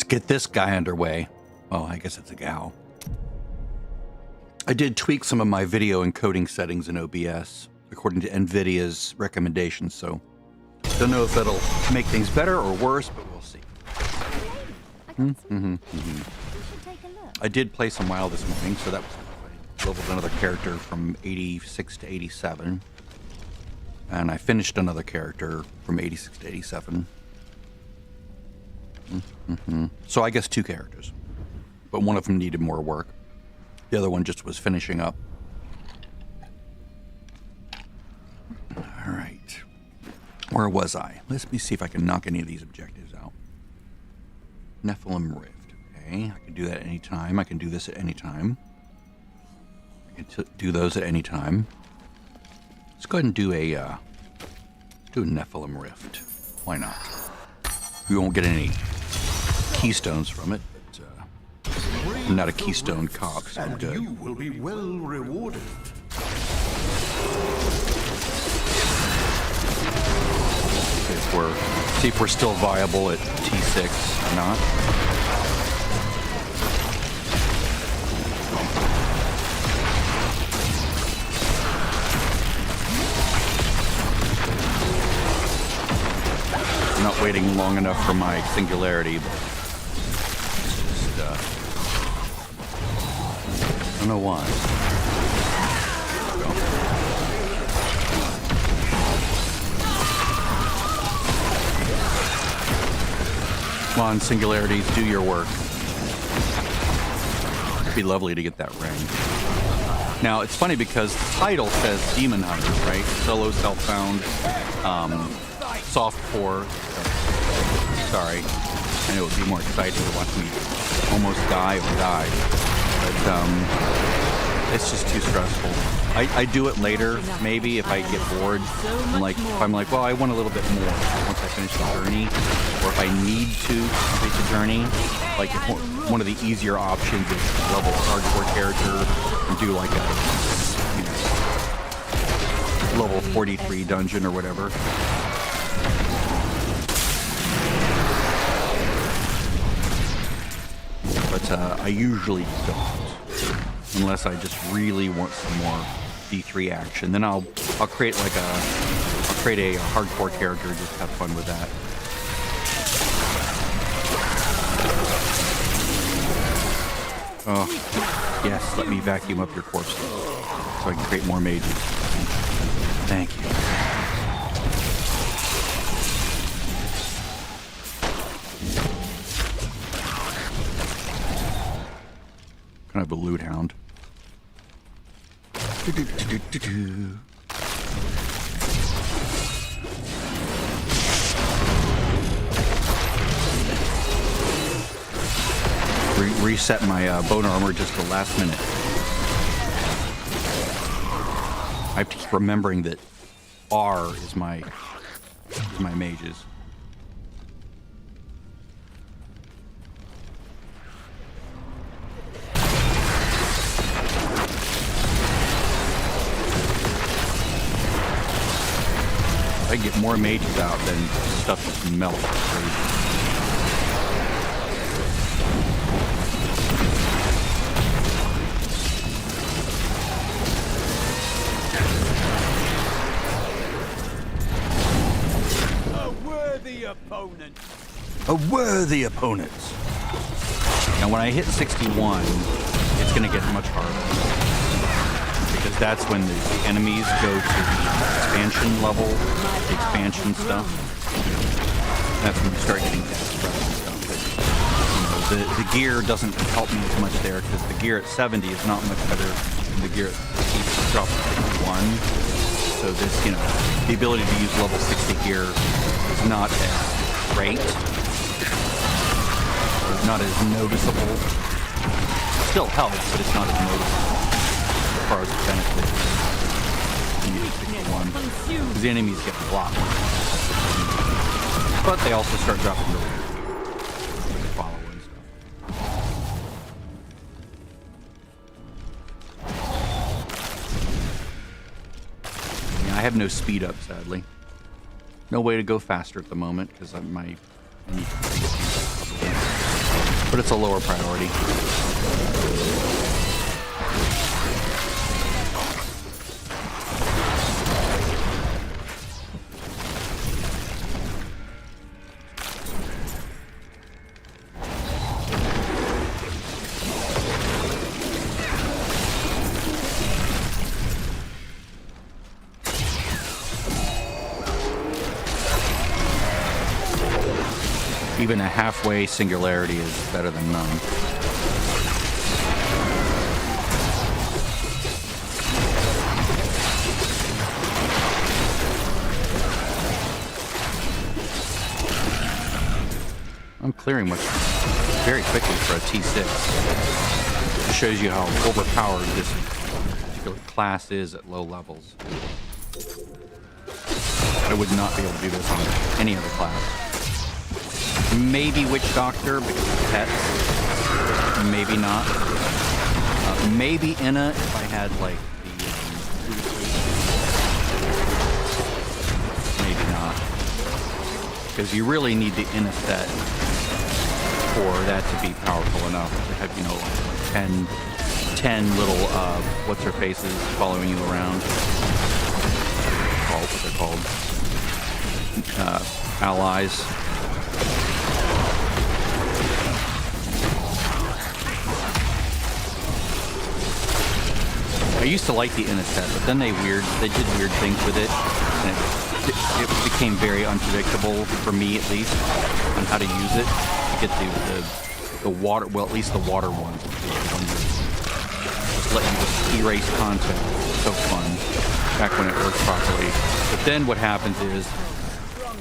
get this guy underway. Well, I guess it's a gal. I did tweak some of my video encoding settings in OBS according to NVIDIA's recommendations, so don't know if that'll make things better or worse, but we'll see. I did play some WoW this morning, so that was lovely. Leveled another character from 86 to 87, and I finished another character from 86 to 87. So I guess 2 characters, but one of them needed more work. The other one just was finishing up. All right. Where was I? Let me see if I can knock any of these objectives out. Nephilim Rift. Okay, I can do that at any time. I can do this at any time. I can do those at any time. Let's go ahead and do a Nephilim Rift. Why not? We won't get any keystones from it, but I'm not a keystone cop, so I'm good. You will be well rewarded. See if we're still viable at T6 or not. I'm not waiting long enough for my singularity, but just, I don't know why. Come on, singularities, do your work. It'd be lovely to get that ring. Now, it's funny because the title says Demon Hunter, right? Solo, self-found, soft core. Sorry. I know it would be more exciting to watch me almost die or die. But, it's just too stressful. I do it later, maybe, if I get bored. If I'm like, well, I want a little bit more once I finish the journey. Or if I need to complete the journey. Like, if one of the easier options is level hardcore character and do like a, level 43 dungeon or whatever. But I usually don't. Unless I just really want some more D3 action, then I'll create a hardcore character, just have fun with that. Oh, yes, let me vacuum up your corpse so I can create more mages. Thank you. Kind of a loot hound. Reset my bone armor just the last minute. I have to keep remembering that R is my mages. I get more mages out than stuff just melts. A worthy opponent. A worthy opponent. Now, when I hit 61, it's going to get much harder. Because that's when the enemies go to the expansion level, the expansion stuff. That's when you start getting desperate and stuff. But, the gear doesn't help me as much there, because the gear at 70 is not much better than the gear at drop to 61. So this, the ability to use level 60 gear is not as great. It's not as noticeable. It still helps, but it's not as noticeable. As far as the benefit because the enemies get blocked, but they also start dropping really follow and stuff. Yeah, I have no speed up, sadly. No way to go faster at the moment because I need to but it's a lower priority. Even a halfway singularity is better than none. I'm clearing much very quickly for a T6. It shows you how overpowered this particular class is at low levels. I would not be able to do this on any other class. Maybe Witch Doctor because of pets. Maybe not. Maybe Inna if I had like the. Maybe not. Because you really need the Inna set for that to be powerful enough to have, you know, like 10 little what's her faces following you around. What they're called. Allies. I used to like the Inna set, but then they did weird things with it, and it became very unpredictable for me, at least, on how to use it to get the water. Well, at least the water ones. Just let you just erase content. It's so fun back when it works properly. But then what happens is,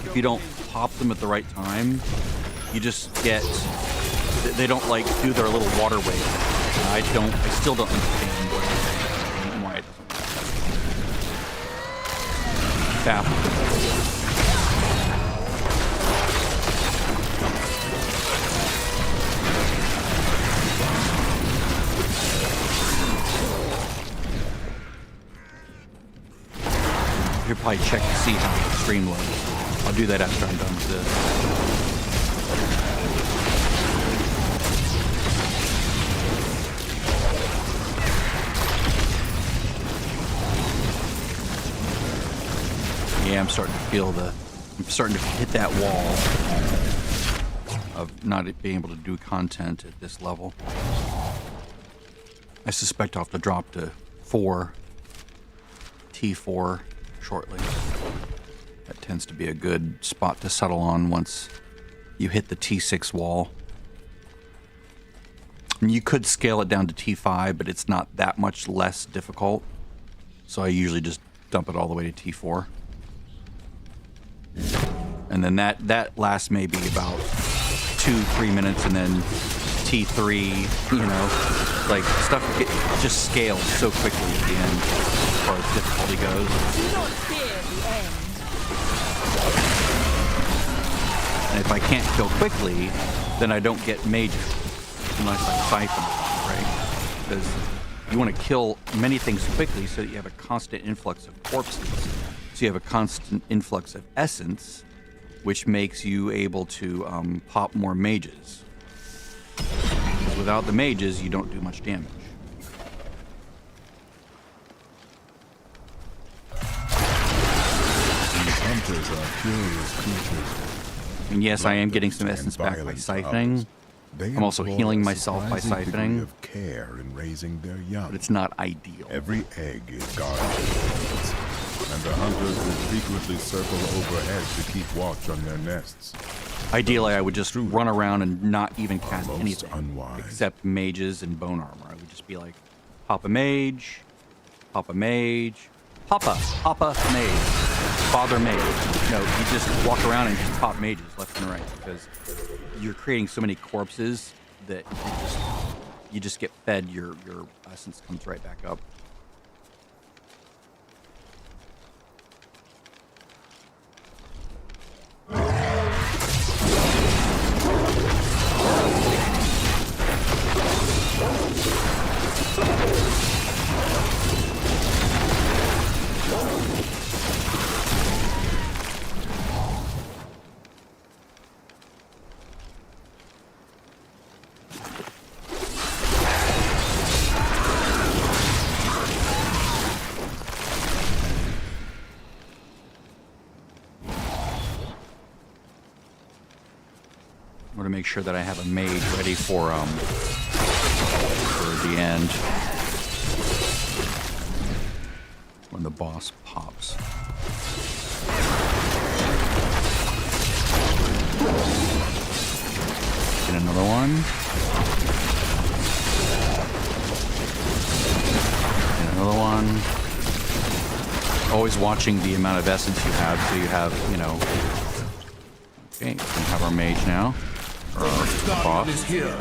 if you don't pop them at the right time, you just get. They don't like do their little water wave. I still don't understand what. You'll probably check to see how the stream was. I'll do that after I'm done with this. Yeah, I'm starting to hit that wall of not being able to do content at this level. I suspect I'll have to drop to T4 shortly. That tends to be a good spot to settle on once you hit the T6 wall. And you could scale it down to T5, but it's not that much less difficult. So I usually just dump it all the way to T4. And then that lasts maybe about 2-3 minutes, and then T3, you know, like stuff just scales so quickly at the end as far as difficulty goes. Do not fear the end. And if I can't kill quickly, then I don't get mages unless I siphon, right? Because you want to kill many things quickly so that you have a constant influx of corpses. So you have a constant influx of essence, which makes you able to pop more mages. Because without the mages, you don't do much damage. These hunters are curious creatures. And yes, I am getting some essence back by siphoning. I'm also healing myself by siphoning. Of care in raising their young. But it's not ideal. Every egg is guarded, and the hunters will frequently circle overhead to keep watch on their nests. Ideally, I would just run around and not even cast Most anything unwise. except mages and bone armor. I would just be like, pop a mage, pop a mage, papa mage, father mage. No, you just walk around and just pop mages left and right because you're creating so many corpses that you just get fed. Your essence comes right back up. want to make sure that I have a mage ready for the end when the boss pops. Get another one. Get another one. Always watching the amount of essence you have, so you have, you know. Okay, we can have our mage now. Or our boss. Is here.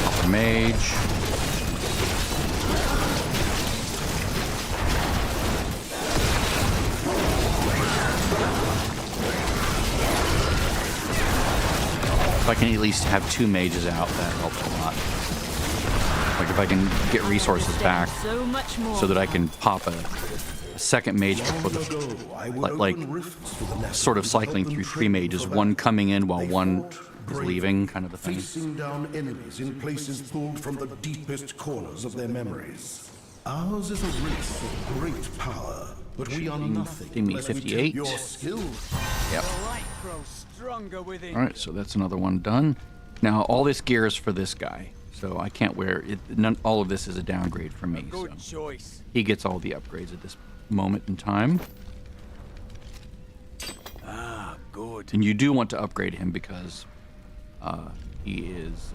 Pop the mage. If I can at least have 2 mages out, that helps a lot. Like if I can get resources back So much more. so that I can pop a second mage before the, like sort of cycling through 3 mages, one coming in while one is leaving, kind of a thing. Facing down enemies in places pulled from the deepest corners of their memories. Ours is a race of great power, but we are nothing Give me unless we 58. take your skill. Yep. The light grows stronger within All right, so that's another one done. Now all this gear is for this guy, so I can't wear it. All of this is a downgrade for me. So Good choice. he gets all the upgrades at this moment in time. Ah, good. And you do want to upgrade him because he's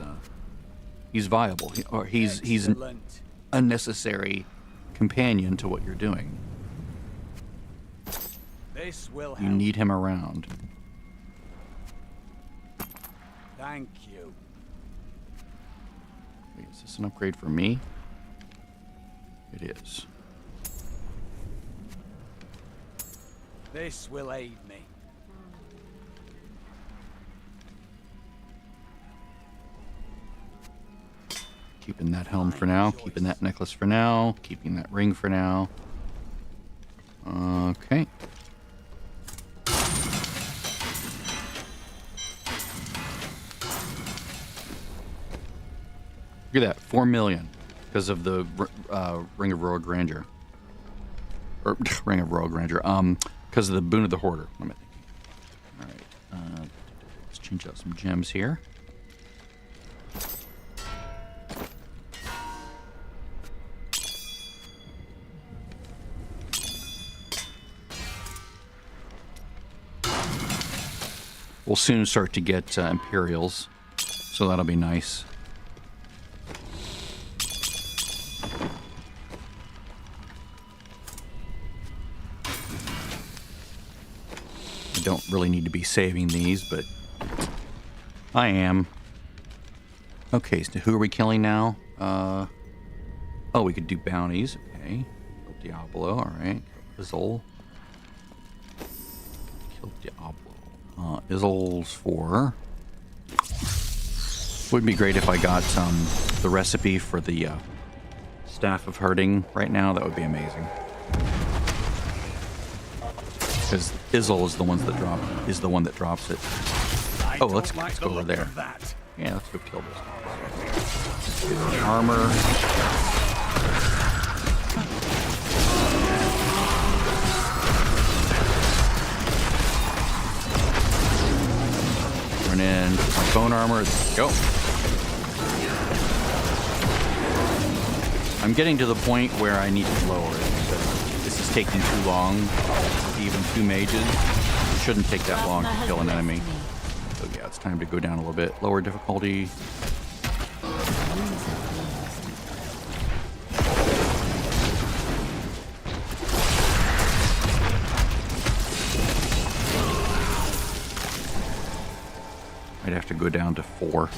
viable, he's an Excellent. unnecessary companion to what you're doing. This will You help. need him around. Thank you. Wait, is this an upgrade for me? It is. This will aid me. Keeping that helm for now, keeping that necklace for now, keeping that ring for now. Okay. Look at that, 4 million because of the Ring of Royal Grandeur. Or Ring of Royal Grandeur. Because of the Boon of the Hoarder. What am I thinking? All right. Let's change out some gems here. We'll soon start to get Imperials, so that'll be nice. I don't really need to be saving these, but I am. Okay, so who are we killing now? Oh, we could do bounties. Okay. Diablo, alright. Izzle. Kill Diablo. Izzle's 4. Would be great if I got the recipe for the Staff of Hurting right now. That would be amazing. Because Izzle is the one that drops it. Oh, let's go over there. Yeah, let's go kill this. Get the armor. Turn in my bone armor. There we go. I'm getting to the point where I need to lower it. So this is taking too long. Even 2 mages. It shouldn't take that long to kill an enemy. So yeah, it's time to go down a little bit. Lower difficulty. I'd have to go down to 4.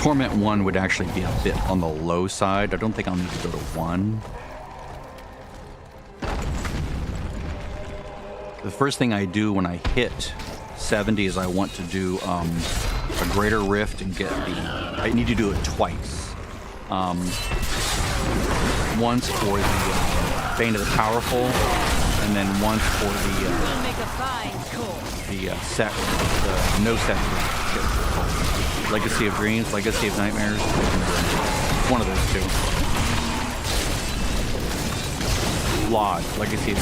Torment 1 would actually be a bit on the low side. I don't think I'll need to go to 1. The first thing I do when I hit 70 is I want to do a Greater Rift and get the... I need to do it twice. Once for the Bane of the Powerful, and then once for the Make a fine call. no set Legacy of Dreams, Legacy of Nightmares. One of those two. Lodge. Legacy of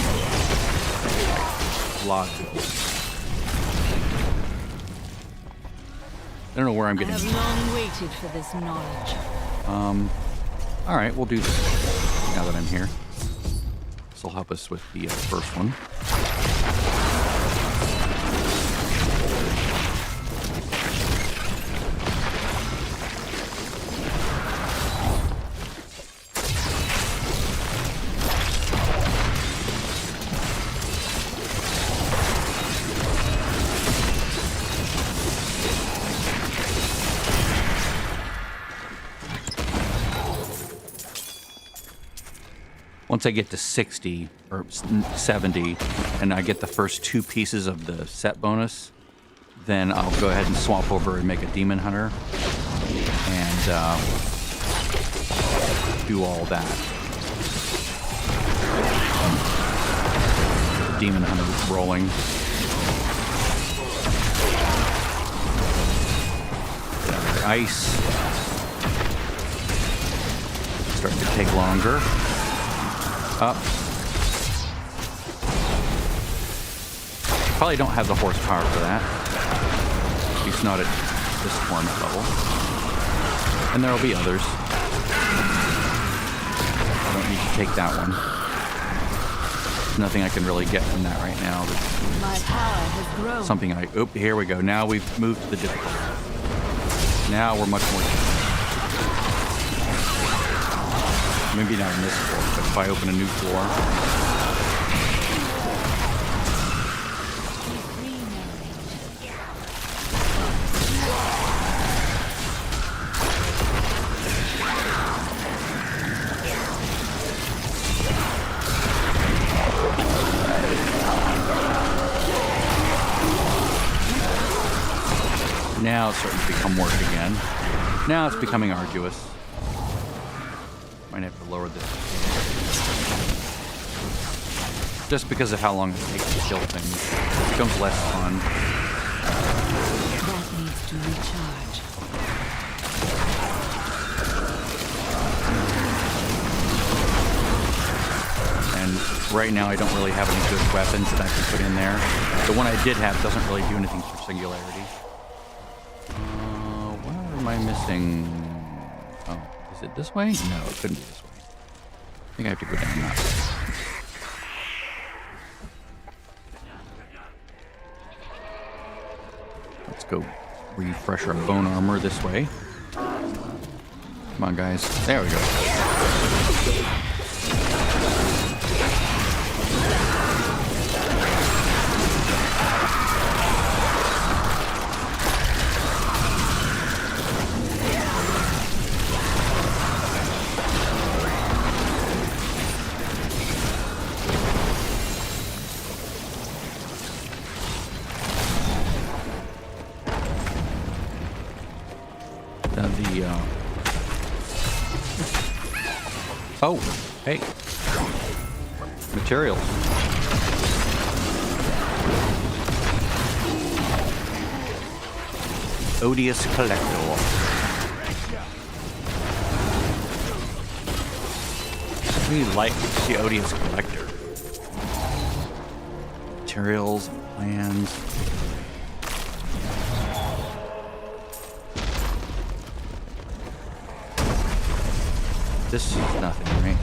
Lodge. I don't know where I'm I getting. have long waited for this knowledge. All right, we'll do this now that I'm here. This will help us with the first one. Once I get to 60 or 70 and I get the first 2 pieces of the set bonus, then I'll go ahead and swap over and make a demon hunter and do all that. The demon hunter rolling. Ice. Starting to take longer. Up. Probably don't have the horsepower for that. At least not at this format level. And there'll be others. I don't need to take that one. There's nothing I can really get from that right now. My power has grown. Something I... Oop, here we go. Now we've moved to the difficult. Now we're much more... Maybe not in this floor, but if I open a new floor. Now it's starting to become work again. Now it's becoming arduous. Might have to lower this. Just because of how long it takes to kill things. It becomes less fun. That needs to recharge. And right now I don't really have any good weapons that I can put in there. The one I did have doesn't really do anything for singularity. What am I missing? Oh, is it this way? No, it couldn't be this way. I think I have to go down that way. Let's go refresh our bone armor this way. Come on, guys. There we go. Oh, hey. Materials. Odious Collector. We like the Odious Collector. Materials, plans. This is nothing, right?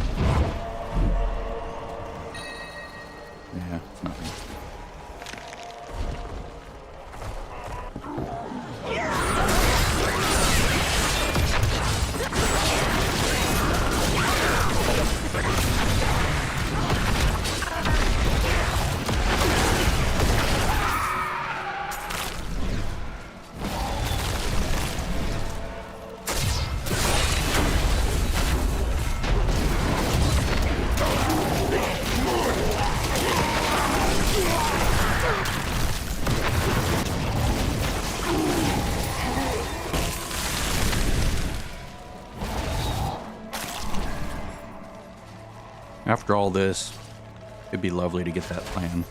Yeah, it's nothing. After all this, it'd be lovely to get that plan.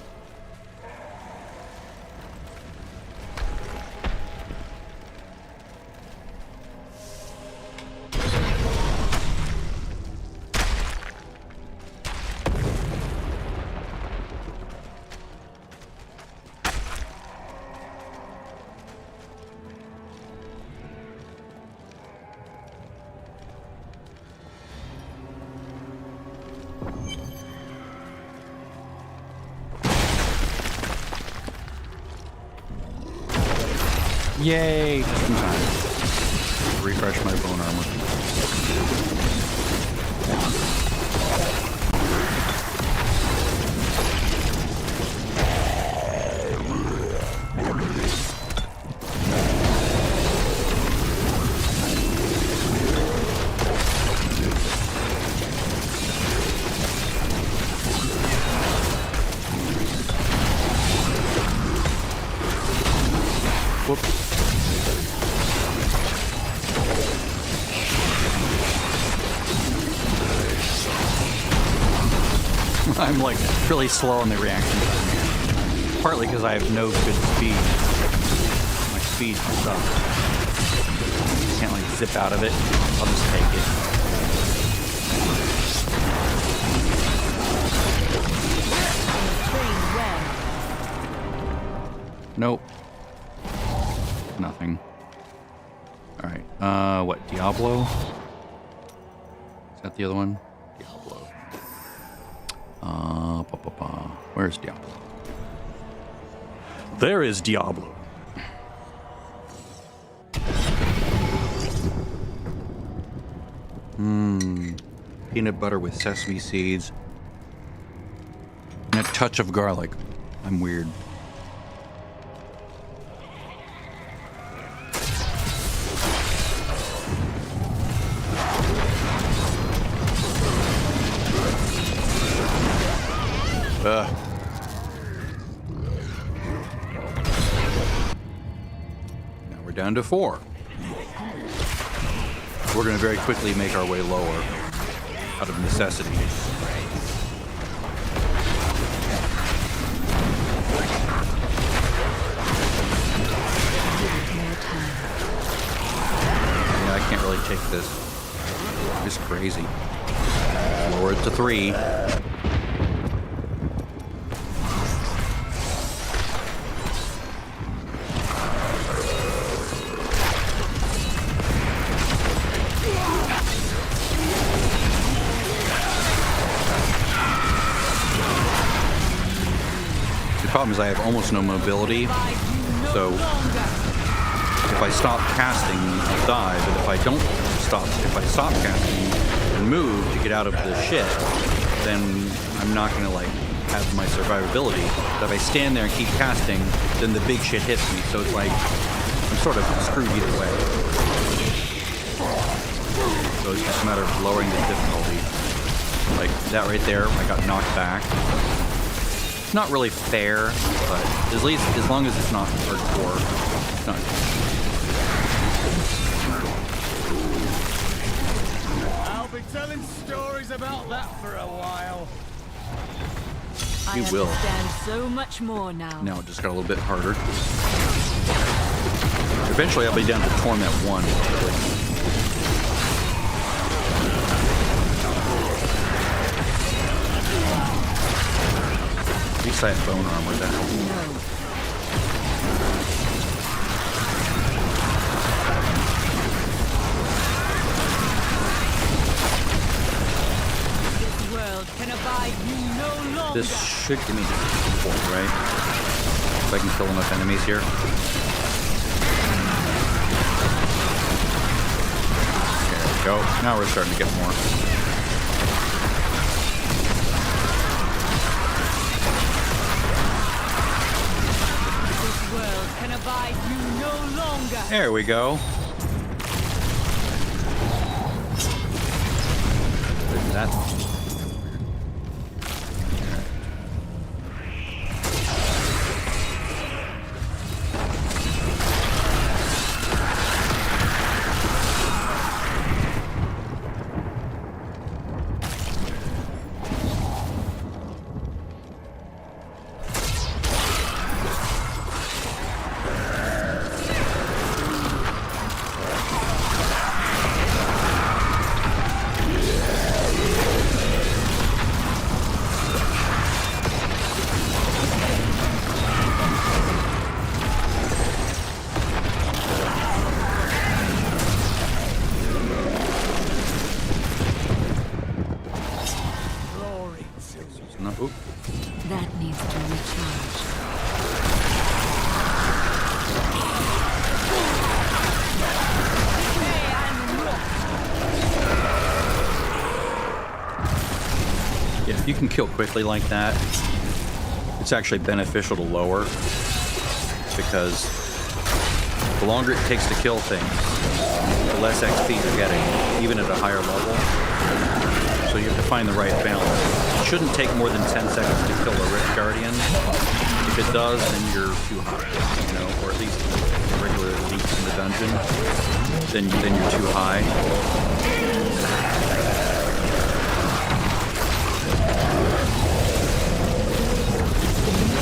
Yay! Just in time. Refresh my bone armor. Whoops. I'm like really slow on the reaction time. Partly because I have no good speed. My speed sucks. Can't like zip out of it. I'll just take it. Nope. Nothing. Alright, what, Diablo? Is that the other one? Diablo. Where's Diablo? There is Diablo. Peanut butter with sesame seeds. And a touch of garlic. I'm weird. Now we're down to 4. We're going to very quickly make our way lower out of necessity. Yeah, I can't really take this. It's crazy. Lower it to 3. The problem is I have almost no mobility, so if I stop casting, I'll die, but if I stop casting and move to get out of the shit, then I'm not gonna like have my survivability. But if I stand there and keep casting, then the big shit hits me, so it's like I'm sort of screwed either way. So it's just a matter of lowering the difficulty. Like that right there, I got knocked back. It's not really fair, but at least as long as it's not hardcore, it's not. I'll be telling stories about that for a while. You will. I understand so much more now. Now it just got a little bit harder. Eventually I'll be down to Torment 1. At least I have bone armor now. This world can abide you no longer. This should give me the point, right? If I can kill enough enemies here. There we go. Now we're starting to get more. Can abide you no longer. There we go. There's that. Oop. That needs to recharge. Yeah, if you can kill quickly like that, it's actually beneficial to lower, because the longer it takes to kill things, the less XP you're getting, even at a higher level. So you have to find the right balance. It shouldn't take more than 10 seconds to kill a Rift Guardian. If it does, then you're too high, you know, or at least regular elites in the dungeon. Then you're too high.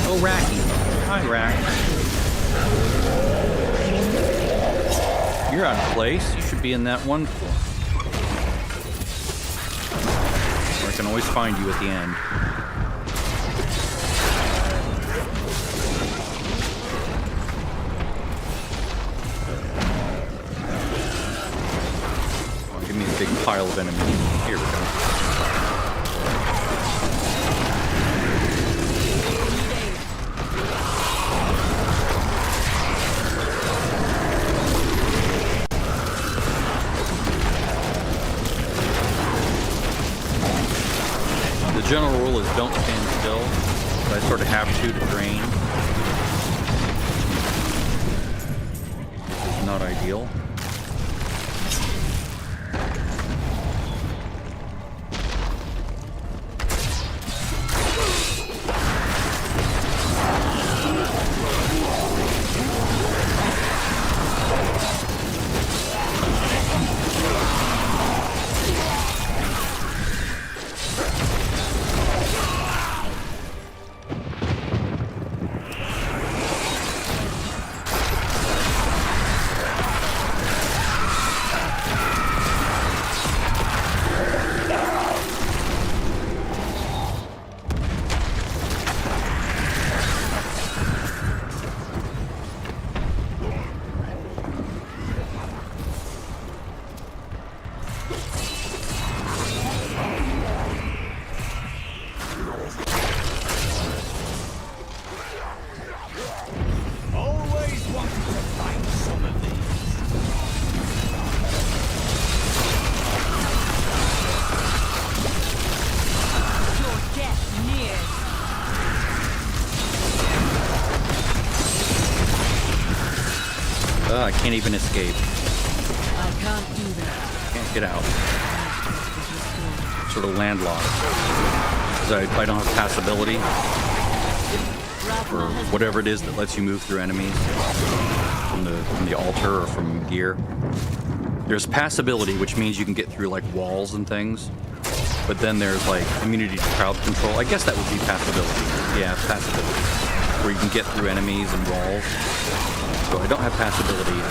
Oh, Racky. Hi, Rack. You're out of place. You should be in that one floor. Or I can always find you at the end. Oh, give me a big pile of enemies. Here we go. The general rule is don't stand still, but I sort of have to drain. This is not ideal. Always wanted to find some of these. Your death nears. I can't even escape. I can't do that. Can't get out. Sort of landlocked. Because I don't have passability, or whatever it is that lets you move through enemies from the altar or from gear. There's passability, which means you can get through like walls and things. But then there's like immunity to crowd control. I guess that would be passability. Yeah, passability. Where you can get through enemies and walls. So I don't have passability.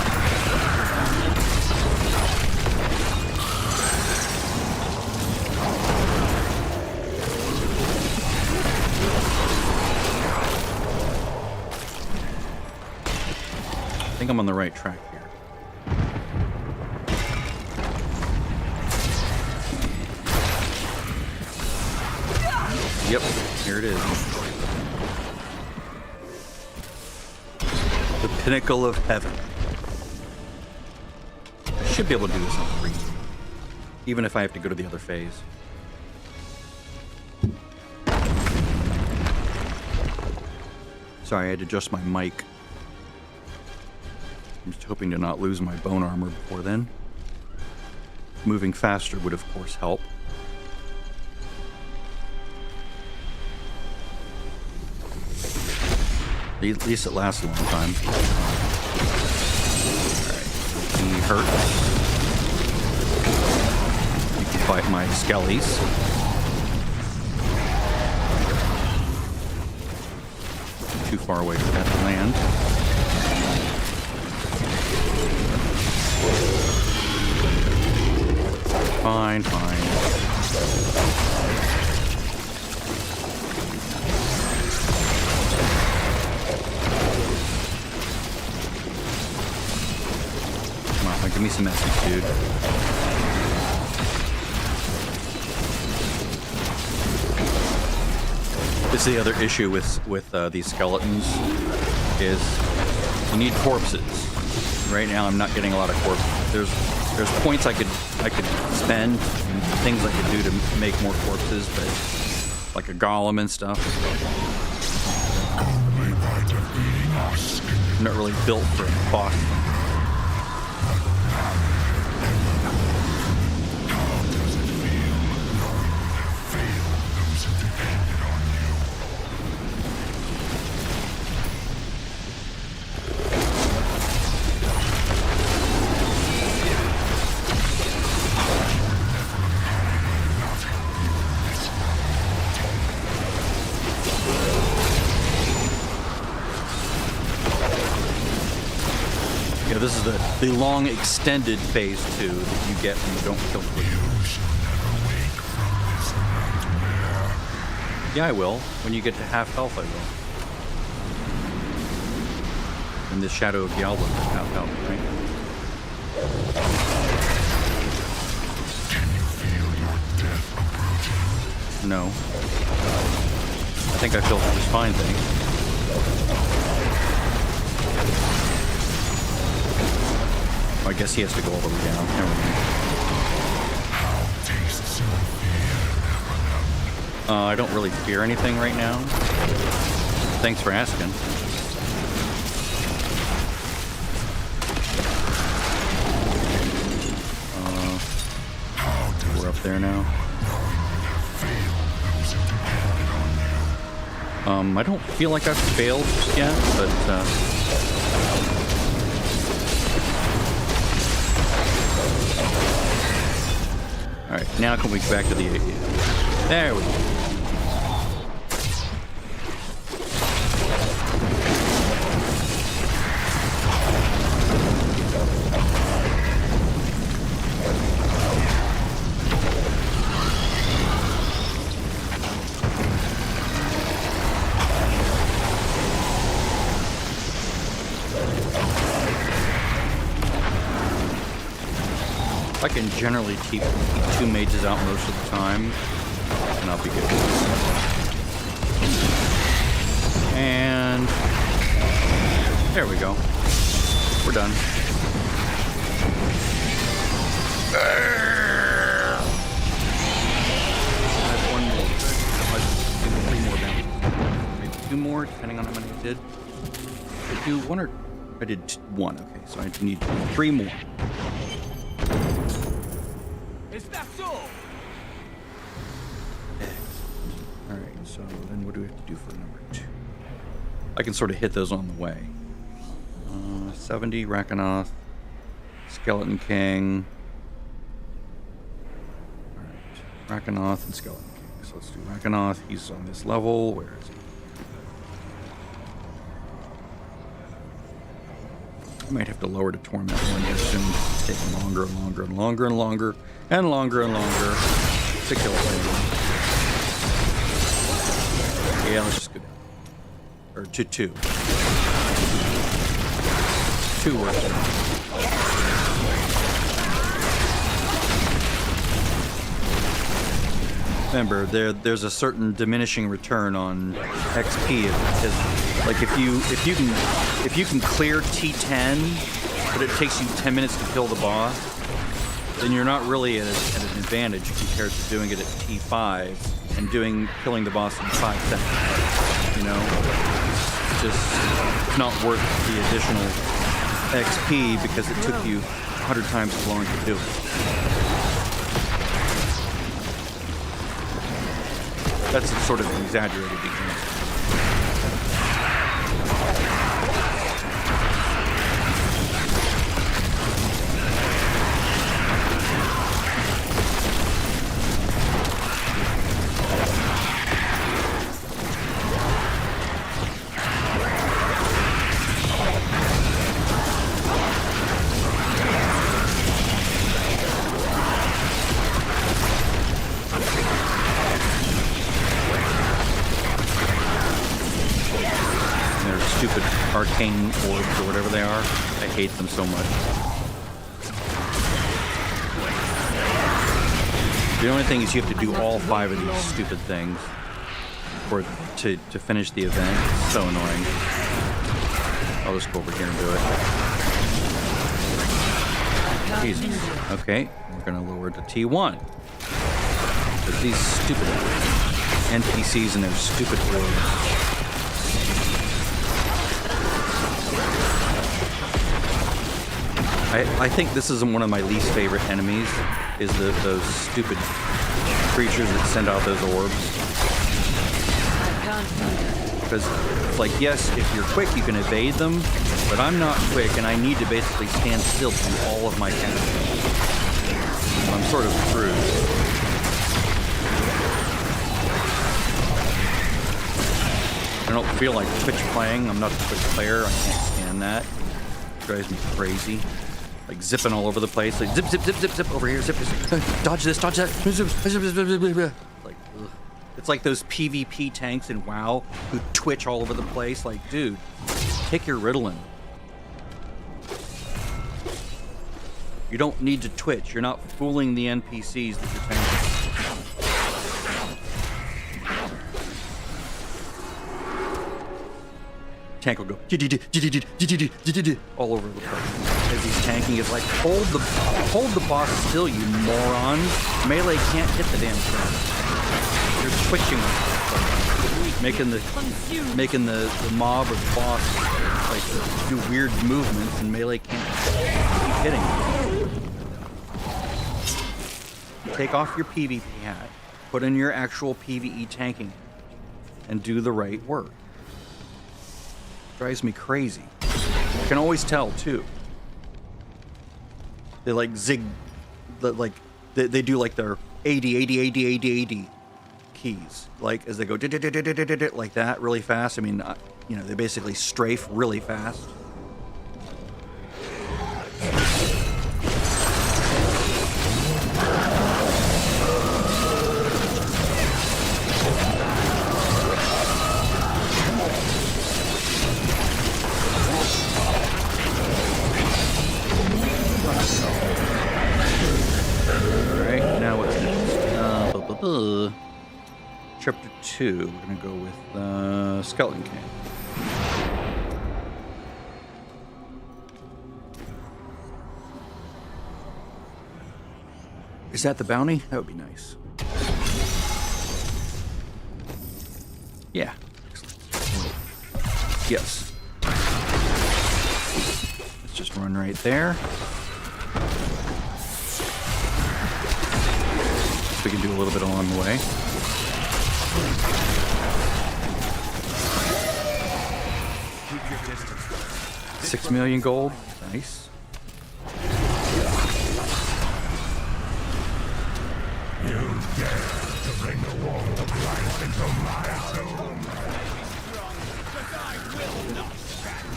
I think I'm on the right track here. Yep, here it is. The pinnacle of heaven. I should be able to do this on 3, even if I have to go to the other phase. Sorry, I had to adjust my mic. I'm just hoping to not lose my bone armor before then. Moving faster would, of course, help. At least it lasts a long time. Alright. He hurts. You can fight my skellies. Too far away for that to land. Fine, fine. Come on, give me some essence, dude. This is the other issue with these skeletons is you need corpses. Right now, I'm not getting a lot of corpses. There's points I could spend, and things I could do to make more corpses, but like a golem and stuff. I'm not really built for a boss. This is the long extended phase 2 that you get when you don't kill the. Yeah, I will. When you get to half health, I will. In the Shadow of Diablo, half health, right? Can you feel your death approaching? No. I think I feel just fine, thanks. I guess he has to go all the way down. There we go. I don't really fear anything right now. Thanks for asking. We're up there now. I don't feel like I've failed yet, but alright, now can we get back to the 8? There we go. I can generally keep 2 mages out most of the time, and I'll be good. And there we go. We're done. I have 1 more. I have 3 more down. Maybe 2 more, depending on how many I did. Did I do 1 or I did 1? Okay, so I need 3 more. Alright, so then what do we have to do for number 2? I can sort of hit those on the way. 70, Rakanoth, Skeleton King. Alright, Rakanoth and Skeleton King. So let's do Rakanoth. He's on this level. Where is he? I might have to lower to Torment 1 here soon. It's taking longer and longer and longer and longer and longer and longer to kill him. Yeah, let's just go down. Or to 2. 2 works. Remember, there's a certain diminishing return on XP. Like if you can clear T10, but it takes you 10 minutes to kill the boss, then you're not really at an advantage compared to doing it at T5 and killing the boss in 5 seconds. You know, it's not worth the additional XP because it took you 100 times as long to do it. That's a sort of an exaggerated example. Stupid arcane orbs or whatever they are. I hate them so much. The only thing is you have to do all 5 of these stupid things. for to finish the event. It's so annoying. I'll just go over here and do it. Jesus. Okay, we're gonna lower it to T1. But these stupid NPCs and their stupid rules. I think this is one of my least favorite enemies, is those stupid creatures that send out those orbs. Because it's like, yes, if you're quick, you can evade them, but I'm not quick, and I need to basically stand still to do all of my casting. I'm sort of screwed. I don't feel like Twitch playing. I'm not a Twitch player. I can't stand that. It drives me crazy. Like zipping all over the place. Like zip, zip, zip, zip, zip over here. Zip, zip. Dodge this, dodge that. Like, ugh. It's like those PvP tanks in WoW who twitch all over the place. Like, dude, take your Ritalin. You don't need to twitch. You're not fooling the NPCs that you're tanking. Tank will go all over the place as he's tanking. It's like, hold the boss still, you moron. Melee can't hit the damn thing. You're twitching, making the mob or the boss like do weird movements, and Melee can't keep hitting. Take off your PvP hat, put in your actual PvE tanking, and do the right work. Drives me crazy. I can always tell too. They like zig, like they do like their 80 keys, like as they go like that really fast. I mean, you know, they basically strafe really fast. Chapter 2, we're gonna go with Skeleton Camp. Is that the bounty? That would be nice. Yeah. Yes. Let's just run right there. We can do a little bit along the way. 6 million gold. Nice.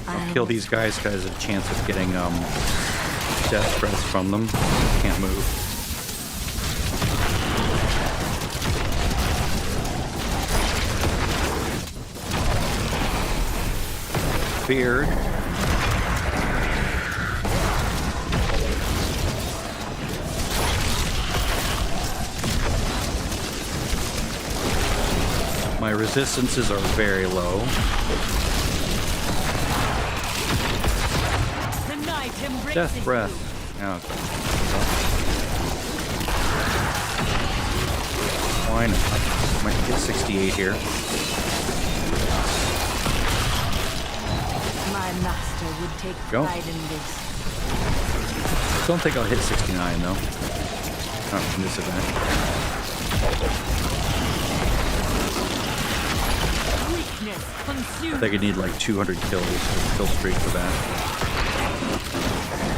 I'll kill these guys because there's a chance of getting death breaths from them. Can't move. Beard. My resistances are very low. Death breath. Oh. Why not? Might get 68 here. My master would take pride in this. Don't think I'll hit 69 though. Not from this event. I think I need like 200 kills to kill streak for that.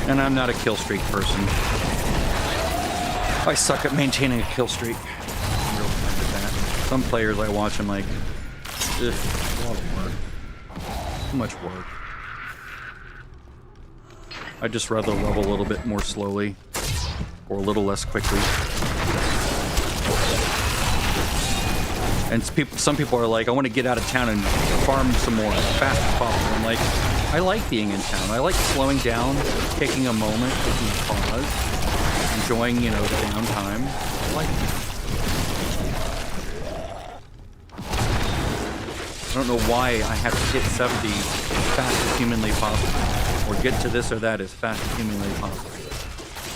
And I'm not a kill streak person. I suck at maintaining a kill streak. I'm real bad at that. Some players I watch, I'm like, ugh, a lot of work. Too much work. I'd just rather level a little bit more slowly or a little less quickly. And some people are like, I want to get out of town and farm some more as fast as possible. I'm like, I like being in town. I like slowing down, taking a moment, taking a pause, enjoying, you know, the downtime. I like it. I don't know why I have to hit 70 as fast as humanly possible, or get to this or that as fast as humanly possible.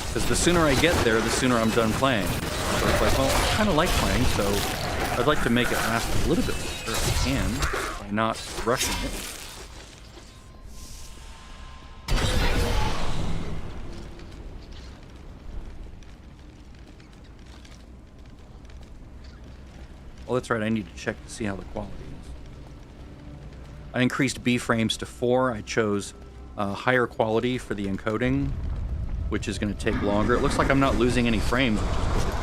Because the sooner I get there, the sooner I'm done playing. So it's like, well, I kind of like playing, so I'd like to make it last a little bit longer if I can, by not rushing it. Well, that's right, I need to check to see how the quality is. I increased B frames to 4. I chose higher quality for the encoding, which is going to take longer. It looks like I'm not losing any frames, which is good.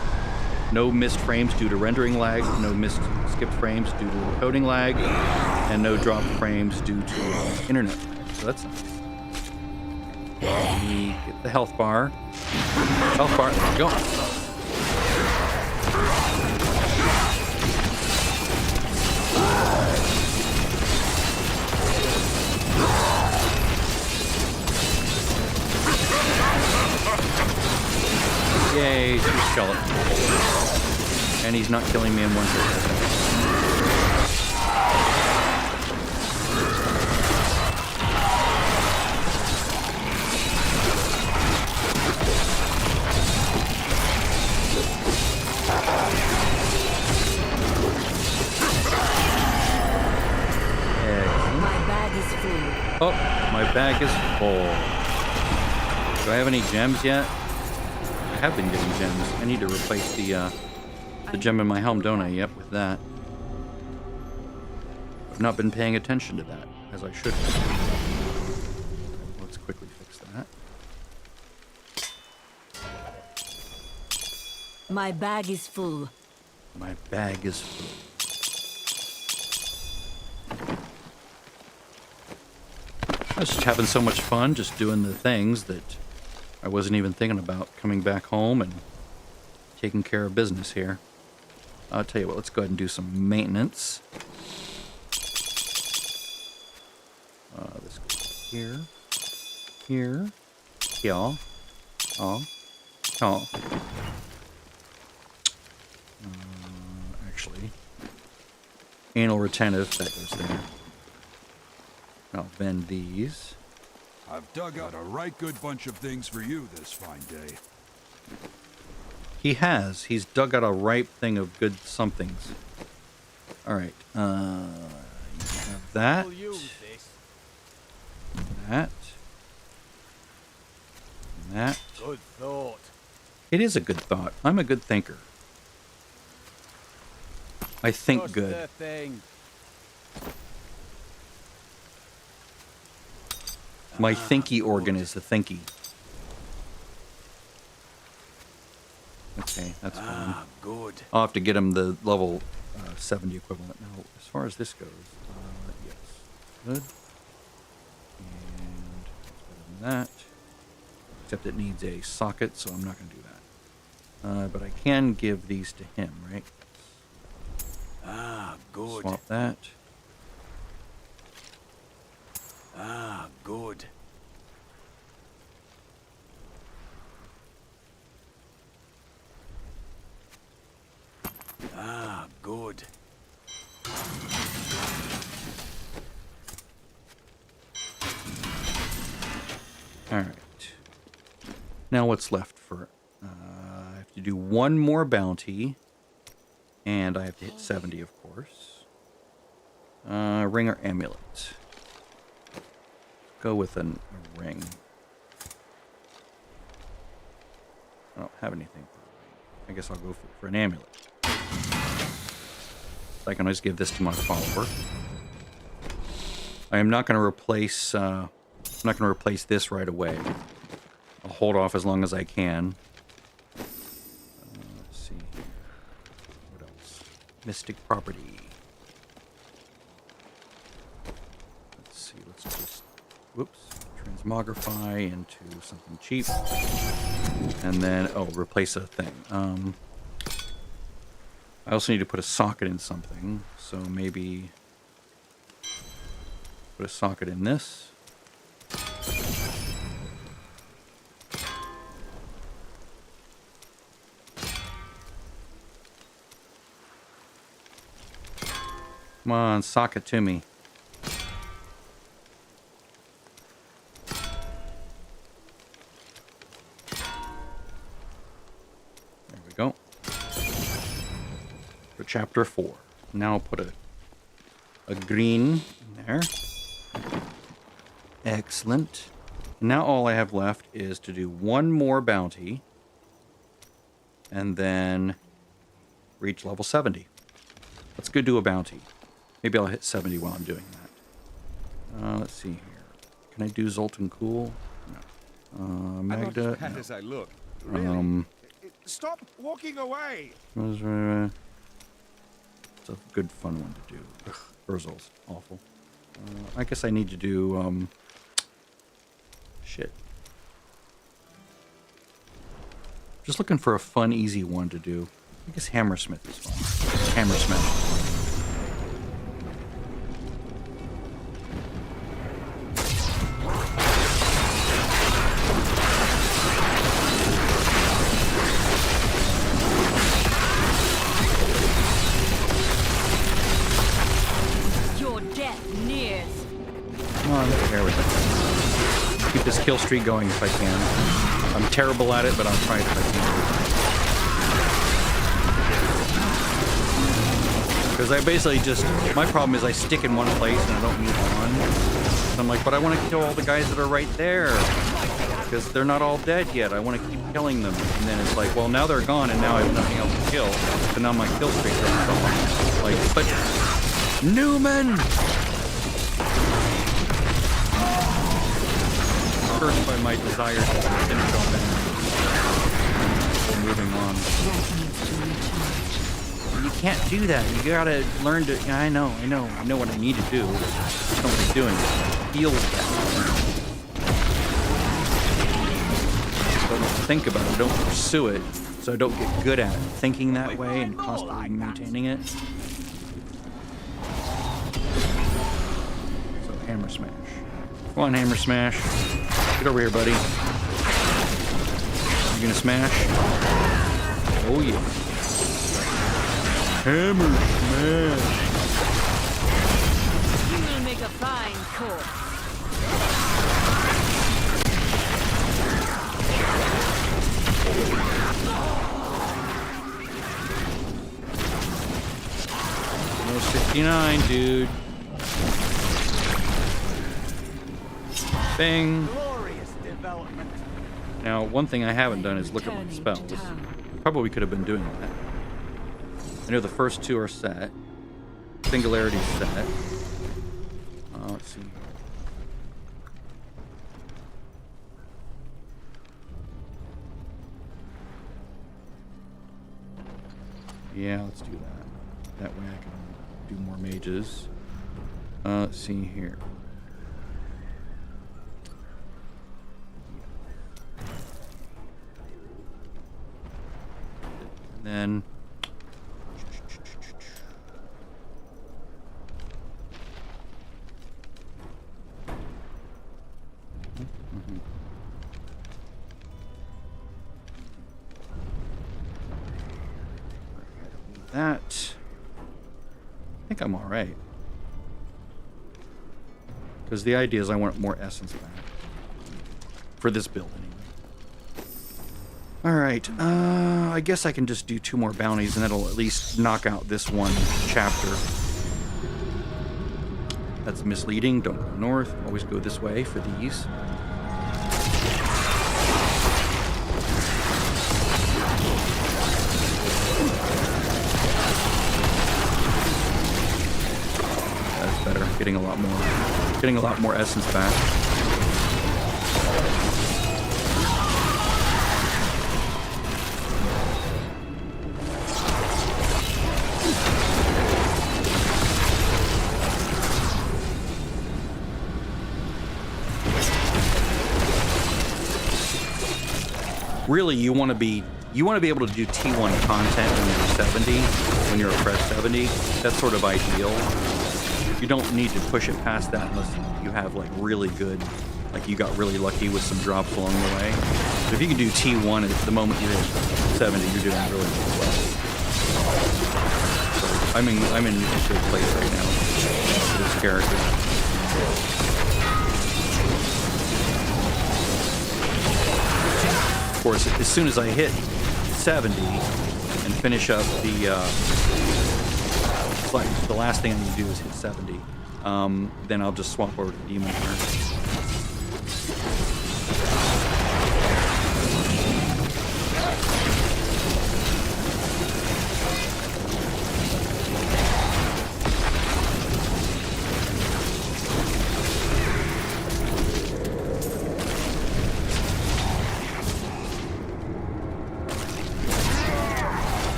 No missed frames due to rendering lag, no missed skipped frames due to encoding lag, and no dropped frames due to internet lag. So that's nice. Let me get the health bar. Health bar, there we go. Yay, 2 skeletons. And he's not killing me in one hit. My bag is full. Oh, my bag is full. Do I have any gems yet? I have been getting gems. I need to replace the gem in my helm, don't I? Yep, with that. I've not been paying attention to that, as I should have. Let's quickly fix that. My bag is full. My bag is full. I was just having so much fun, just doing the things that I wasn't even thinking about coming back home and taking care of business here. I'll tell you what, let's go ahead and do some maintenance. This goes here, here, here, oh, oh. Actually, anal retentive, that goes there. I'll bend these. I've dug out a right good bunch of things for you this fine day. He has. He's dug out a ripe thing of good somethings. All right. You have that. That. That. Good thought. It is a good thought. I'm a good thinker. I think Just good. the thing. My thinky organ is the thinky. Okay, that's fine. Good. I'll have to get him the level 70 equivalent. Now, as far as this goes, yes. Good. And that's better than that. Except it needs a socket, so I'm not going to do that. But I can give these to him, right? Good. Swap that. Good. Good. All right. Now what's left for... I have to do one more bounty. And I have to hit 70, of course. Ring or amulet? Go with a ring. I don't have anything for a ring. I guess I'll go for an amulet. I can always give this to my follower. I am not going to replace... I'm not going to replace this right away. I'll hold off as long as I can. Let's see here. What else? Mystic property. Let's see. Let's just... Whoops. Transmogrify into something cheap. And then... Oh, replace a thing. I also need to put a socket in something. So maybe... Put a socket in this. Come on, sock it to me. There we go. For chapter 4. Now I'll put a green in there. Excellent. Now all I have left is to do one more bounty. And then reach level 70. Let's go do a bounty. Maybe I'll hit 70 while I'm doing that. Let's see here. Can I do Zoltan Cool? No. Magda? I'm not as bad as I look. No. Really? Stop walking away! It's a good fun one to do. Ugh, Urzel's awful. I guess I need to do, shit. Just looking for a fun, easy one to do. I guess Hammersmith is fun. Hammersmith. Your death nears. Come on, there we go. Keep this kill streak going if I can. I'm terrible at it, but I'll try it if I can. Because I basically just, my problem is I stick in one place and I don't move on. And I'm like, but I want to kill all the guys that are right there. Because they're not all dead yet. I want to keep killing them. And then it's like, well, now they're gone and now I have nothing else to kill. So now my kill streak is gone. Like, but Newman! Cursed by my desire to finish all that. We're moving on. You can't do that. You gotta learn to. I know what I need to do. That's not what I'm doing. Feel that. Don't think about it. Don't pursue it. So I don't get good at it. Thinking that way and constantly maintaining it. So hammer smash. Come on, hammer smash. Get over here, buddy. You gonna smash? Oh yeah. Hammer smash. You will make a fine corpse. Almost 59, dude. Bang. Glorious development. Now, one thing I haven't done is look at my spells. Probably could have been doing that. I know the first two are set. Singularity's set. Let's see. Yeah, let's do that. That way I can do more mages. Let's see here. Then that. I think I'm all right. Because the idea is I want more essence back. For this build, anyway. Alright, I guess I can just do 2 more bounties and that'll at least knock out this one chapter. That's misleading. Don't go north. Always go this way for these. That's better. Getting a lot more essence back. Really, you want to be able to do T1 content when you're 70, when you're a press 70. That's sort of ideal. You don't need to push it past that unless you have like really good, like you got really lucky with some drops along the way. But if you can do T1 at the moment you're 70, you're doing really well. So I'm in a good place right now with this character. Of course, as soon as I hit 70 and finish up the last thing I need to do is hit 70. Then I'll just swap over to Demon Hunter.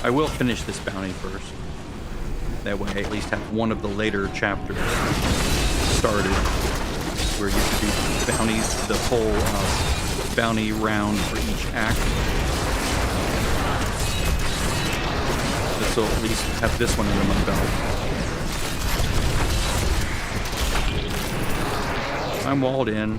I will finish this bounty first. That way I at least have one of the later chapters started where you can do bounties, the whole bounty round for each act. This will at least have this one under my belt. I'm walled in.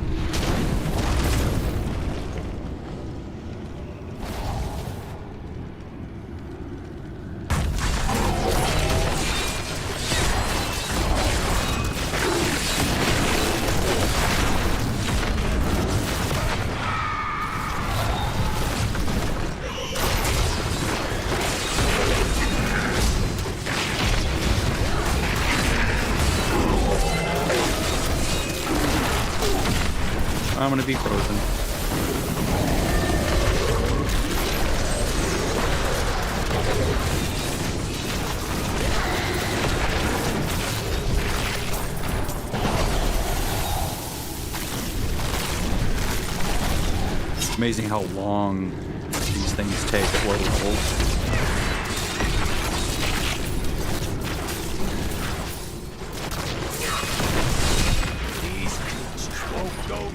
I'm gonna be frozen. It's amazing how long these things take at low levels.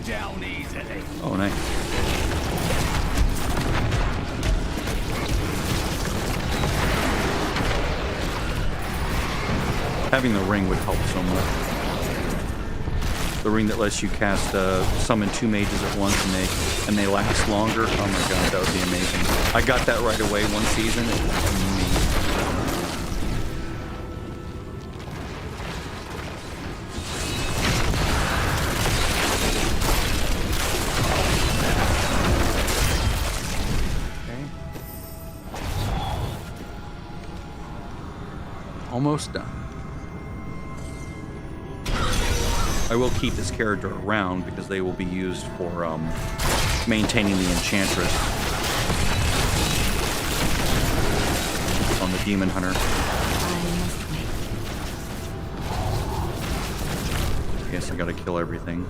Down easily. Oh, nice. Having the ring would help so much. The ring that lets you cast summon 2 mages at once and they last longer. Oh my god, that would be amazing. I got that right away one season. It was amazing. Almost done. I will keep this character around because they will be used for maintaining the Enchantress on the Demon Hunter. I guess I gotta kill everything.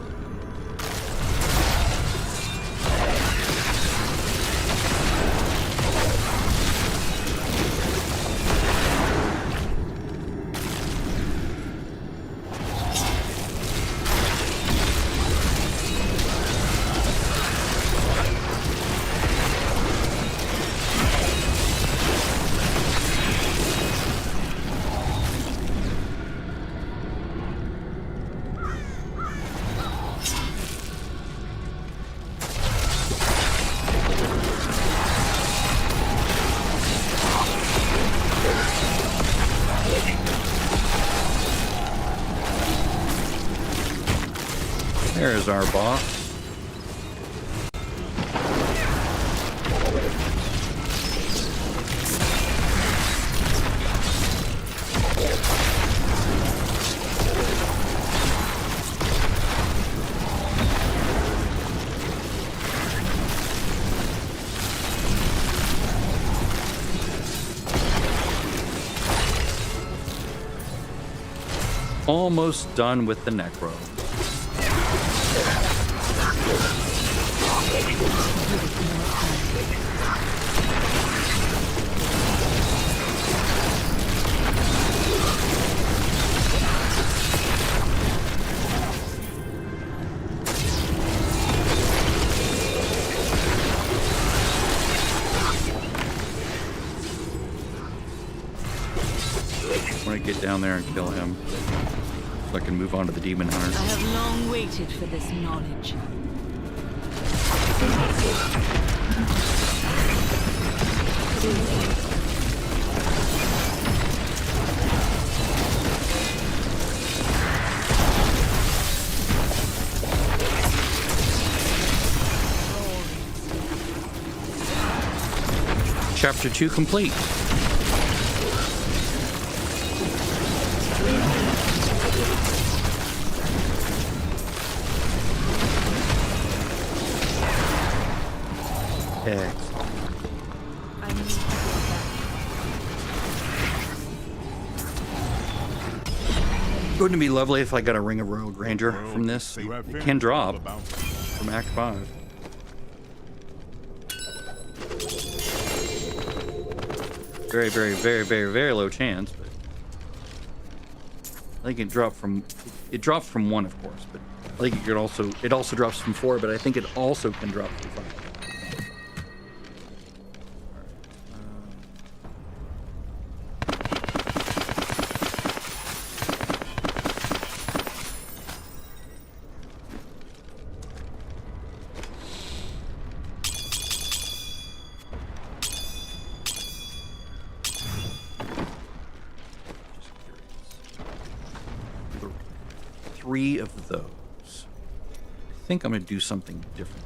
There's our boss. Almost done with the Necro. I want to get down there and kill him so I can move on to the Demon Hunter. I have long waited for this knowledge. Chapter 2 complete. Excellent. I need to get back. Wouldn't it be lovely if I got a Ring of Royal Grandeur from this? You have It can drop about from Act 5. Very, very, very, very, very low chance, but I think it dropped from 1, of course, but I think it also drops from 4, but I think it also can drop from 5. Three of those. I think I'm going to do something different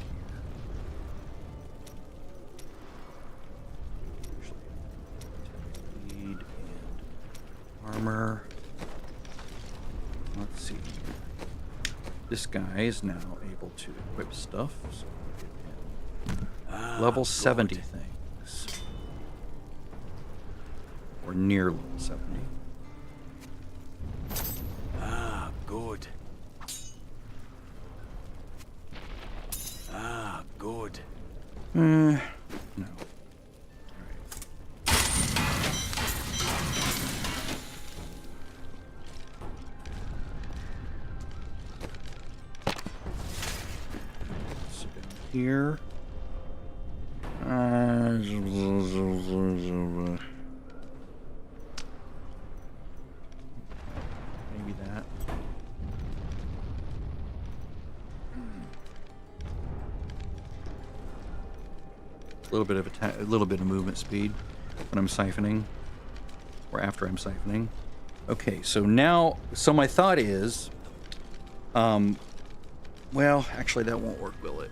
here. Lead and armor. Let's see. This guy is now able to equip stuff. So level 70 things. Or near level 70. Good. Good. No. Sit down here. Maybe that. A little bit of movement speed when I'm siphoning, or after I'm siphoning. Okay, so my thought is, well, actually that won't work, will it?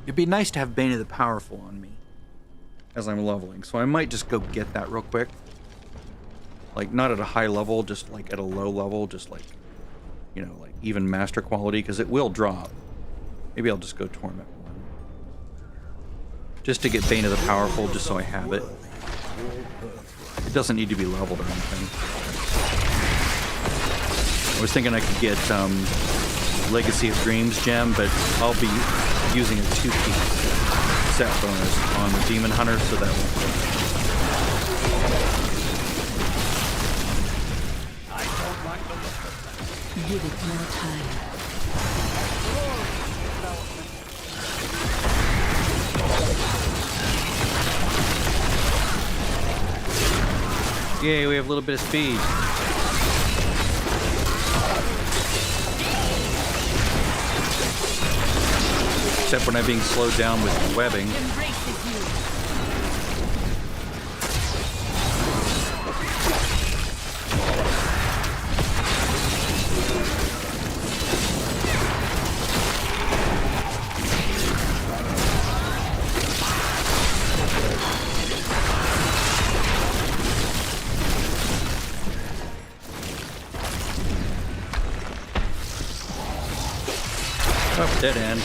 It'd be nice to have Bane of the Powerful on me as I'm leveling, so I might just go get that real quick. Like, not at a high level, just like at a low level, just like, you know, like even master quality, because it will drop. Maybe I'll just go Torment 1. Just to get Bane of the Powerful, just so I have it. It doesn't need to be leveled or anything. I was thinking I could get Legacy of Dreams gem, but I'll be using a 2-piece set bonus on the Demon Hunter, so that won't work. Give it more time. Yay, we have a little bit of speed. Except when I'm being slowed down with webbing. Embraces you. Oh, dead end.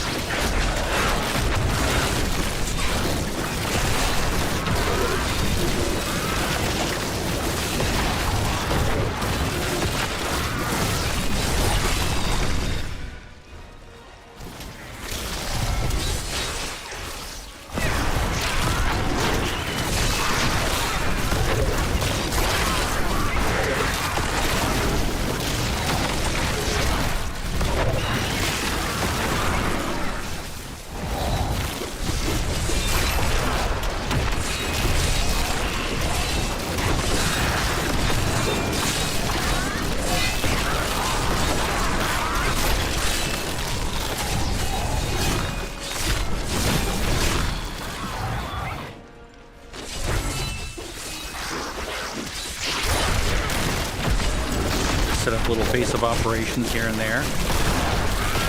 Set up little base of operations here and there.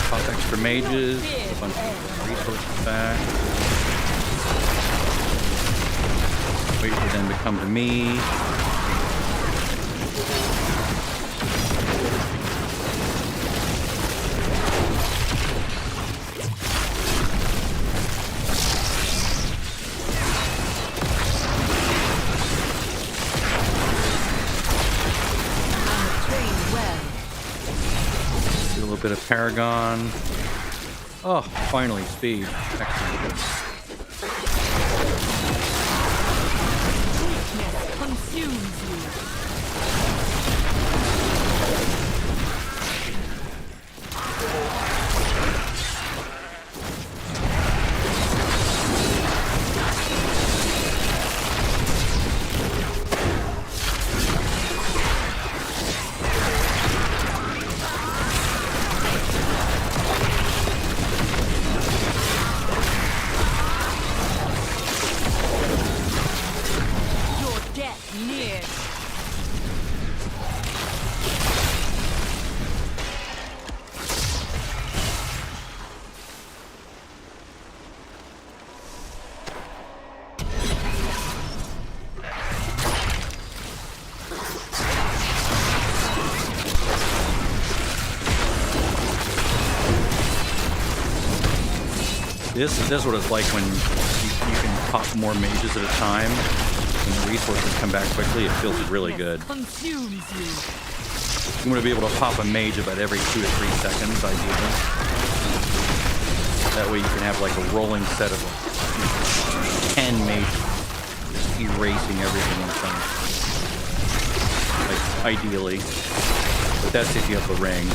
Pop extra mages, a bunch of resources back. come to me. Do a little bit of Paragon. Oh, finally, speed. Excellent. Weakness consumes you. This is what it's like when you can pop more mages at a time and the resources come back quickly. It feels really good. Consumes you. You want to be able to pop a mage about every 2 to 3 seconds, ideally. That way you can have like a rolling set of 10 mages just erasing everything in front. Like, ideally. But that's if you have the ring.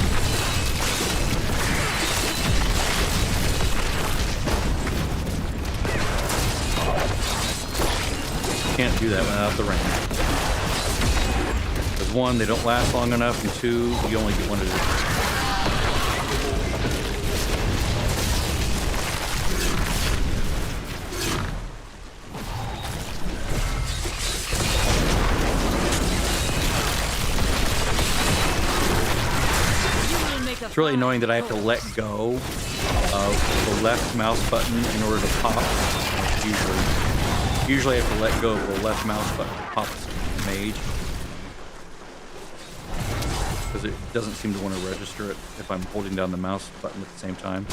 Can't do that without the ring. Because 1, they don't last long enough, and 2, you only get 1 at a time. It's really annoying that I have to let go of the left mouse button in order to pop. Usually I have to let go of the left mouse button to pop the mage. Because it doesn't seem to want to register it if I'm holding down the mouse button at the same time.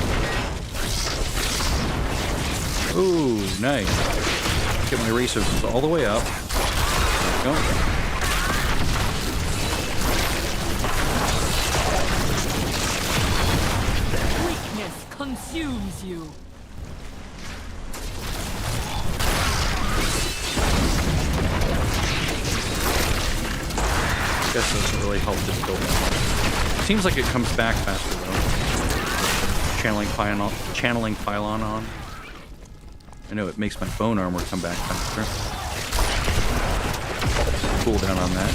Ooh, nice. Get my resources all the way up. There we go. Weakness consumes you. Guess doesn't really help this build. Seems like it comes back faster though. Channeling pylon on. I know it makes my bone armor come back faster. Cool down on that.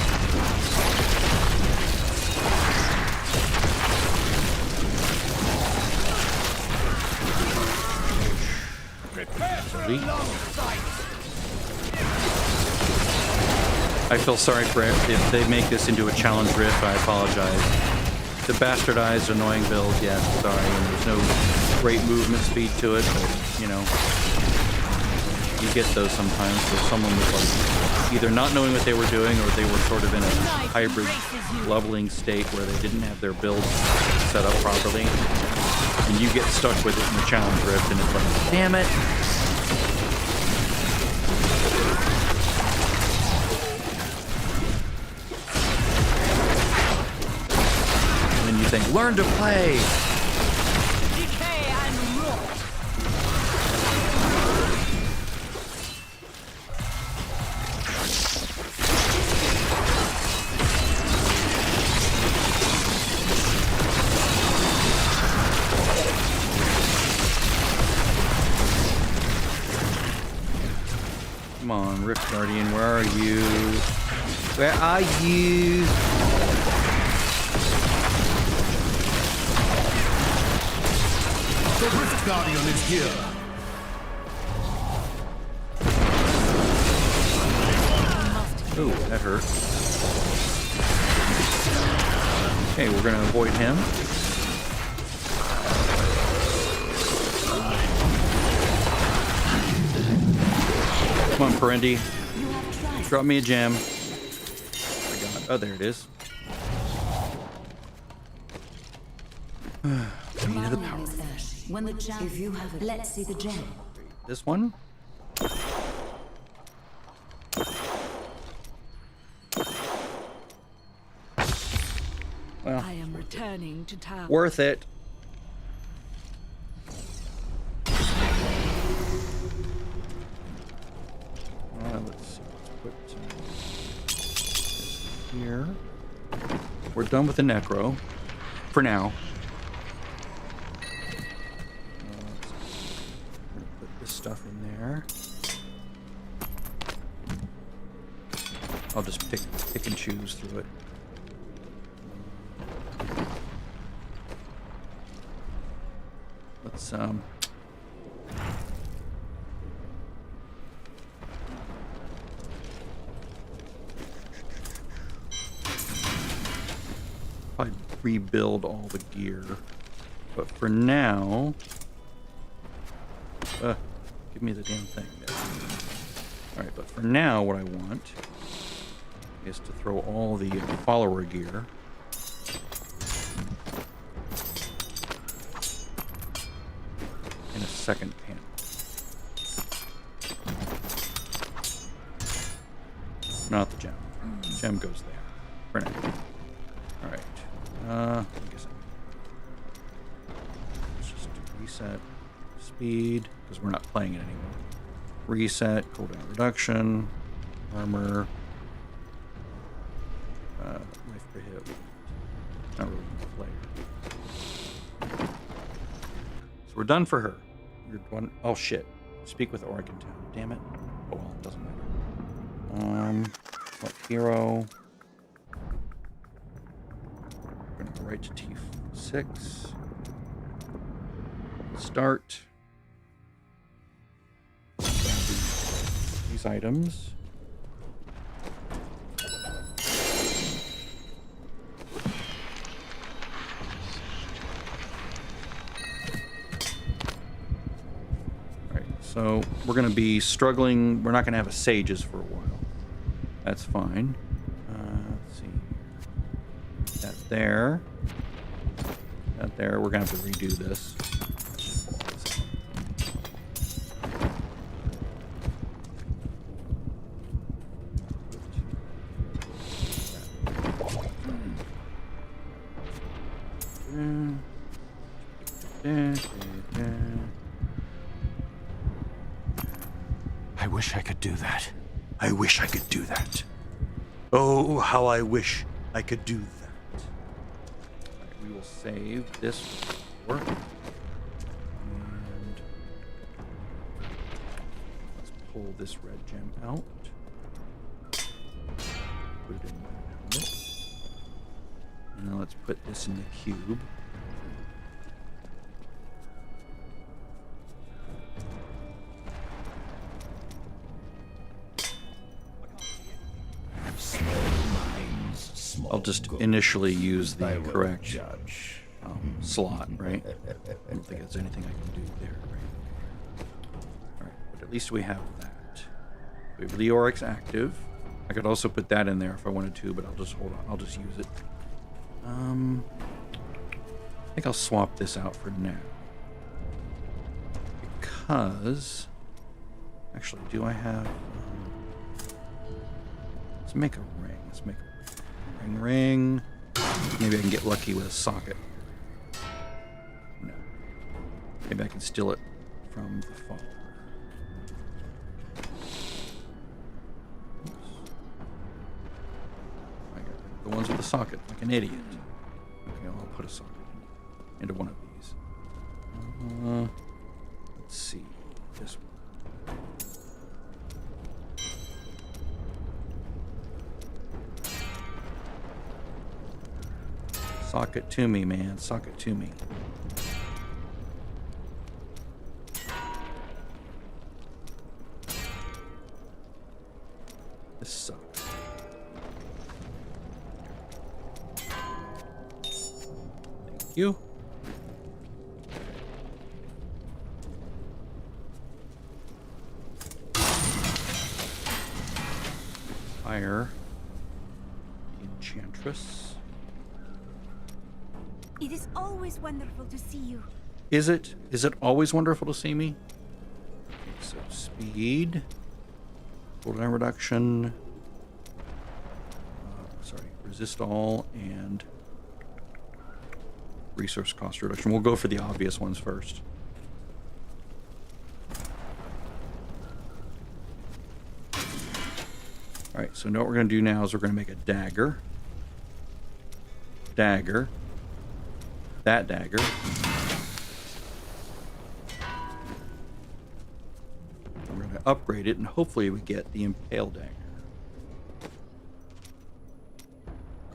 I feel sorry for it if they make this into a challenge rift. I apologize. The bastardized, annoying build, yes, sorry. And there's no great movement speed to it, but, you know, you get those sometimes where someone was like either not knowing what they were doing or they were sort of in a hybrid leveling state where they didn't have their build set up properly. And you get stuck with it in the challenge rift, and it's like, damn it. You think, learn to play. Decay and rot. Come on, Rift Guardian, where are you? Where are you? The Rift Guardian is here. Ooh, that hurt. Okay, we're gonna avoid him. Come on, Perendi. Drop me a gem. Forgot. Oh, there it is. Key to the power. When the gem, if you have it, let's see the gem. This one? Well, I am returning to town. worth it. Let's see. Let's put this here. We're done with the necro for now. Put this stuff in there. I'll just pick and choose through it. Let's probably rebuild all the gear, but for now, give me the damn thing. All right, but for now, what I want is to throw all the follower gear in a second panel. Not the gem. Gem goes there for now. All right. I guess let's just do reset speed because we're not playing it anymore. Reset, cooldown reduction, armor, life per hit. Not really a player. So we're done for her. You're one. Oh shit! Speak with Oregon Town. Damn it. Oh well, it doesn't matter. What hero? We're gonna go right to T6. Start. These items. Alright, so we're going to be struggling. We're not going to have a sages for a while. That's fine. Let's see. That there. That there. We're going to have to redo this. I wish I could do that. I wish I could do that. Oh, how I wish I could do that. Right, we will save this work. And let's pull this red gem out. Put it in my helmet. And then let's put this in the cube. I'll just initially use the correct slot, right? I don't think there's anything I can do there, right? Alright, but at least we have that. We have Leorix active. I could also put that in there if I wanted to, but I'll just hold on. I'll just use it. I think I'll swap this out for now. Because... Actually, do I have... let's make a ring. Let's make a ring. Maybe I can get lucky with a socket. No. Maybe I can steal it from the follower. I got the ones with the socket, like an idiot. Okay, I'll put a socket into one of these. Let's see. This one. Sock it to me, man. Sock it to me. This sucks. Thank you. Fire. Enchantress. It is always wonderful to see you. Is it? Is it always wonderful to see me? Okay, so speed. Cooldown reduction. Sorry, resist all and resource cost reduction. We'll go for the obvious ones first. All right, so now what we're going to do now is we're going to make a dagger. Dagger. That dagger. We're going to upgrade it, and hopefully we get the Impale dagger.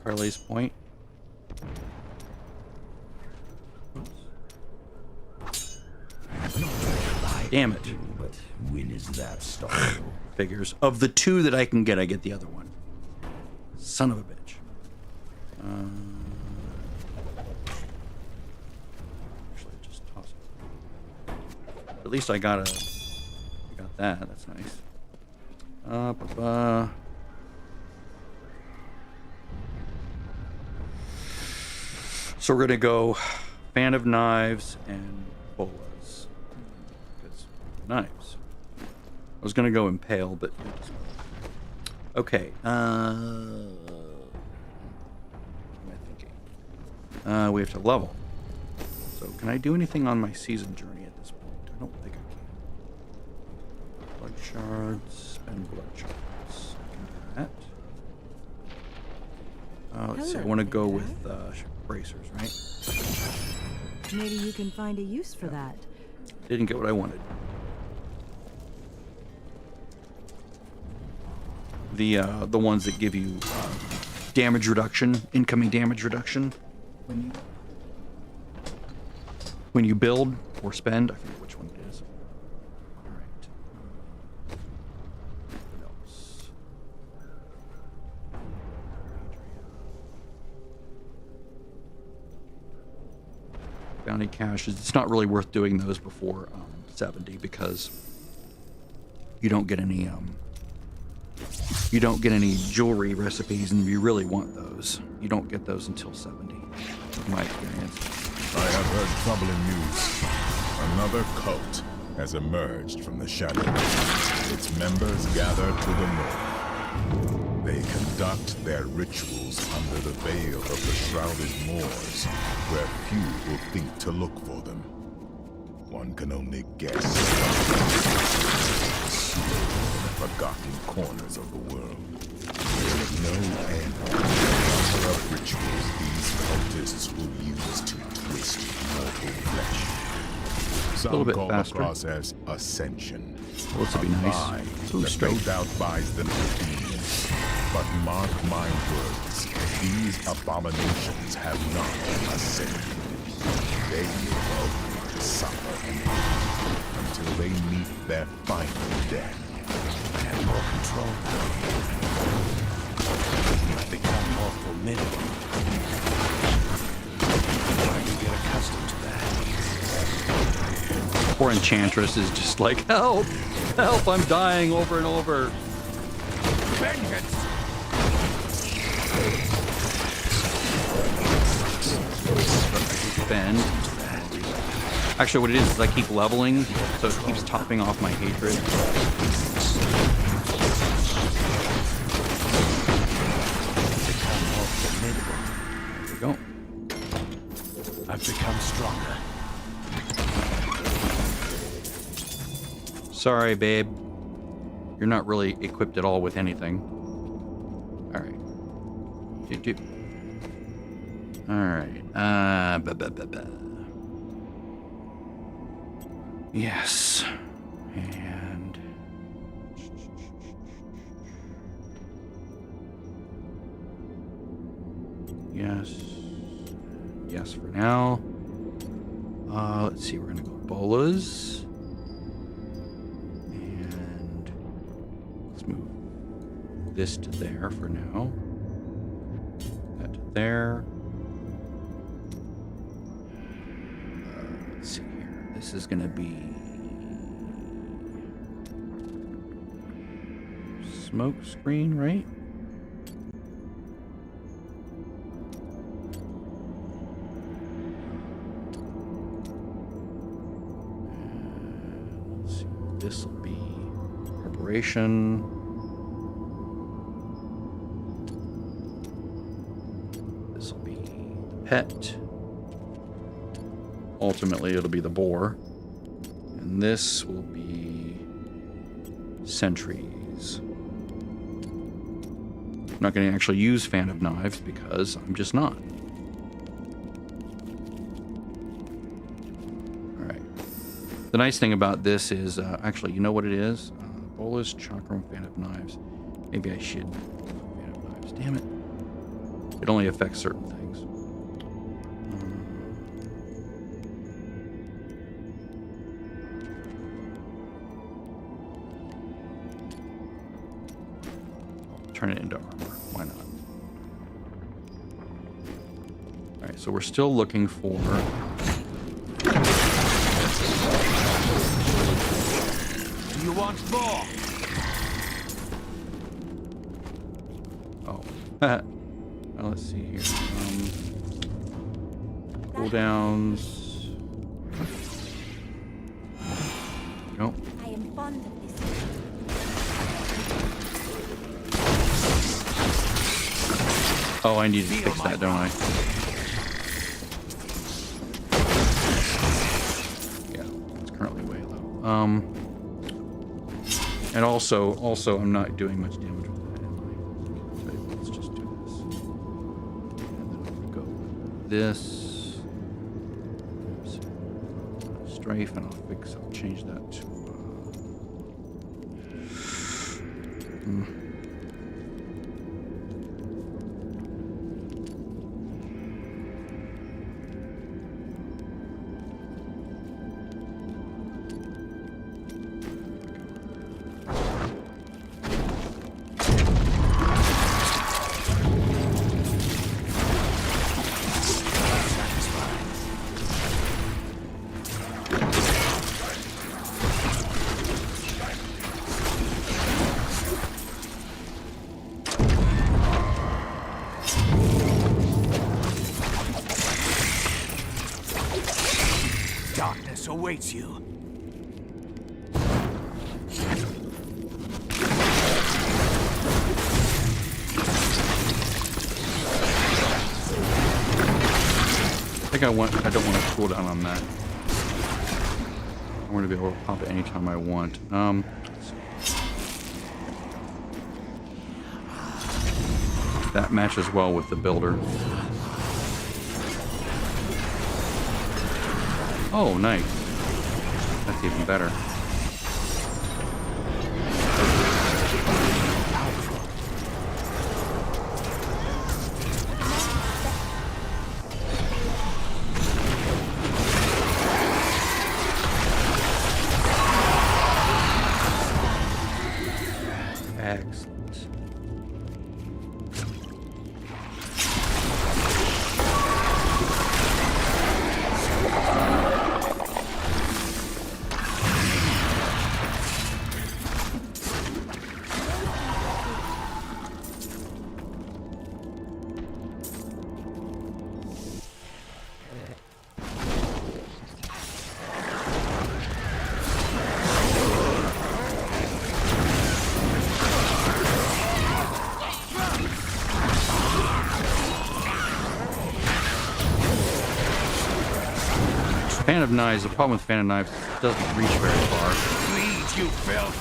Carly's point. Damn it. But when is that starting? Figures. Of the two that I can get, I get the other one. Son of a bitch. Actually, just toss it. At least I got that. That's nice. So we're gonna go fan of knives and bolas. Because knives. I was gonna go impale, but okay. What am I thinking? We have to level. So can I do anything on my season journey at this point? I don't think I can. Blood shards and blood shards. I can do that. Let's see. I want to go with bracers, right? Maybe you can find a use for that. Didn't get what I wanted. The ones that give you damage reduction, incoming damage reduction when you build or spend. I forget which one it is. All right. What else? Bounty caches. It's not really worth doing those before 70 because you don't get any jewelry recipes, and you really want those. You don't get those until 70, in my experience. I have heard troubling news. Another cult has emerged from the shadows. Its members gather to the north. They conduct their rituals under the veil of the shrouded moors, where few will think to look for them. One can only guess. Forgotten corners of the world. There is no end to the number of rituals these cultists will use to twist mortal flesh. Some bit call faster. the process ascension. Well, this would be nice. Lie Ooh, that straight. no doubt buys them convenience. But mark my words, these abominations have not ascended. They will suffer until they meet their final death. I have more control now. I become more formidable. Try to get accustomed to that. Poor Enchantress is just like, help! Help! I'm dying over and over. Vengeance! Bend. Actually, what it is I keep leveling, so it keeps topping off my hatred. There we go. I've become stronger. Sorry, babe. You're not really equipped at all with anything. Alright. Alright. Yes. And... yes. Yes for now. Let's see, we're gonna go bolas. And let's move this to there for now. That to there. Let's see here. This is gonna be smoke screen, right? potion. This will be pet. Ultimately, it'll be the boar. And this will be sentries. I'm not going to actually use fan of knives because I'm just not. All right. The nice thing about this is, actually, you know what it is? Bolus, chakram, fan of knives. Maybe I should fan of knives. Damn it. It only affects certain things. Turn it into armor. Why not? All right, so we're still looking for... You want more? Oh. Well, let's see here. Cooldowns. Nope. I am fond of this. Oh, I need to fix that, don't I? Yeah, it's currently way low. And also, I'm not doing much damage with that, am I? But let's just do this. And then I'm gonna go with this. Oops. Strafe, and I'll change that to. Darkness awaits you. I don't want a cooldown on that. I want to be able to pop it anytime I want. That matches well with the builder. Oh, nice. That's even better. Excellent. Fan of knives. The problem with fan of knives doesn't reach very far. Please, you filth.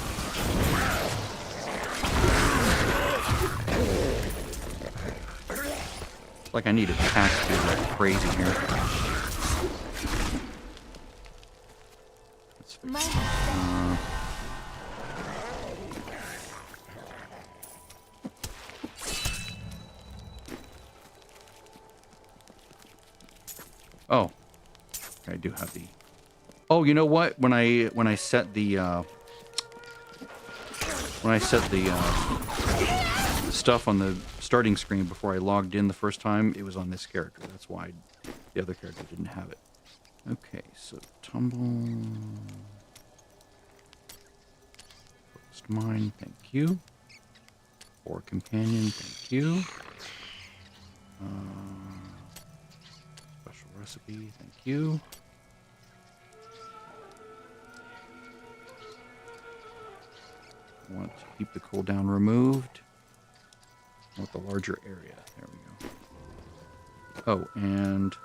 It's like I need attacks to be like crazy here. Oh, I do have the. Oh, you know what? When I set the stuff on the starting screen before I logged in the first time, it was on this character. That's why the other character didn't have it. Okay, so tumble. Focused mine, thank you. Or companion, thank you. Special recipe, thank you. I want to keep the cooldown removed. I want the larger area. There we go. Oh, and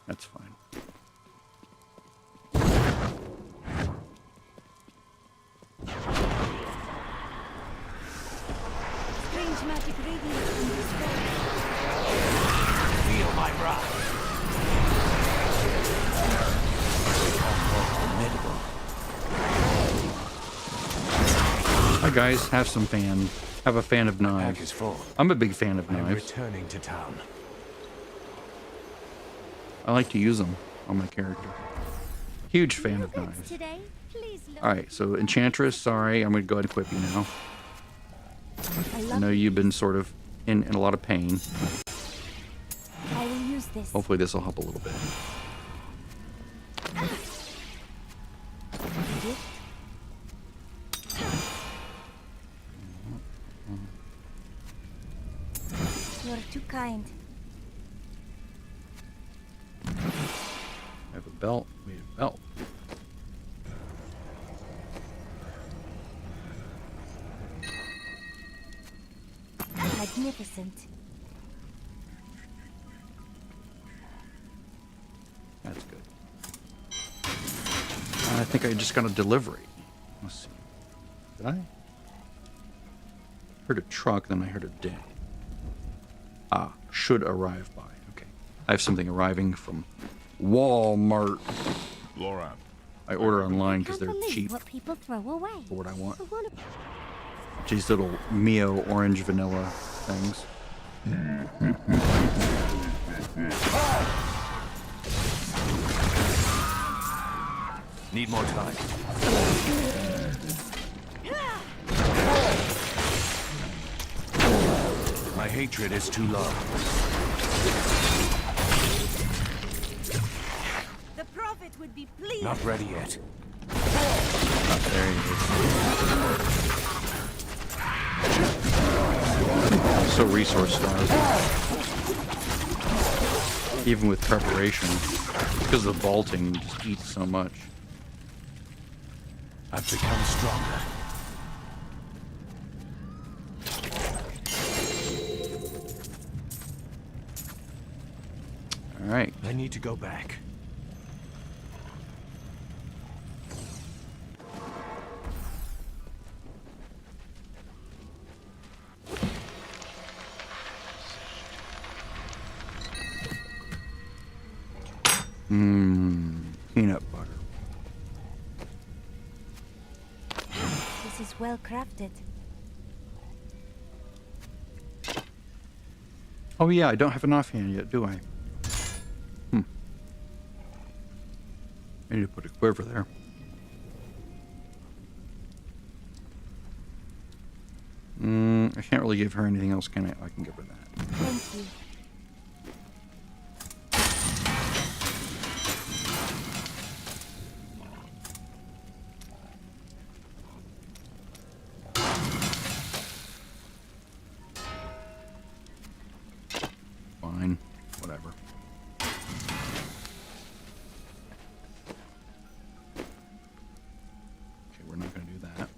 that's fine. Strange magic radiates from this world. Feel my wrath. Hi guys, have some fan. Have a fan of Pack knives. is full. I'm a big fan of I'm knives. returning to town. I like to use them on my character. Huge fan of knives. Today, please look. Alright, so Enchantress, sorry, I'm going to go ahead and equip you now. I know you've been sort of in a lot of pain. I will use this. Hopefully this will help a little bit. You're too kind. I have a belt. We have a belt. Magnificent. That's good. I think I just got a delivery. Let's see. Did I? Heard a truck, then I heard a ding. Ah, should arrive by. Okay. I have something arriving from Walmart. Laura, I order online because they're Can't believe cheap what people throw away. for what I want. I wanna- These little Mio orange vanilla things. Need more time. My hatred is too low. The prophet would be pleased. Not ready yet. There he is. So resource starved. Even with preparation. Because the vaulting just eats so much. I've become stronger. Alright. I need to go back. Peanut butter. This is well crafted. Oh yeah, I don't have an offhand yet, do I? I need to put a quiver there. I can't really give her anything else, can I? I can give her that. Thank you. Fine. Whatever. Okay, we're not going to do that.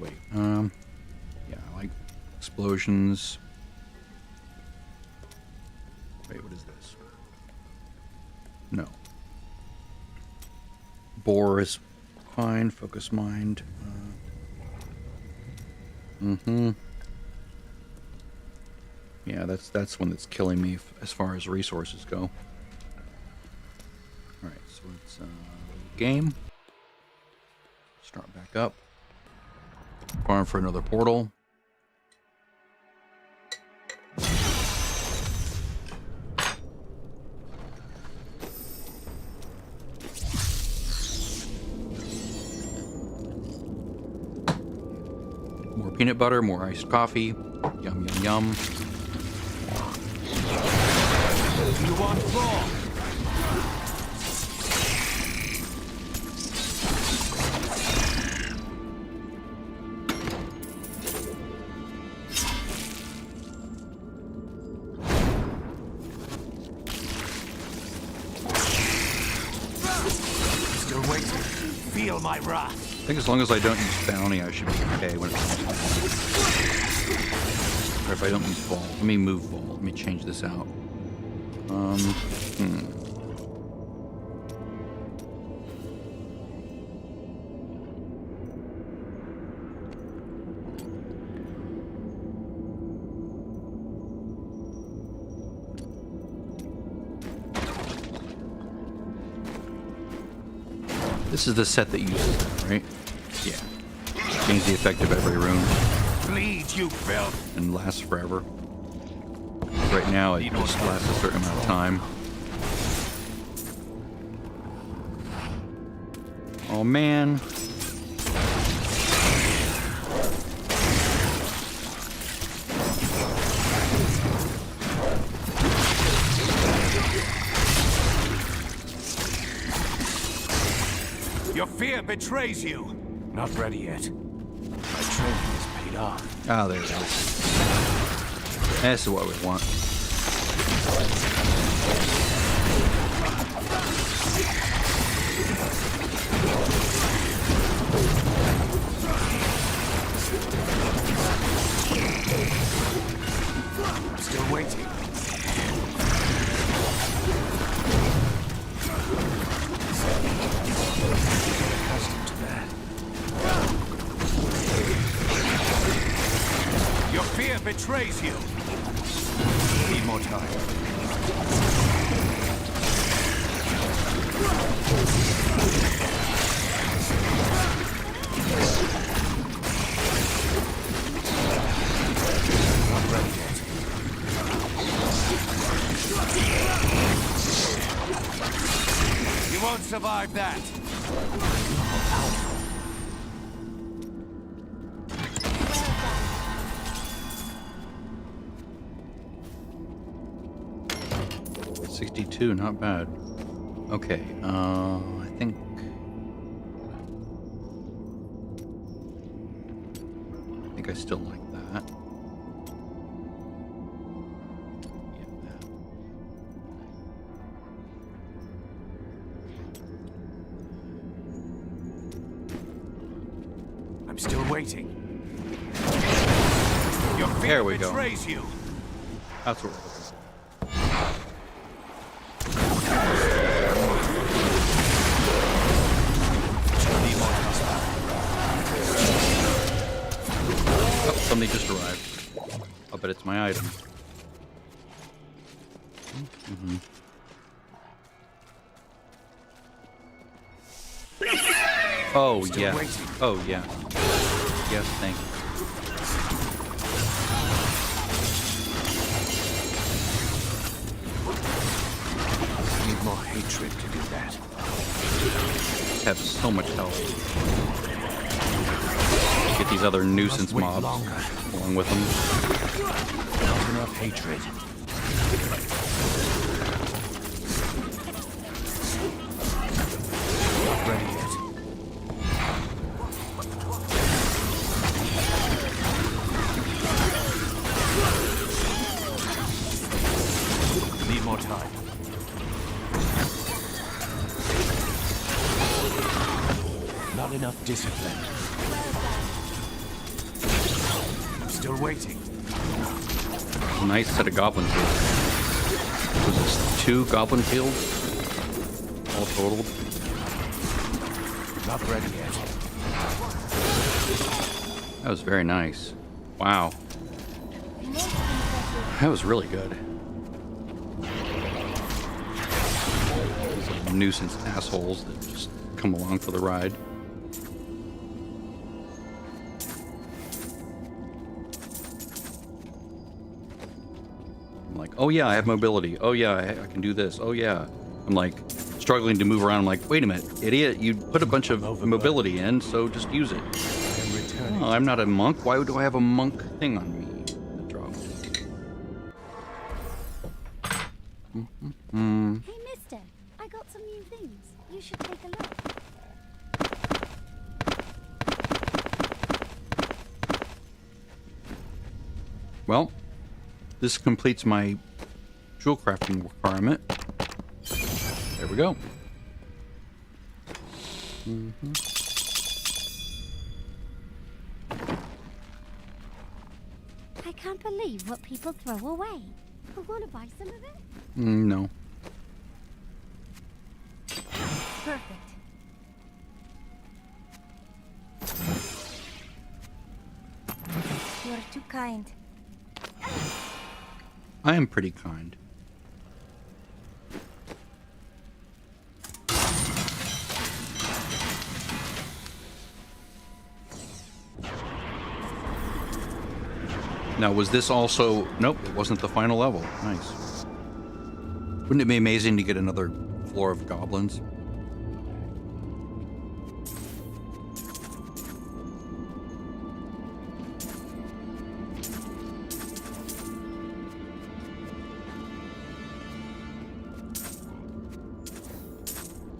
Wait, yeah, I like explosions. Wait, what is this? No. Bore is fine. Focus mind. Yeah, that's one that's killing me as far as resources go. Alright, so it's game. Start back up. Farm for another portal. More peanut butter, more iced coffee. Yum, yum, yum. You want more? my wrath. I think as long as I don't use bounty, I should be okay when it comes to that. Or if I don't use vault. Let me move vault. Let me change this out. This is the set that uses that, right? Yeah. Change the effect of every rune Bleed, you filth. and lasts forever. Right now, it just lasts a certain amount of time. Oh man. Your fear betrays you. Not ready yet. My training is paid off. Ah, there it is. This is what we want. I'm still waiting. Accustomed to that. Your fear betrays you. Need more time. Not ready yet. You won't survive that. 62, not bad. Okay, I think I still like that. Yeah, that. I'm still waiting. Your fear There we go. betrays you. That's what we're looking for. Oh, somebody just arrived. I'll bet it's my item. Oh, Still yeah. waiting. Oh, yeah. Yes, thank you. Need more hatred to do that. Just have so much health. Get these other nuisance Wait mobs longer. along with them. Not enough hatred. Not ready yet. Need more time. Not enough discipline. I'm still waiting. Nice set of goblin fields. Was this 2 goblin fields? All totaled? Not ready yet. That was very nice. Wow. That was really good. These nuisance assholes that just come along for the ride. I'm like, oh yeah, I have mobility. Oh yeah, I can do this. Oh yeah. I'm like struggling to move around. I'm like, wait a minute, idiot, you put a bunch of mobility in, so just use it. I'm returning. Oh, I'm not a monk. Why do I have a monk thing on me? Drop. Hey, mister, I got some new things. You should take a look. Well, this completes my jewel crafting requirement. There we go. I can't believe what people throw away. I want to buy some of it. No. Perfect. You're too kind. I am pretty kind. Now, was this also... Nope, it wasn't the final level. Nice. Wouldn't it be amazing to get another floor of goblins?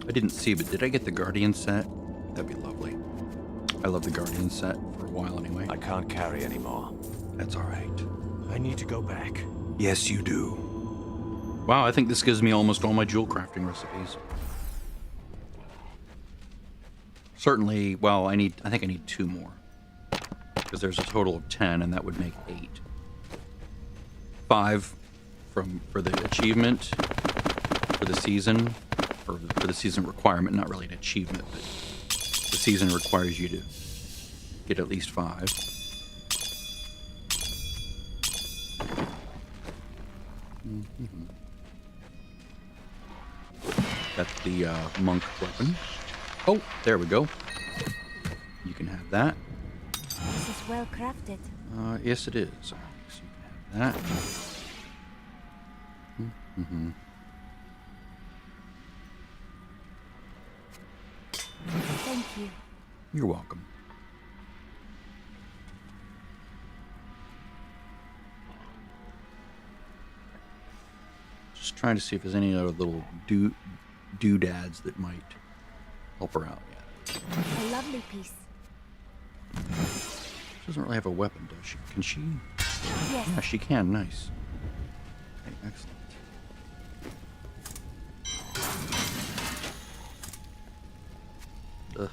I didn't see, but did I get the Guardian set? That'd be lovely. I love the Guardian set for a while anyway. I can't carry anymore. That's all right. I need to go back. Yes, you do. Wow, I think this gives me almost all my jewel crafting recipes. Certainly, well, I think I need 2 more. Because there's a total of 10, and that would make 8. 5 for the achievement, for the season, or for the season requirement, not really an achievement, but the season requires you to get at least 5. That's the monk weapon. Oh, there we go. You can have that. This is well crafted. Yes, it is. So you can have that. Thank you. You're welcome. Just trying to see if there's any other little doodads that might help her out yet. A lovely piece. She doesn't really have a weapon, does she? Can she? Yes. Yeah, she can. Nice. Okay, excellent. Ugh.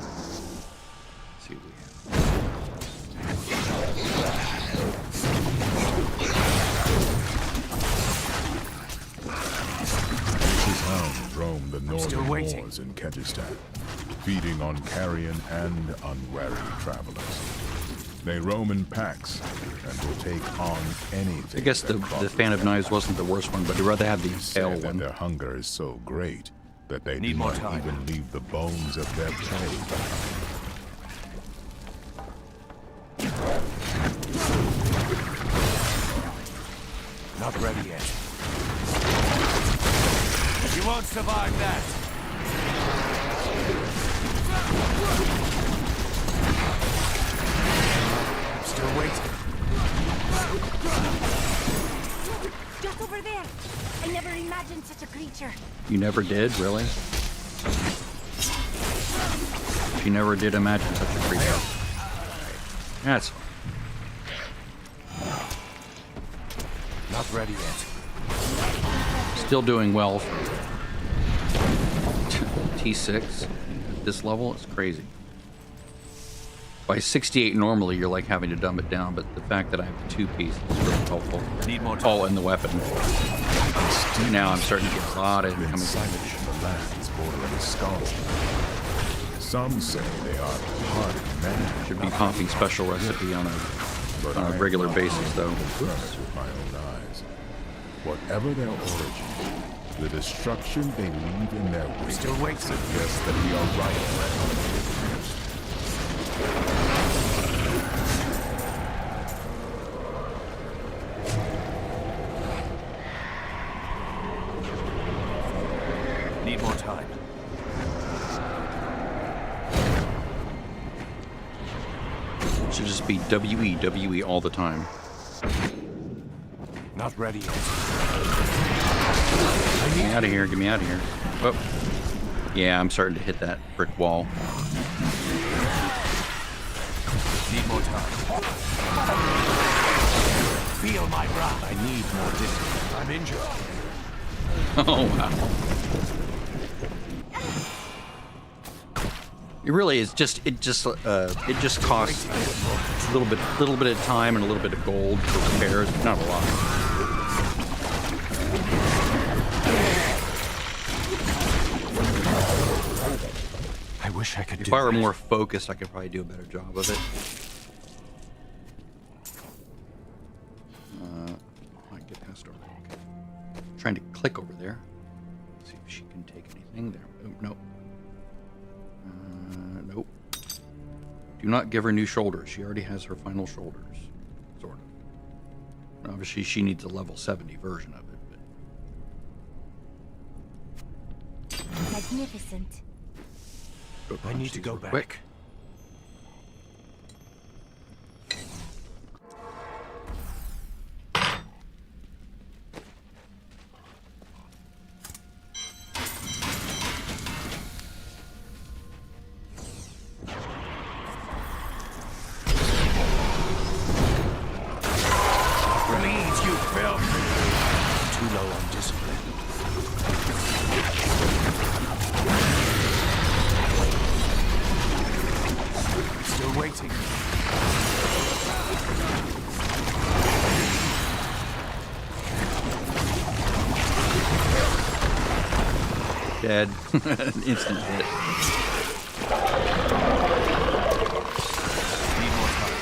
Let's see what we His hounds roam the still northern waiting. moors in Kyrgyzstan, feeding on carrion and unwary travelers. They roam in packs and will take on anything. I guess the fan of knives wasn't the worst one, but I'd rather have the tail Say that one. their hunger is so great that they Need do more not time. even leave the bones of their prey behind. Not ready yet. You won't survive that. I'm still waiting. Just over there. I never imagined such a creature. You never did, really? You never did imagine such a creature. That's Not ready yet. still doing well for T6 at this level. It's crazy. By 68 normally, you're like having to dumb it down, but the fact that I have the 2-piece is really helpful. Need more time. Oh, and the weapon. Now I'm starting to get a lot of Been incoming savage damage. in the lands bordering Scotland. Some say they are hard to manage. Should be popping special recipe on But a I regular have basis, though. confirmed it with my own eyes. Whatever their origin, the destruction they leave in their wake Still waiting. suggests that we are right. Need more time. Should just be WE, WE all the time. Not ready yet. Get me out of here, get me out of here. Oh. Yeah, I'm starting to hit that brick wall. Need more time. Feel my wrath. I need more distance. I'm injured. Oh wow. It really is just it just costs a little bit of time and a little bit of gold for repairs, but not a lot. I wish I could If I were more focused, I could probably do a better job of it. I can get past over. Okay. Trying to click over there. See if she can take anything there. Oh, no. Nope. Do not give her new shoulders. She already has her final shoulders. Sort of. Obviously, she needs a level 70 version of it. But... Magnificent. I need to go back. Quick. Please, you filth! Too low on discipline. Still waiting. Dead. Instant hit. Need more time.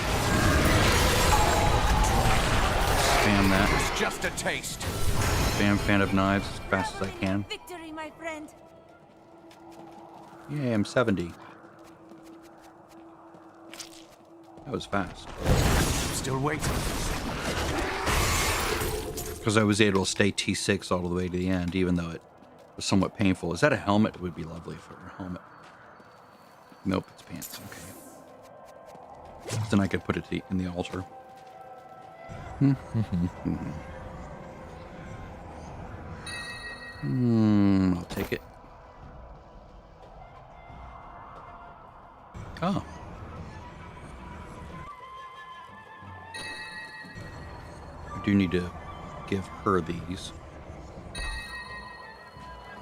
Spam that. It's just a taste. Spam fan of knives as fast as I can. Victory, my friend. Yay, I'm 70. That was fast. Still waiting. Because I was able to stay T6 all the way to the end, even though it was somewhat painful. Is that a helmet? It would be lovely for a helmet. Nope, it's pants. Okay. Then I could put it in the altar. I'll take it. Oh. I do need to give her these.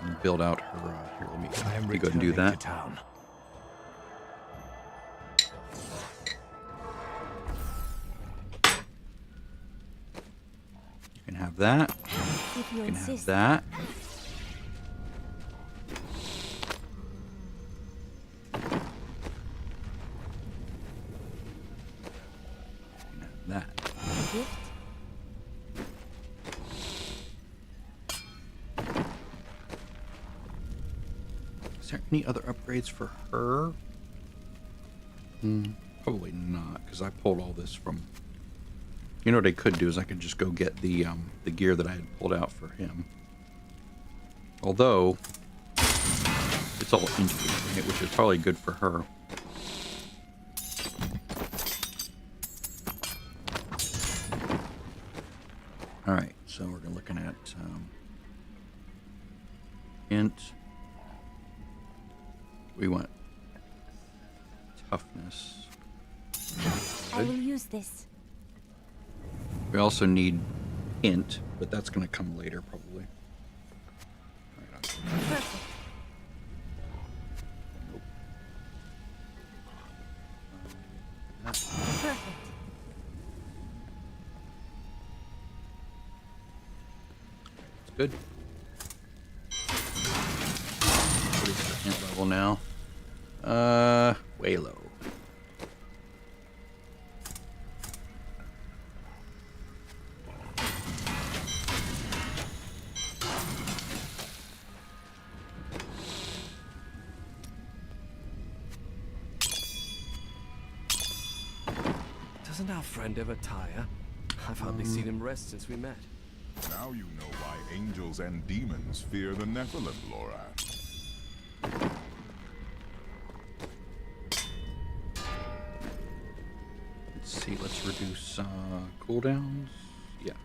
And build out her, here, let me go and do that. Town. You can have that. If you You can have insist. that. You can have that. A gift? Is there any other upgrades for her? Probably not, because I pulled all this from... You know what I could do is I could just go get the gear that I had pulled out for him. Although, it's all integrated, right, which is probably good for her. Alright, so we're looking at int. We want toughness. I will use this. We also need int, but that's going to come later probably. All right, Perfect. Perfect. it's good. What is the int level now? Way low. Doesn't our friend ever tire? I've hardly seen him rest since we met. Now you know why angels and demons fear the Nephilim, Laura. Let's see, let's reduce cooldowns. Yes.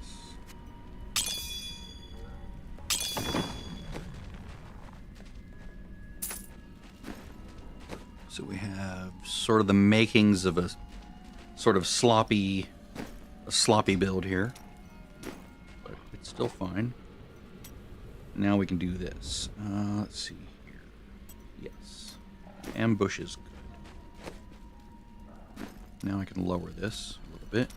So we have sort of the makings of a sort of a sloppy build here, but it's still fine. Now we can do this. Let's see here. Yes, ambush is good. Now I can lower this a little bit.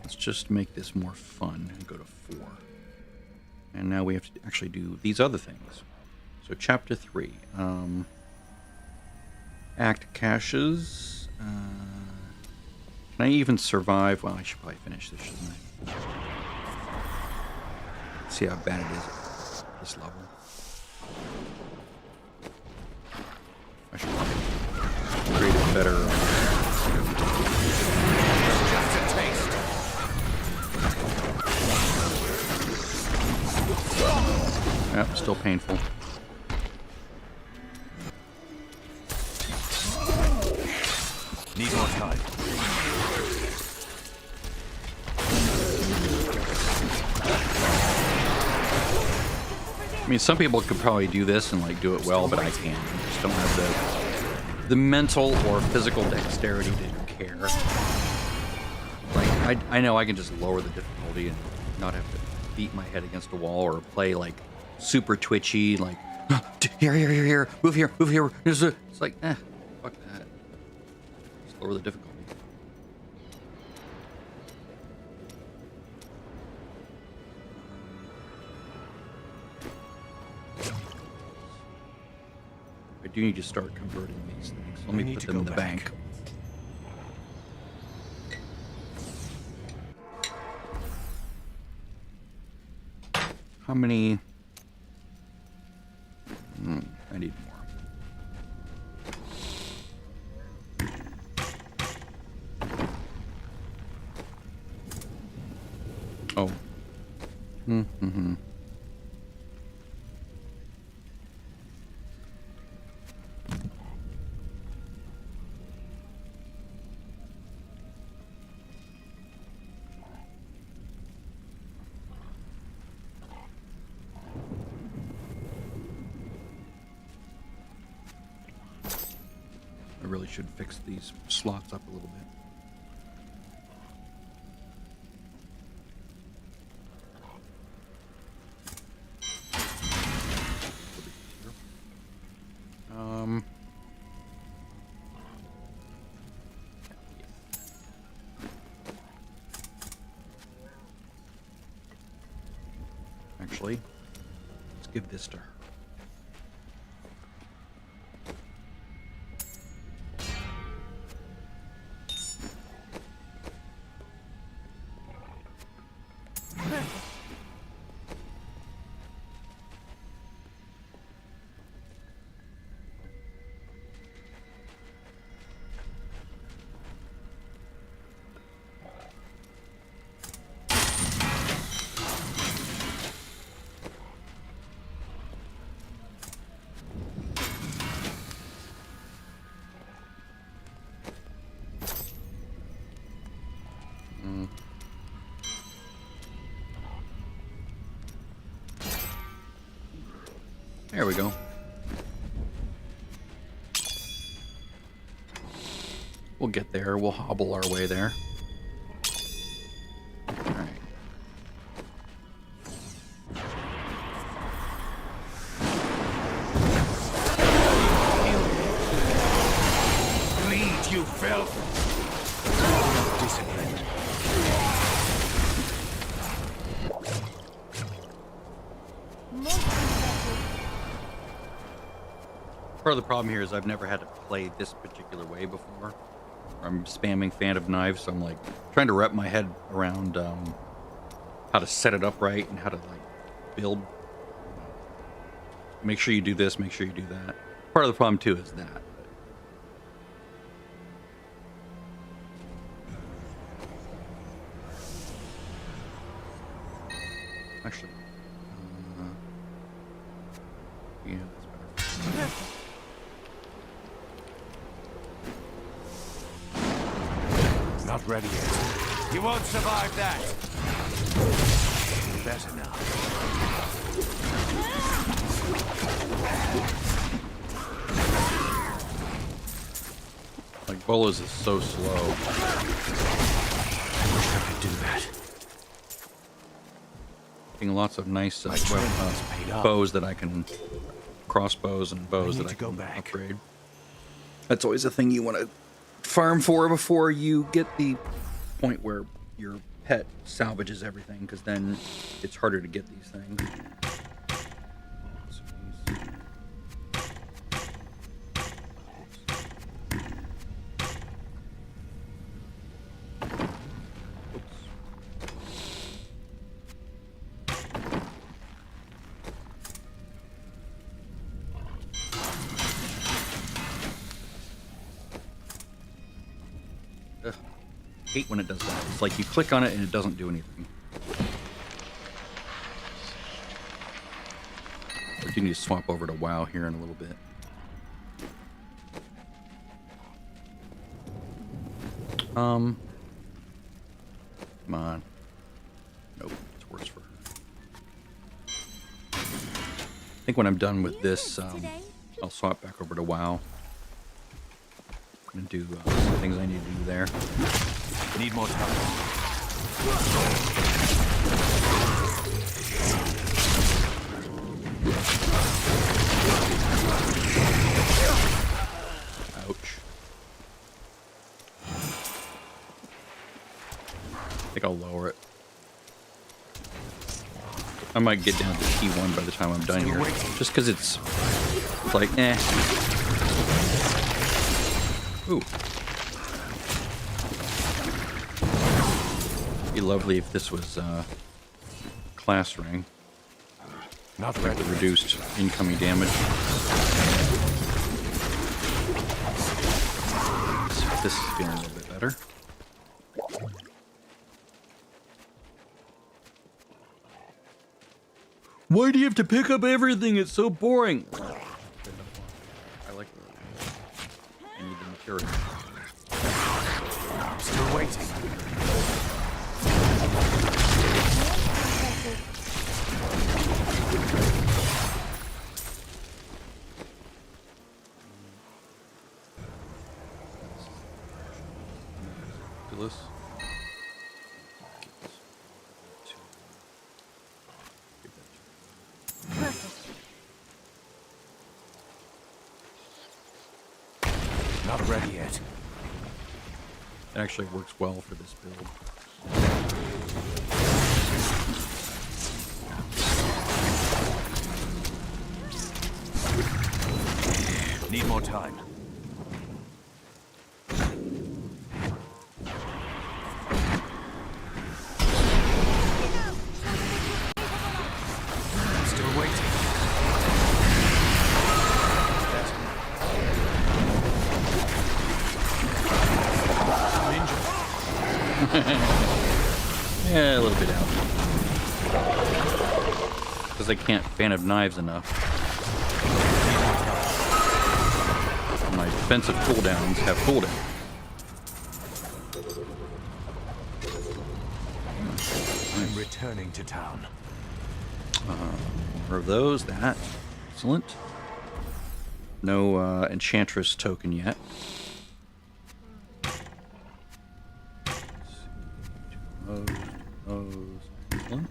Let's just make this more fun and go to 4. And now we have to actually do these other things. So chapter 3. Act caches. Can I even survive? Well, I should probably finish this, shouldn't I? See how bad it is at this level. I should probably create a better... Just a taste. Yep, still painful. Need more time. I mean, some people could probably do this and like do it well, but I can't. I just don't have the mental or physical dexterity to care. Like, I know I can just lower the difficulty and not have to beat my head against a wall or play like super twitchy, like here, move here. It's like, fuck that. Just lower the difficulty. I do need to start converting these things. Let me put them in the bank. How many? I need more. Oh. I really should fix these slots up a little bit. Actually, let's give this to her. There we go. We'll get there. We'll hobble our way there. All right. Bleed, you filth! Discipline. Part of the problem here is I've never had to play this particular way before. I'm spamming Phantom Knives, so I'm like trying to wrap my head around how to set it up right and how to like build. Make sure you do this, make sure you do that. Part of the problem too is that. Actually, yeah, that's better. Not ready yet. You won't survive that. Better now. Like, Bolas is so slow. I wish I could do that. Getting lots of nice training has paid off. bows that I can... crossbows and bows I need that I to go can back. upgrade. That's always a thing you want to farm for before you get the point where your pet salvages everything, because then it's harder to get these things. Ugh. Hate when it does that. It's like you click on it and it doesn't do anything. I do need to swap over to WoW here in a little bit. Come on. Nope, it's worse for her. I think when I'm done with this, I'll swap back over to WoW. And do some things I need to do there. Need more time. Ouch. I think I'll lower it. I might get down to T1 by the time I'm done here. Just because it's like, eh. Ooh. Be lovely if this was class ring. Not Like the reduced incoming damage. This is feeling a little bit better. Why do you have to pick up everything? It's so boring. I like it. I need the material. I'm still waiting. Do this. Not ready yet. It actually works well for this build. Need more time. Still waiting. I'm injured. Yeah, a little bit out. Because I can't fan of knives enough. My defensive cooldowns have cooldown. I'm returning to town. More of those, that. Excellent. No Enchantress token yet. Excellent.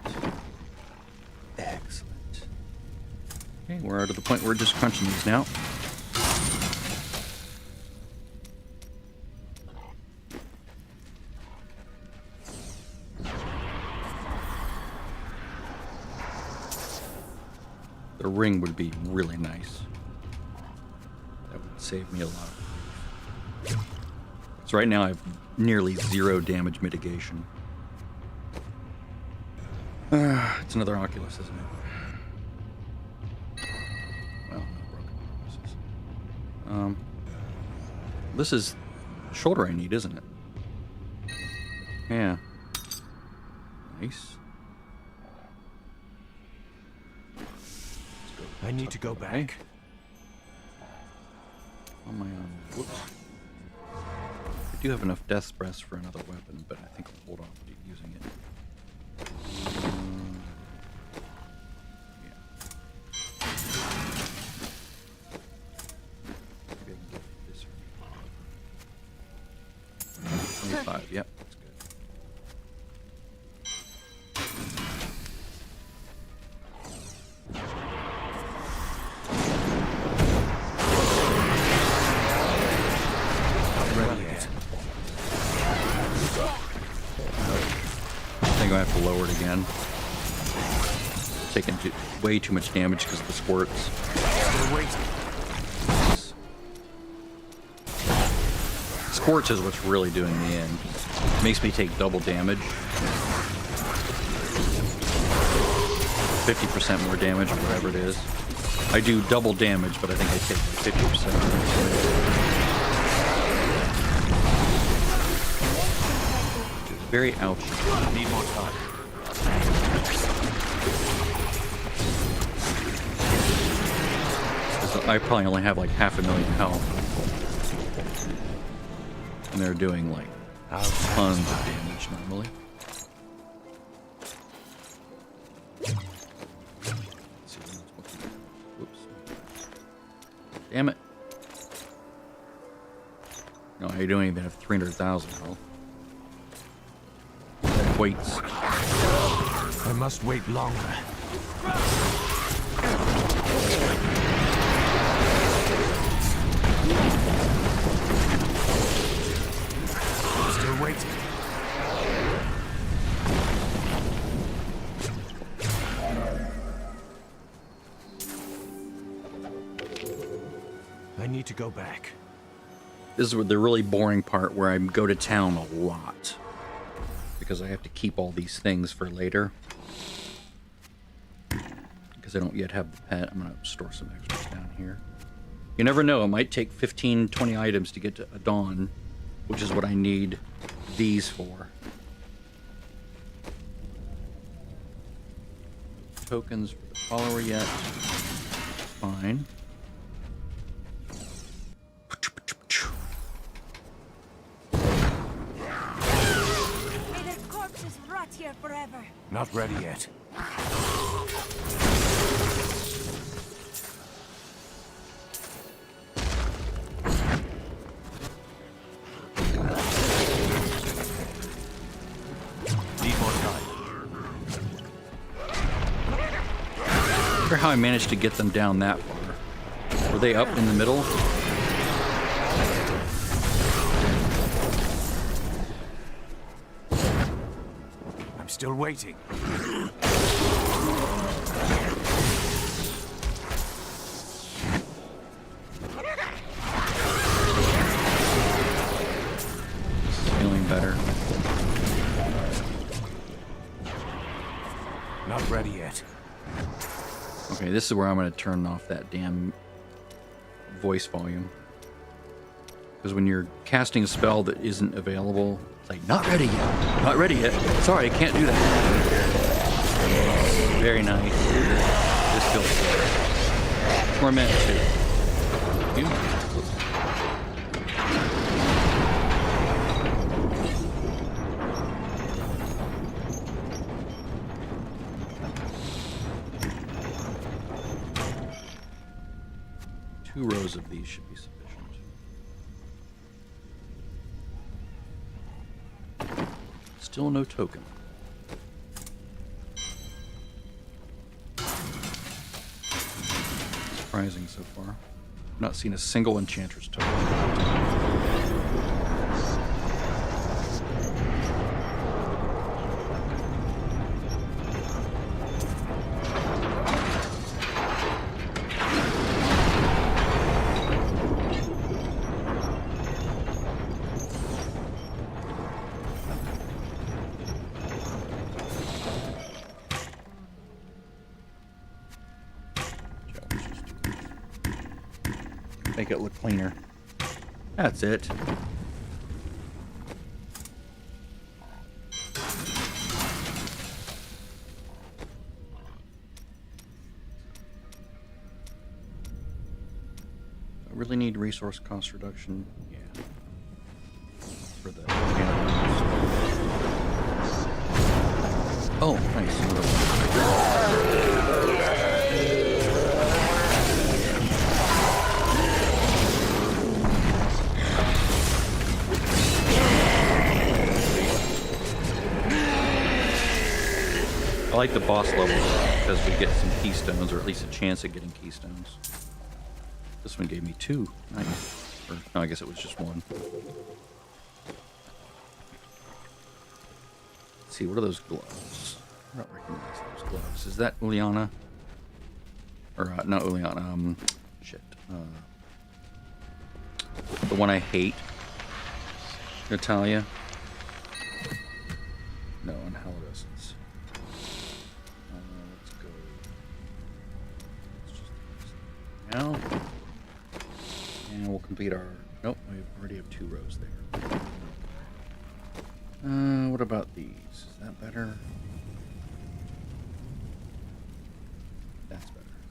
Excellent. Okay, we're to the point where we're just crunching these now. The ring would be really nice. That would save me a lot of grief. So right now I have nearly 0 damage mitigation. It's another Oculus, isn't it? Well, no broken Oculuses. This is shoulder I need, isn't it? Yeah. Nice. I need to go back. On my own. Whoops. I do have enough Death's Breath for another weapon, but I think I'll hold off using it. Yeah. Maybe I can get this. 75. Yep, that's good. Not ready yet. I think I have to lower it again. Taking way too much damage because of the squirts. Still waiting. Squirts is what's really doing me in. Makes me take double damage. 50% more damage or whatever it is. I do double damage, but I think I take 50% more damage. It's very ouchy. Need more time. I probably only have like 500,000 health. And they're doing like tons of damage normally. Whoops. Damn it. No, I don't even have 300,000 health. That waits. I must wait longer. Still waiting. I need to go back. This is the really boring part where I go to town a lot. Because I have to keep all these things for later. Because I don't yet have the pet. I'm going to store some extras down here. You never know. It might take 15, 20 items to get to a dawn. Which is what I need these for. Tokens for the follower yet. Fine. May their corpses rot here forever. Not ready yet. Need more time. I wonder how I managed to get them down that far. Were they up in the middle? I'm still waiting. Feeling better. Not ready yet. Okay, this is where I'm going to turn off that damn voice volume. Because when you're casting a spell that isn't available, it's like, not ready yet. Not ready yet. Sorry, I can't do that. Very nice. This feels good. We're meant to. You? Two rows of these should be sufficient. Still no token. Surprising so far. Not seen a single enchantress token. Make it look cleaner. That's it. I really need resource cost reduction. Yeah. For the animals. Oh, nice. I like the boss levels because we get some keystones, or at least a chance at getting keystones. This one gave me 2. Nice. Or, no, I guess it was just 1. Let's see, what are those gloves? I don't recognize those gloves. Is that Uliana? Or, not Uliana, shit. The one I hate. Natalia. No, on Halidus's. Let's go. Let's just do this now. And we'll complete our... Nope, we already have 2 rows there. What about these? Is that better? That's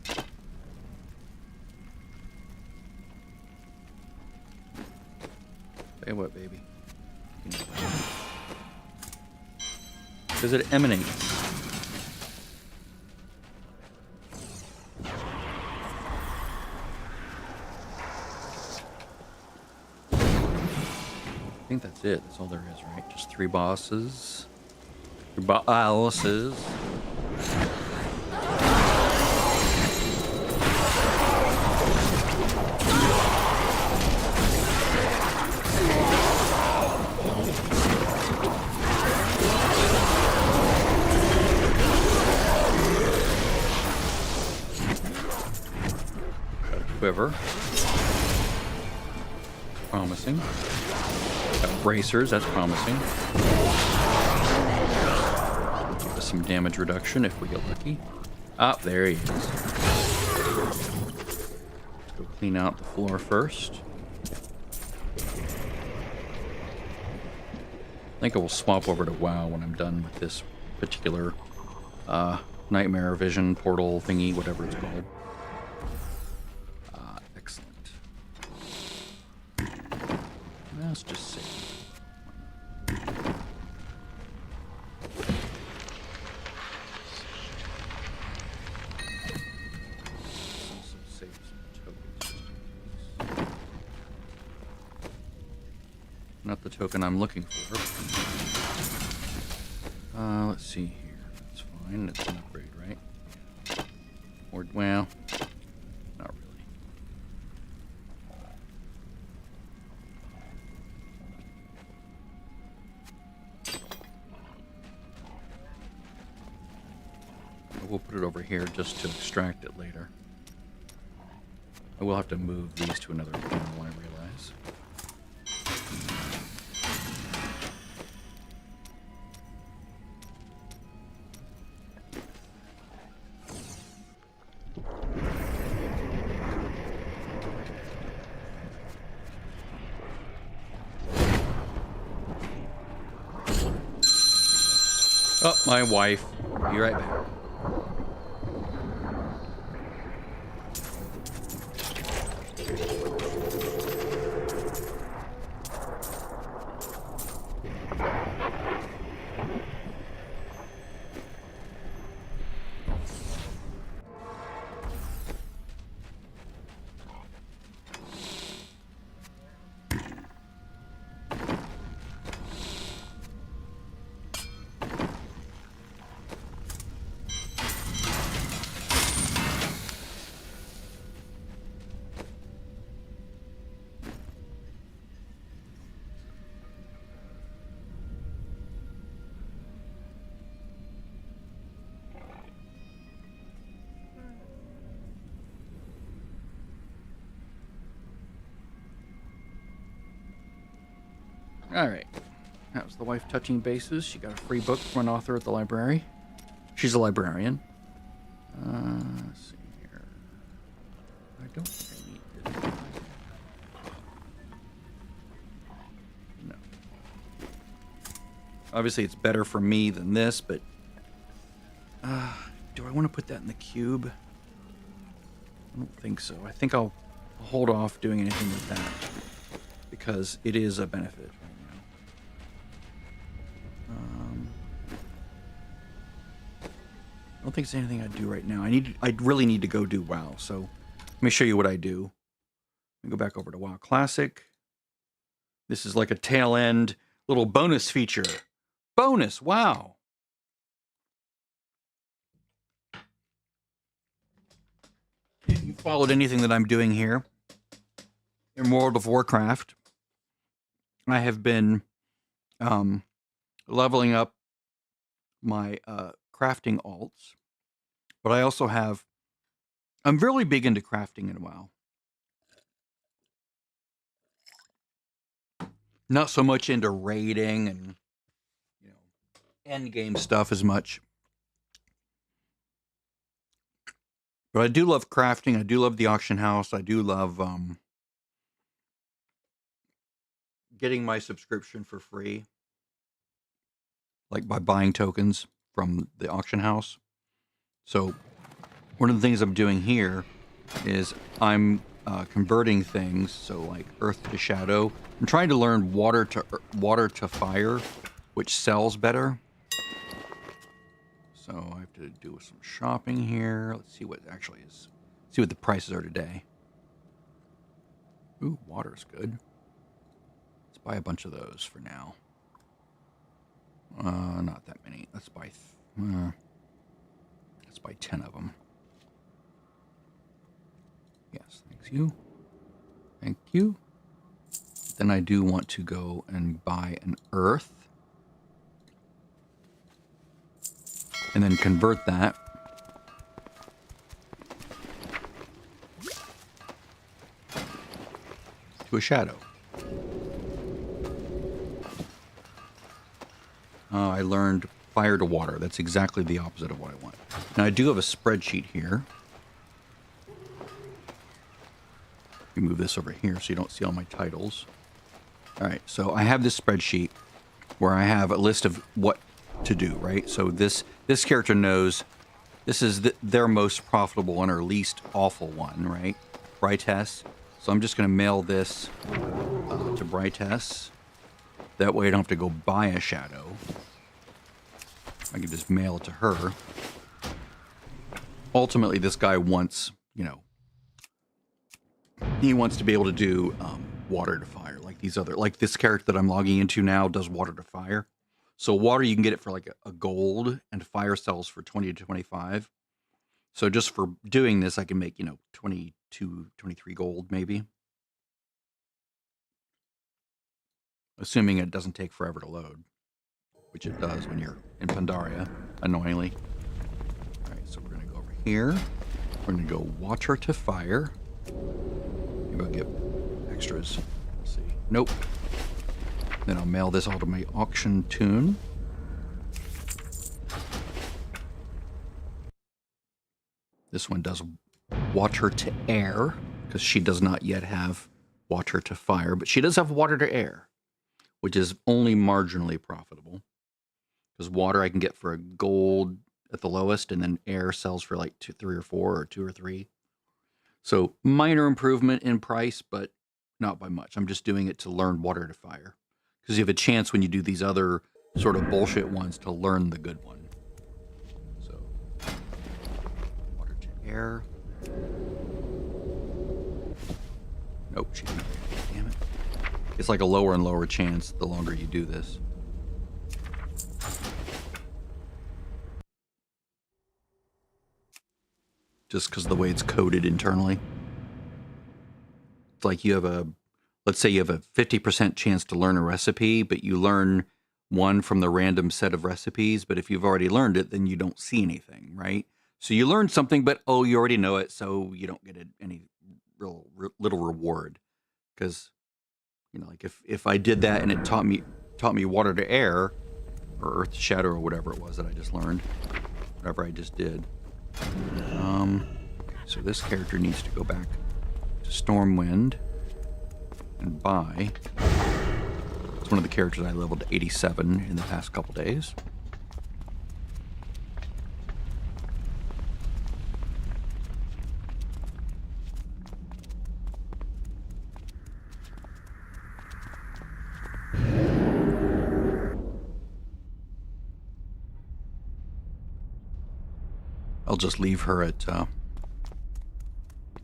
better. Say what, baby? Does it emanate? I think that's it. That's all there is, right? Just 3 bosses. 3 bosses. Quiver. Promising. Got bracers, that's promising. Give us some damage reduction if we get lucky. Ah, there he is. Let's go clean out the floor first. I think I will swap over to WoW when I'm done with this particular nightmare vision portal thingy, whatever it's called. Excellent. Let's just save. Not the token I'm looking for. Let's see here. That's fine. It's an upgrade, right? Or, well, not really. We'll put it over here just to extract it later. I will have to move these to another panel, I realize. Oh, my wife. Be right back. All right. That was the wife touching bases. She got a free book from an author at the library. She's a librarian. Let's see here. I don't think I need this. No. Obviously, it's better for me than this, but do I want to put that in the cube? I don't think so. I think I'll hold off doing anything with that because it is a benefit. I don't think there's anything I'd do right now. I really need to go do WoW. So let me show you what I do. Let me go back over to WoW Classic. This is like a tail end little bonus feature. Bonus, wow. followed anything that I'm doing here in World of Warcraft, I have been leveling up my crafting alts, but I also have, I'm really big into crafting in WoW. Not so much into raiding and, you know, end game stuff as much. But I do love crafting. I do love the auction house. I do love getting my subscription for free, like by buying tokens from the auction house. So one of the things I'm doing here is I'm converting things, so like earth to shadow. I'm trying to learn water to fire, which sells better. So I have to do some shopping here. Let's see what actually is. See what the prices are today. Ooh, water's good. Let's buy a bunch of those for now. Not that many. Let's buy 10 of them. Yes, thank you. Thank you. Then I do want to go and buy an earth. And then convert that. To a shadow. I learned fire to water. That's exactly the opposite of what I want. Now I do have a spreadsheet here. Let me move this over here so you don't see all my titles. All right, so I have this spreadsheet where I have a list of what to do, right? So this character knows this is their most profitable one or least awful one, right? Brytess. So I'm just going to mail this to Brytess. That way I don't have to go buy a shadow. I can just mail it to her. Ultimately, this guy wants, you know, he wants to be able to do water to fire, like these other, like this character that I'm logging into now does water to fire. So water, you can get it for like a gold, and fire sells for 20 to 25. So just for doing this, I can make, you know, 22, 23 gold maybe. Assuming it doesn't take forever to load, which it does when you're in Pandaria, annoyingly. All right, so we're gonna go over here. We're gonna go water to fire. Maybe I'll get extras. Let's see. Nope. Then I'll mail this all to my auction tune. This one does water to air, because she does not yet have water to fire, but she does have water to air, which is only marginally profitable. Because water I can get for a gold at the lowest, and then air sells for like 2, 3, or 4, or 2 or 3. So minor improvement in price, but not by much. I'm just doing it to learn water to fire. Because you have a chance when you do these other sort of bullshit ones to learn the good one. So, water to air. Nope, she's not ready. Damn it. It's like a lower and lower chance the longer you do this. Just because of the way it's coded internally. It's like you have a, let's say you have a 50% chance to learn a recipe, but you learn one from the random set of recipes. But if you've already learned it, then you don't see anything, right? So you learn something, but oh, you already know it, so you don't get any real little reward. Because, you know, like if I did that and it taught me water to air, or earth to shadow, or whatever it was that I just learned, whatever I just did. So this character needs to go back to Stormwind and buy. It's one of the characters I leveled to 87 in the past couple days. I'll just leave her at,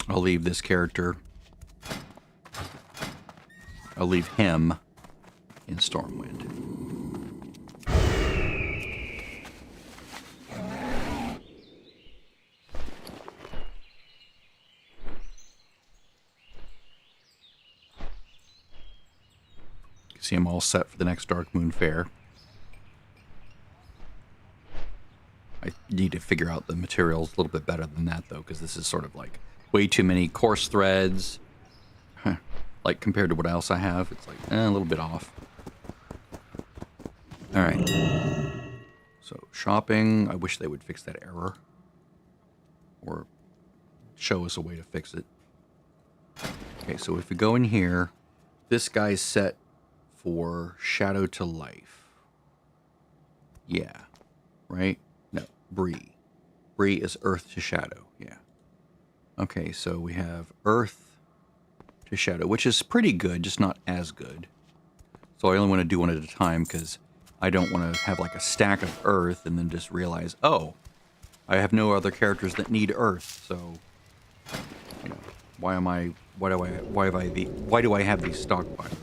I'll leave this character, I'll leave him in Stormwind. I'm all set for the next Dark Moon Fair. I need to figure out the materials a little bit better than that, though, because this is sort of like way too many coarse threads. Like, compared to what else I have, it's like a little bit off. All right. So, shopping. I wish they would fix that error. Or show us a way to fix it. Okay, so if we go in here, this guy's set for shadow to life. Yeah. Right? No, Bree. Bree is earth to shadow. Yeah. Okay, so we have earth to shadow, which is pretty good, just not as good. So I only want to do one at a time because I don't want to have like a stack of earth and then just realize, oh, I have no other characters that need earth. So, you know, why do I have these stockpiled?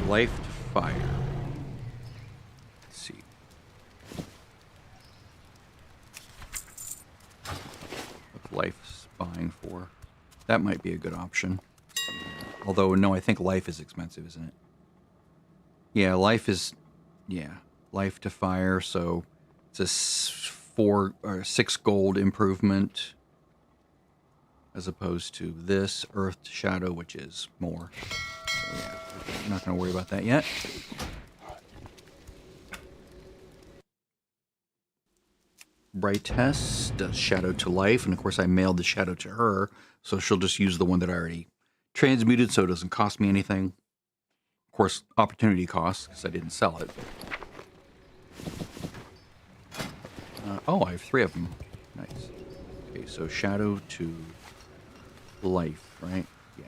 Life to fire. Let's see. What's life buying for? That might be a good option. Although, no, I think life is expensive, isn't it? Yeah, life is... Yeah, life to fire, so it's a 4 or 6 gold improvement as opposed to this earth to shadow, which is more. So, yeah, I'm not going to worry about that yet. Brightess does shadow to life, and of course I mailed the shadow to her, so she'll just use the one that I already transmuted, so it doesn't cost me anything. Of course, opportunity costs, because I didn't sell it. Oh, I have 3 of them. Nice. Okay, so shadow to life, right? Yeah.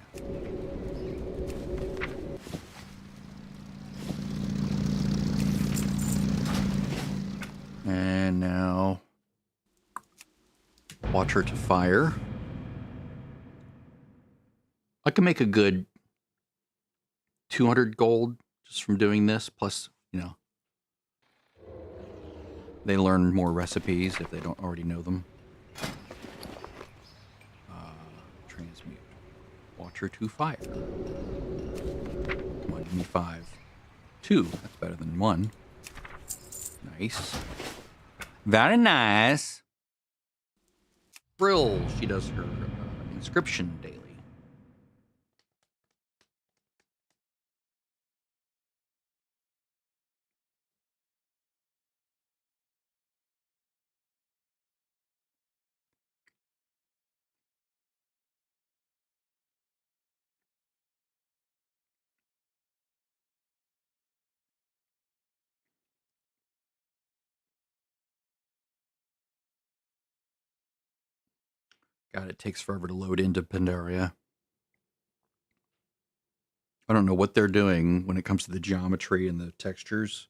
And now... Watcher to fire. I can make a good 200 gold just from doing this, plus, you know, they learn more recipes if they don't already know them. Transmute. Watcher to fire. Come on, give me 5. 2, that's better than 1. Nice. Very nice. Brill, she does her inscription daily. God, it takes forever to load into Pandaria. I don't know what they're doing when it comes to the geometry and the textures.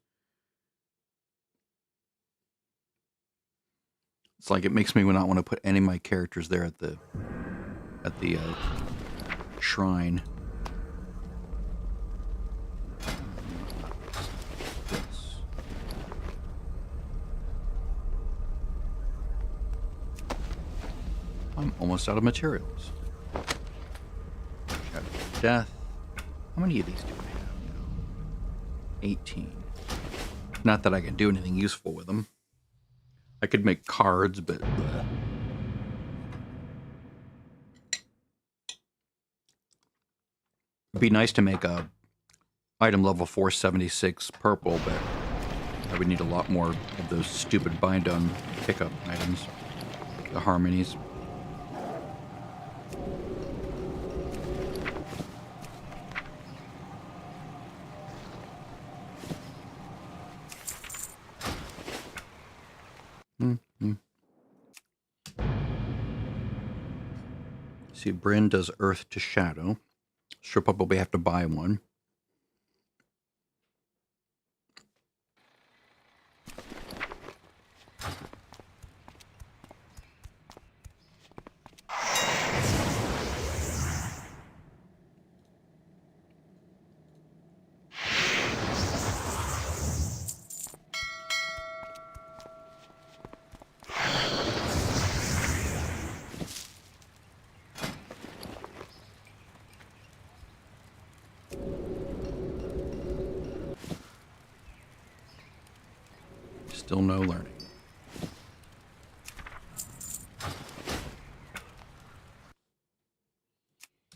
It's like it makes me not want to put any of my characters there at the shrine. Yes. I'm almost out of materials. Shadow of Death. How many of these do I have? 18. Not that I can do anything useful with them. I could make cards, but... It'd be nice to make a item level 476 purple, but I would need a lot more of those stupid bind-on pickup items. The harmonies. See, Bryn does earth to shadow. She'll probably have to buy one. Still no learning.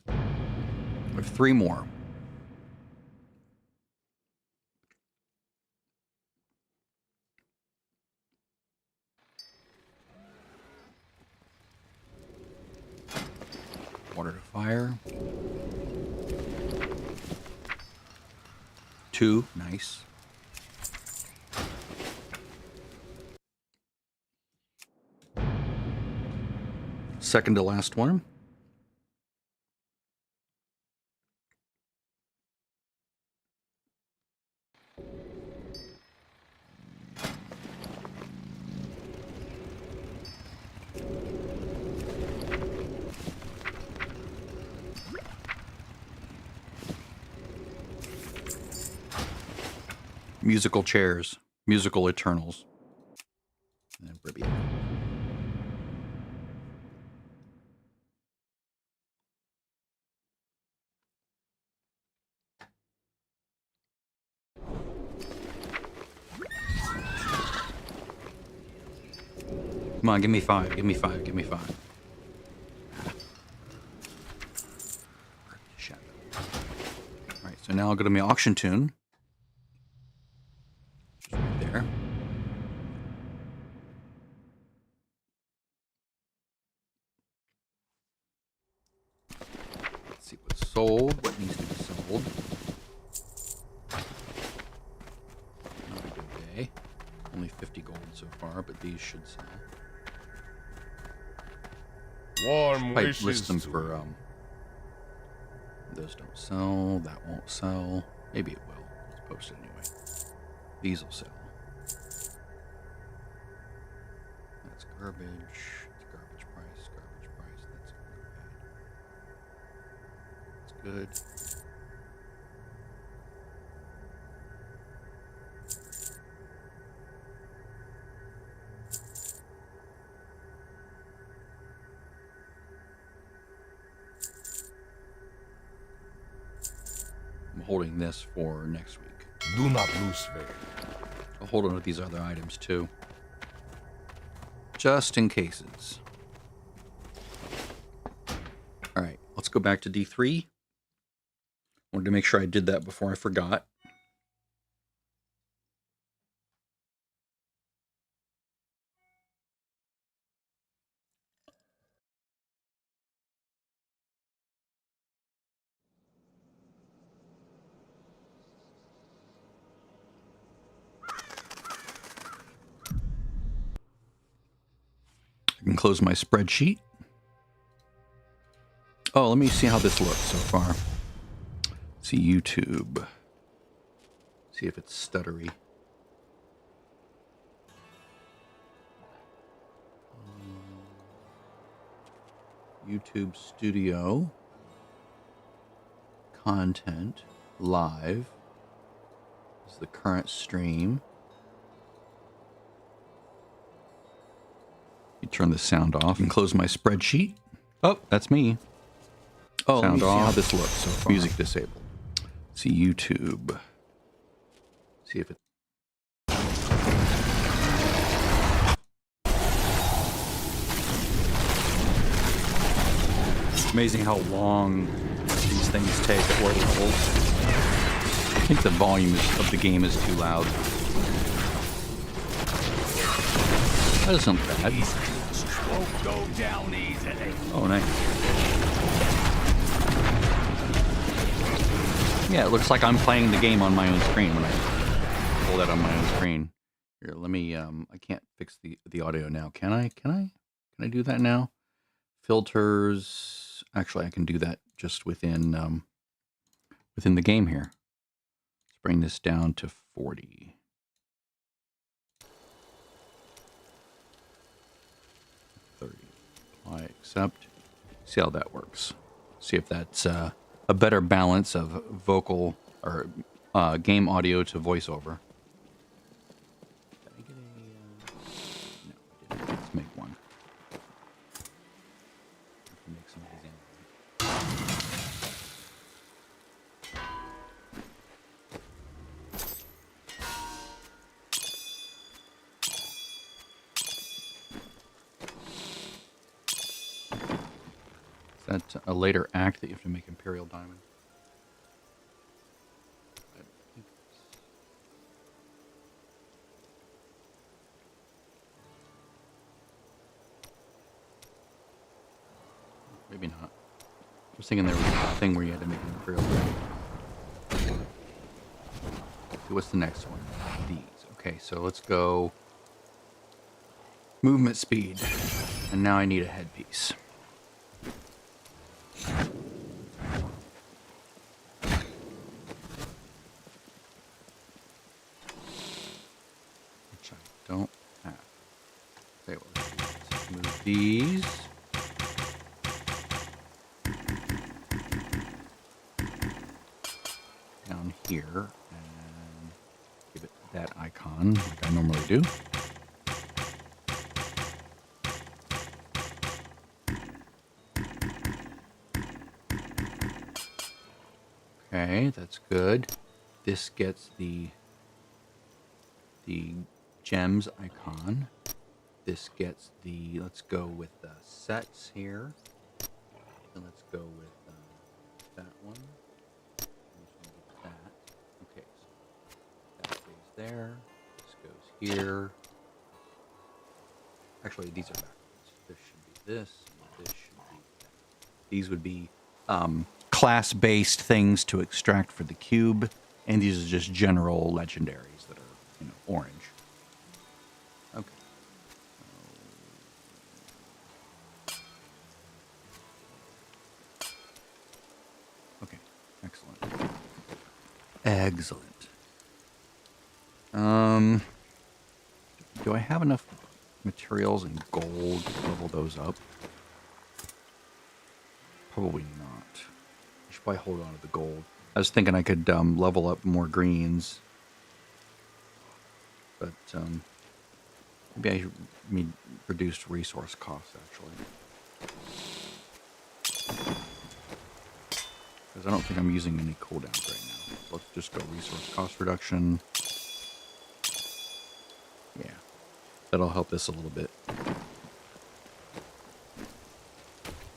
We have 3 more. Water to fire. 2, nice. Second to last one. Musical chairs, musical Eternals. And then Bribby. Come on, give me 5, give me 5, give me 5. Alright, so now I'll go to my auction tune. Just right there. Let's see what's sold, what needs to be sold. Not a good day. Only 50 gold so far, but these should sell. Warm Probably wishes. list them for those don't sell, that won't sell. Maybe it will. Let's post it anyway. These will sell. That's garbage. It's garbage price, garbage price. That's good. That's good. I'm holding this for next week. Do not lose faith. I'll hold on to these other items too. Just in cases. Alright, let's go back to D3. Wanted to make sure I did that before I forgot. I can close my spreadsheet. Oh, let me see how this looks so far. See YouTube. See if it's stuttery. YouTube Studio. Content. Live. This is the current stream. You turn the sound off and close my spreadsheet. Oh, that's me. Oh, sound let me see off. How this looks so far. Music disabled. See YouTube. See if it. It's amazing how long these things take at low levels. I think the volume of the game is too loud. That isn't bad. Won't go down easily. Oh, nice. Yeah, it looks like I'm playing the game on my own screen when I pull that on my own screen. Here, let me, I can't fix the audio now. Can I? Can I do that now? Filters. Actually, I can do that just within the game here. Let's bring this down to 40. I accept. See how that works. See if that's a better balance of vocal or game audio to voiceover. Did I get a? No, I didn't. Let's make one. Make some of these Is that a later act that you have to make Imperial Diamond? Maybe not. I was thinking there was a thing where you had to make an Imperial Diamond. Okay, what's the next one? These. Okay, so let's go movement speed. And now I need a headpiece. Which I don't have. Okay, well, let's move these. Down here. And give it that icon like I normally do. Okay, that's good. This gets the gems icon. This gets the, let's go with the sets here. And let's go with that one. That. Okay, so that stays there. This goes here. Actually, these are backwards. This should be this. This should be that. These would be class-based things to extract for the cube, and these are just general legendaries that are, orange. Okay. Okay. Excellent. Excellent. Do I have enough materials and gold to level those up? Probably not. I should probably hold on to the gold. I was thinking I could level up more greens. But maybe I should reduce resource costs, actually. Because I don't think I'm using any cooldowns right now. So let's just go resource cost reduction. Yeah. That'll help this a little bit.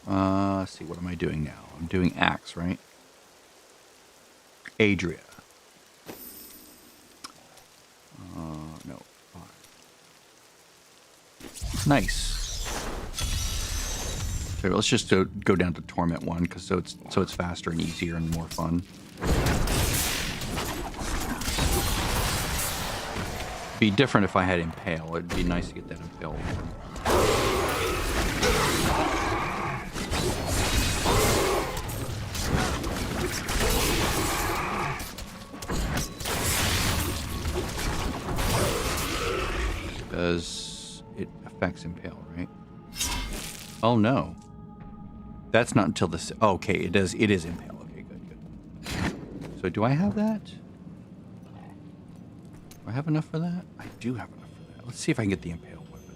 Let's see, what am I doing now? I'm doing axe, right? Adria. No, 5. Nice. Okay, let's just go down to Torment 1, because so it's faster and easier and more fun. It'd be different if I had Impale. It'd be nice to get that Impale. Because it affects Impale, right? Oh no. That's not until this. Oh, okay, it is Impale. Okay, good. So do I have that? Do I have enough for that? I do have enough for that. Let's see if I can get the Impale weapon.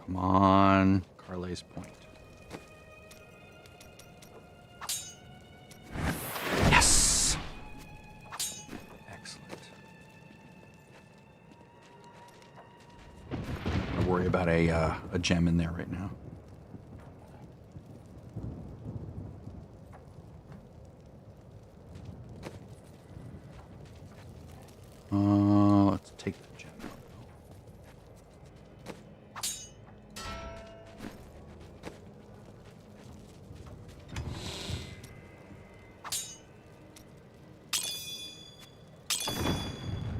Come on, Carle's Point. Yes! Excellent. Don't worry about a gem in there right now. Let's take the gem out.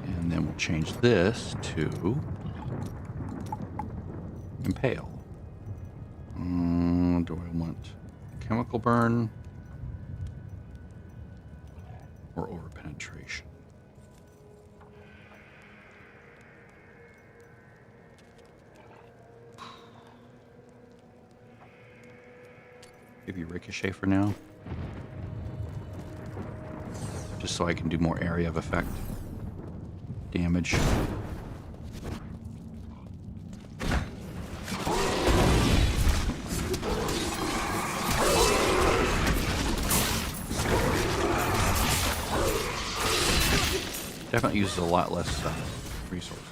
And then we'll change this to Impale. Do I want chemical burn or over penetration? Maybe ricochet for now. Just so I can do more area of effect damage. Definitely uses a lot less resources.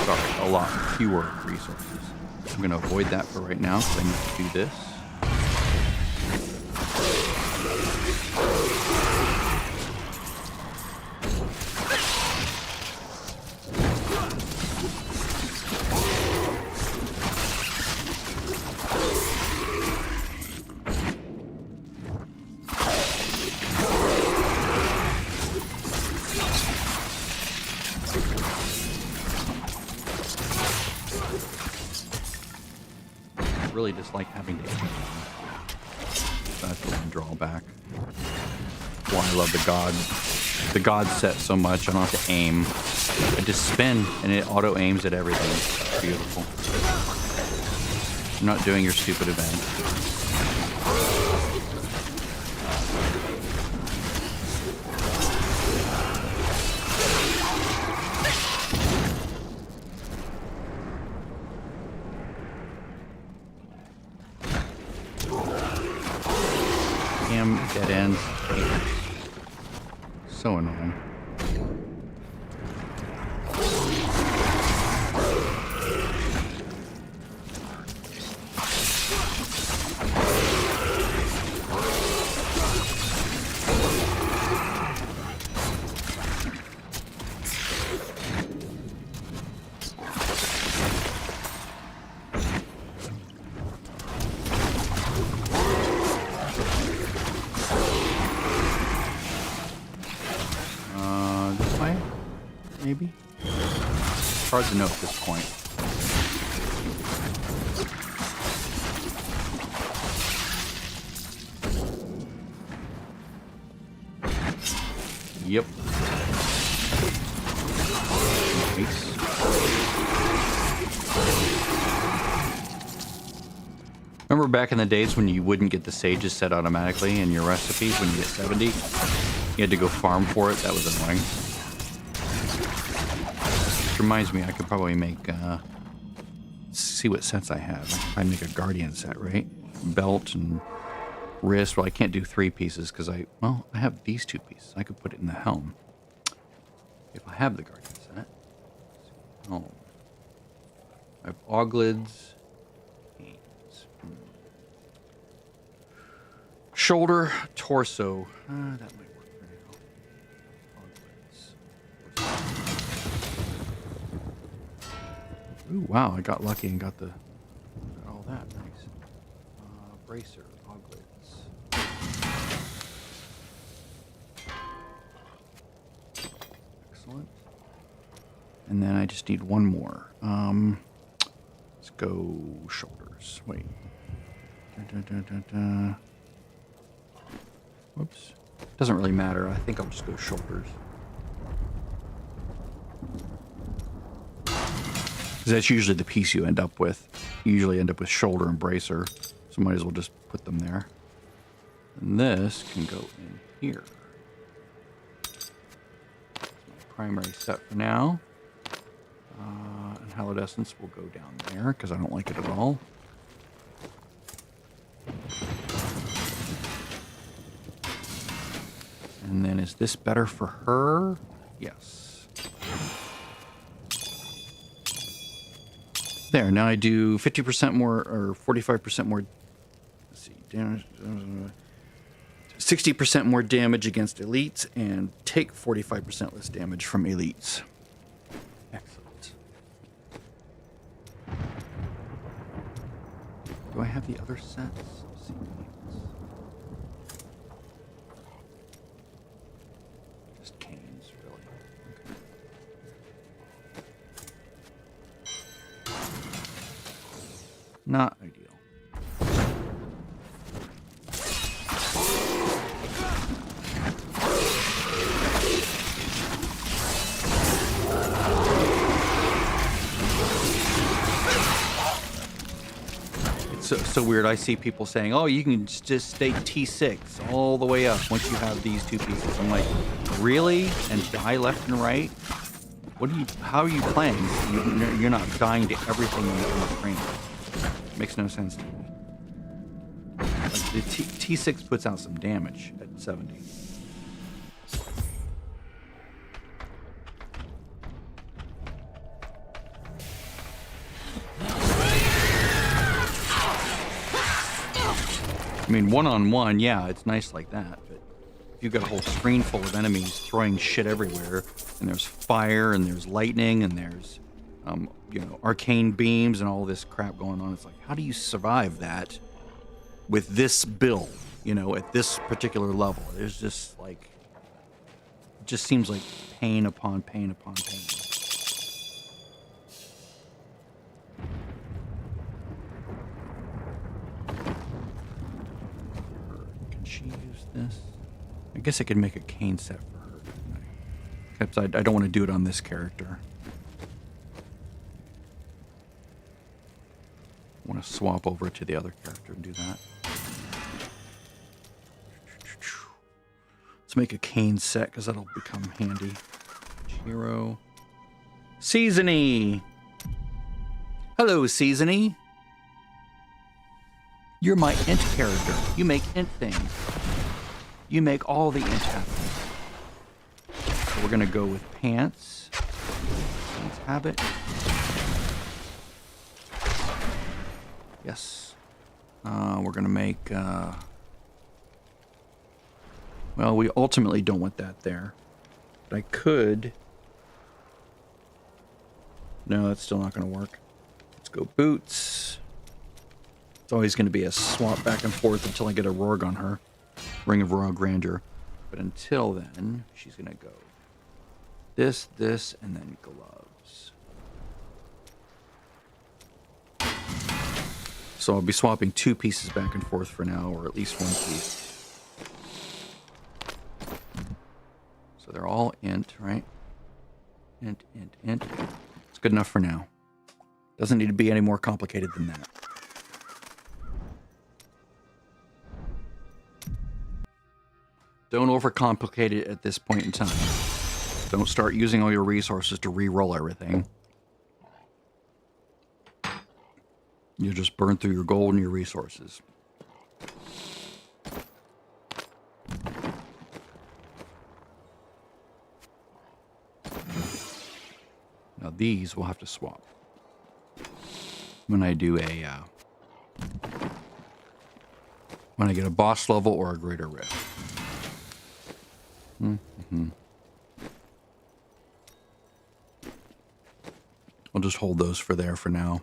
Sorry, a lot fewer resources. I'm going to avoid that for right now because I need to do this. Really dislike having to aim. That's one drawback. Why I love the god set so much. I don't have to aim. I just spin and it auto aims at everything. It's beautiful. You're not doing your stupid event. Dead end. So annoying. Maybe? It's hard to know at this point. Yep. Nice. Remember back in the days when you wouldn't get the sages set automatically in your recipes when you get 70? You had to go farm for it? That was annoying. Reminds me, I could probably make, see what sets I have. I make a guardian set, right? Belt and wrist. Well, I can't do 3 pieces because I have these 2 pieces. I could put it in the helm. If I have the guardian set. Oh. I have auglids. Hands. Shoulder, torso. That might work for now. Auglids. Ooh, wow, I got lucky and got all that. Nice. Bracer, auglids. Excellent. And then I just need one more. Let's go shoulders. Wait. Whoops. Doesn't really matter. I think I'll just go shoulders. That's usually the piece you end up with. You usually end up with shoulder and bracer, so might as well just put them there. And this can go in here. That's my primary set for now. And Hallowed Essence will go down there because I don't like it at all. And then is this better for her? Yes. There, now I do 50% more or 45% more. Let's see, damage. 60% more damage against elites and take 45% less damage from elites. Excellent. Do I have the other sets? Let's see. Just canes, really. Okay. Not ideal. It's so weird. I see people saying, oh, you can just stay T6 all the way up once you have these 2 pieces. I'm like, really? And die left and right? What are you? How are you playing? You're not dying to everything in the frame. Makes no sense to me. Like the T6 puts out some damage at 70. I mean, one-on-one, yeah, it's nice like that, but if you've got a whole screen full of enemies throwing shit everywhere, and there's fire, and there's lightning, and there's, you know, arcane beams and all this crap going on, it's like, how do you survive that with this build, you know, at this particular level? There's just, like, it just seems like pain upon pain upon pain. She use this? I guess I could make a cane set for her. Except I don't want to do it on this character. I want to swap over to the other character and do that. Let's make a cane set because that'll become handy. Hero. Seasony! Hello, Seasony! You're my int character. You make int things. You make all the int happen. So we're gonna go with pants. Pants habit. Yes. We're gonna make, well, we ultimately don't want that there. But I could... No, that's still not gonna work. Let's go boots. It's always going to be a swap back and forth until I get a Rorg on her. Ring of Royal Grandeur. But until then, she's going to go this, and then gloves. So I'll be swapping 2 pieces back and forth for now, or at least 1 piece. So they're all int, right? Int. It's good enough for now. Doesn't need to be any more complicated than that. Don't overcomplicate it at this point in time. Don't start using all your resources to re-roll everything. You'll just burn through your gold and your resources. Now these we'll have to swap. When I do a... when I get a boss level or a greater rift. I'll just hold those for there for now,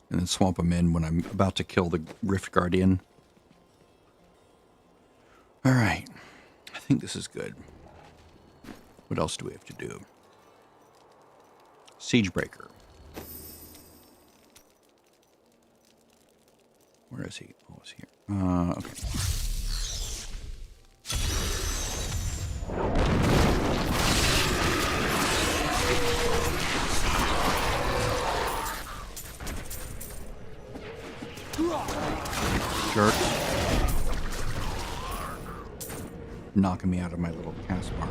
and then swap them in when I'm about to kill the Rift Guardian. Alright, I think this is good. What else do we have to do? Siegebreaker. Where is he? Oh, it's here. Okay. Jerk. Knocking me out of my little cast bar.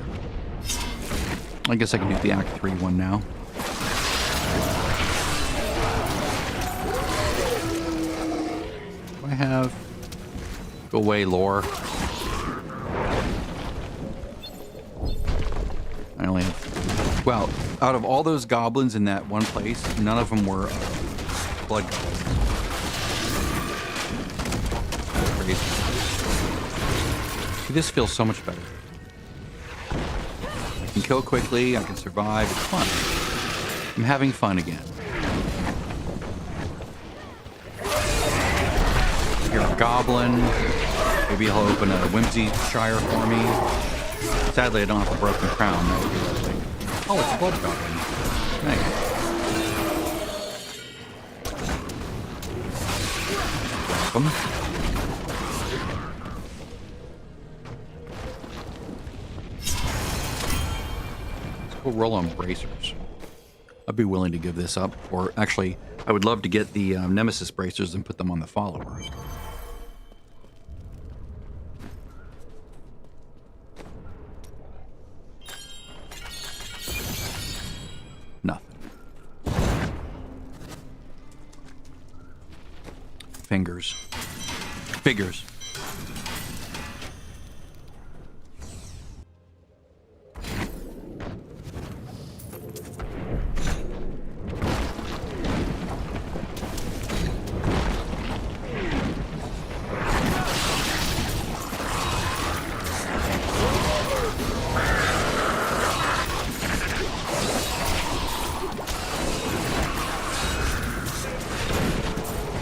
I guess I can do the Act 3 one now. Do I have... Go away, lore. I only have... Well, out of all those goblins in that one place, none of them were blood goblins. Crazy. See, this feels so much better. I can kill quickly, I can survive, it's fun. I'm having fun again. You're a goblin. Maybe he'll open a Whimsy Shire for me. Sadly, I don't have a broken crown. That would be lovely. Oh, it's a blood goblin. Nice. Welcome. Let's go roll on bracers. I'd be willing to give this up. Or actually, I would love to get the Nemesis bracers and put them on the follower. fingers. Figures.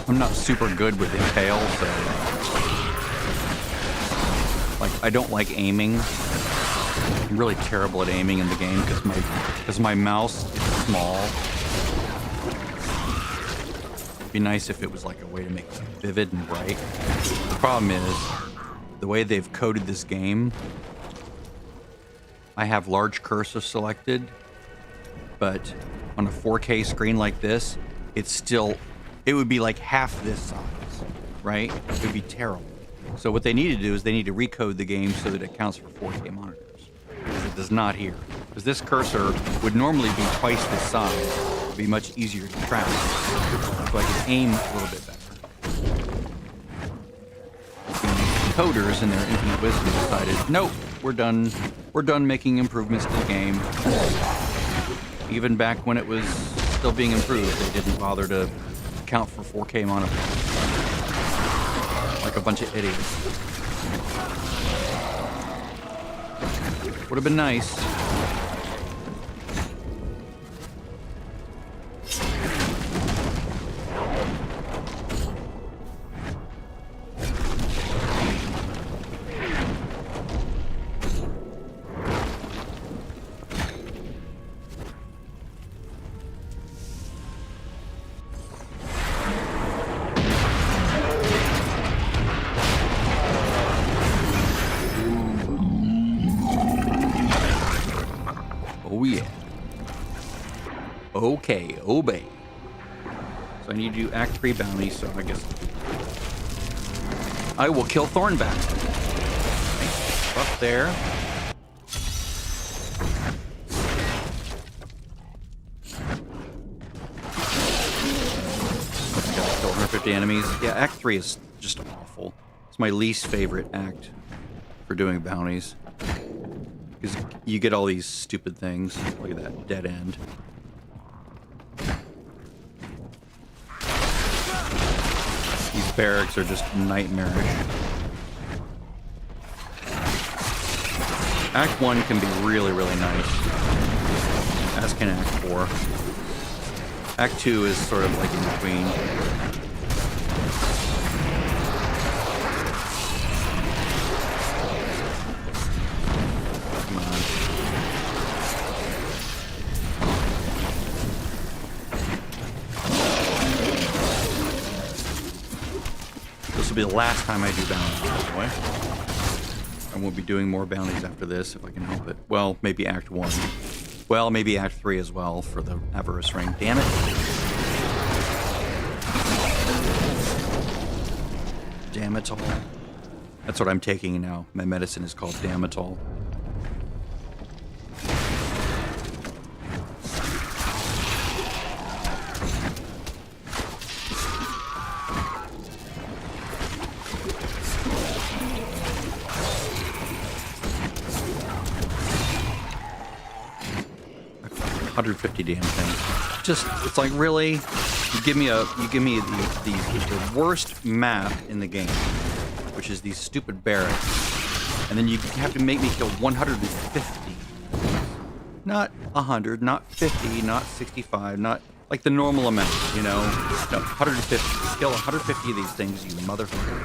I'm not super good with Impale, so like I don't like aiming. I'm really terrible at aiming in the game because my mouse is small. It'd be nice if it was like a way to make it vivid and bright. The problem is the way they've coded this game. I have large cursor selected, but on a 4K screen like this, it would be like half this size, right? It would be terrible. So what they need to do is they need to recode the game so that it counts for 4K monitors. Because it does not here. Because this cursor would normally be twice this size. It would be much easier to track. So I can aim a little bit better. The coders in their infinite wisdom decided, nope, we're done. We're done making improvements to the game. Even back when it was still being improved, they didn't bother to count for 4K monitors. Like a bunch of idiots. Would have been nice. Oh yeah. Okay, obey. So I need to do Act 3 bounty, so I guess I will kill Thornback. Up there. Gotta kill 150 enemies. Yeah, Act 3 is just awful. It's my least favorite act for doing bounties. Because you get all these stupid things. Look at that dead end. These barracks are just nightmarish. Act 1 can be really, really nice. As can Act 4. Act 2 is sort of like in between. This will be the last time I do bounties, by the way. I won't be doing more bounties after this if I can help it. Well, maybe Act 1. Well, maybe Act 3 as well for the Avarice Ring. Damn it. Damitol. That's what I'm taking now. My medicine is called Damitol. $150 damn things. Just, it's like, really? You give me the worst map in the game, which is these stupid barracks, and then you have to make me kill 150. Not 100, not 50, not 65, not like the normal amount, you know? No, 150. Kill 150 of these things, you motherfucker.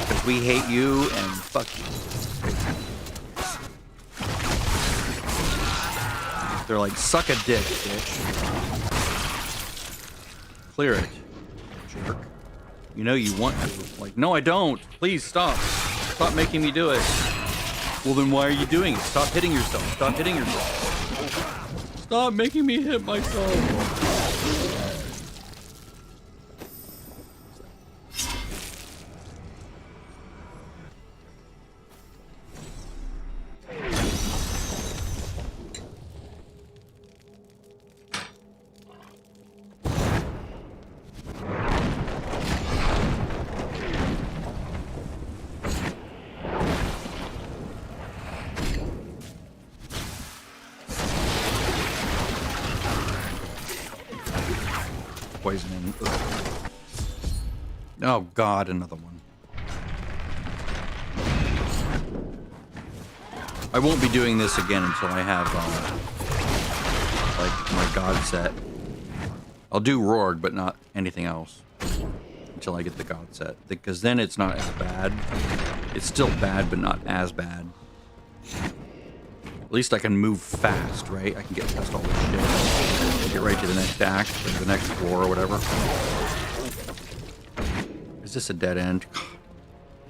Because we hate you and fuck you. They're like, suck a dick, bitch. Clear it, jerk. You know you want to. Like, no, I don't. Please stop. Stop making me do it. Well, then why are you doing it? Stop hitting yourself. Stop hitting yourself. Stop making me hit myself. poisoning. Ugh. Oh God, another one. I won't be doing this again until I have like my god set. I'll do Roarg, but not anything else until I get the god set, because then it's not as bad. It's still bad, but not as bad. At least I can move fast, right? I can get past all this shit. Get right to the next act, or the next floor, or whatever. Is this a dead end?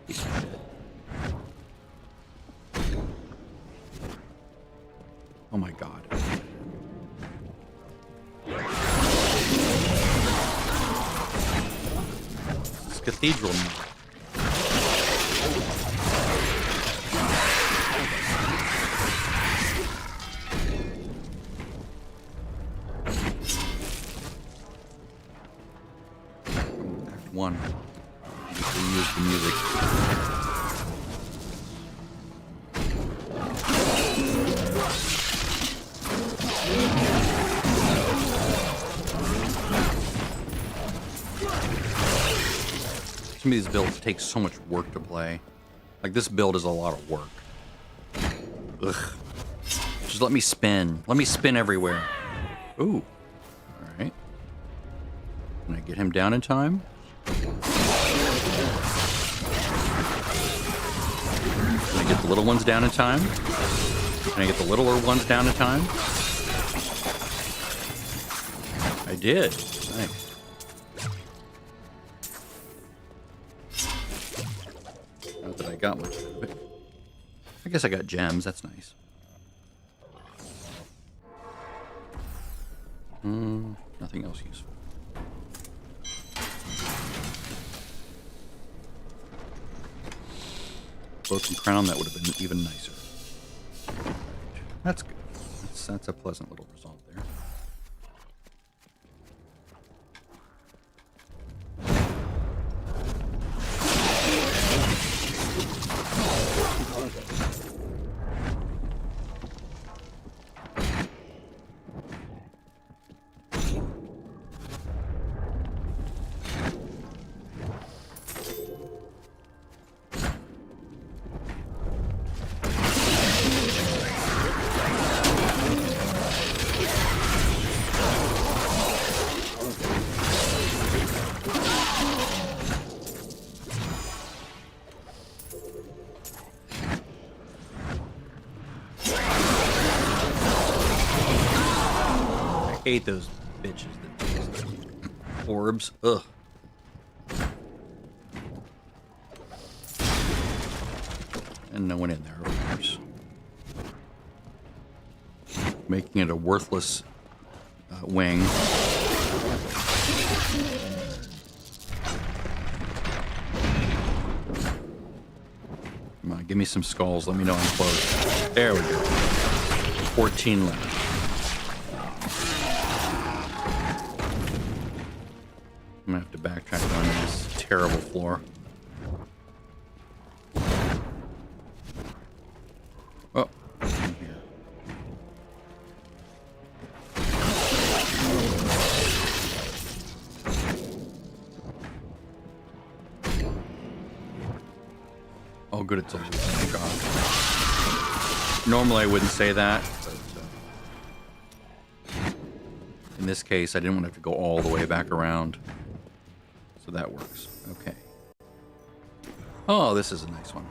Piece of shit. Oh my god. This cathedral. Act 1. Use the music. Some of these builds take so much work to play. Like, this build is a lot of work. Ugh. Just let me spin. Let me spin everywhere. Ooh. Alright. Can I get him down in time? Can I get the little ones down in time? Can I get the littler ones down in time? I did. Nice. Not that I got much of it. I guess I got gems. That's nice. Nothing else useful. Broken crown, that would have been even nicer. That's good. That's a pleasant little result there. I hate those bitches that do those orbs. Ugh. And no one in there, of course. Making it a worthless wing. Come on, give me some skulls. Let me know I'm close. There we go. 14 left. I'm gonna have to backtrack on this terrible floor. Oh, in here. Oh, good, it's a loop. Thank God. Normally I wouldn't say that, but in this case, I didn't want to have to go all the way back around. So that works. Okay. Oh, this is a nice one.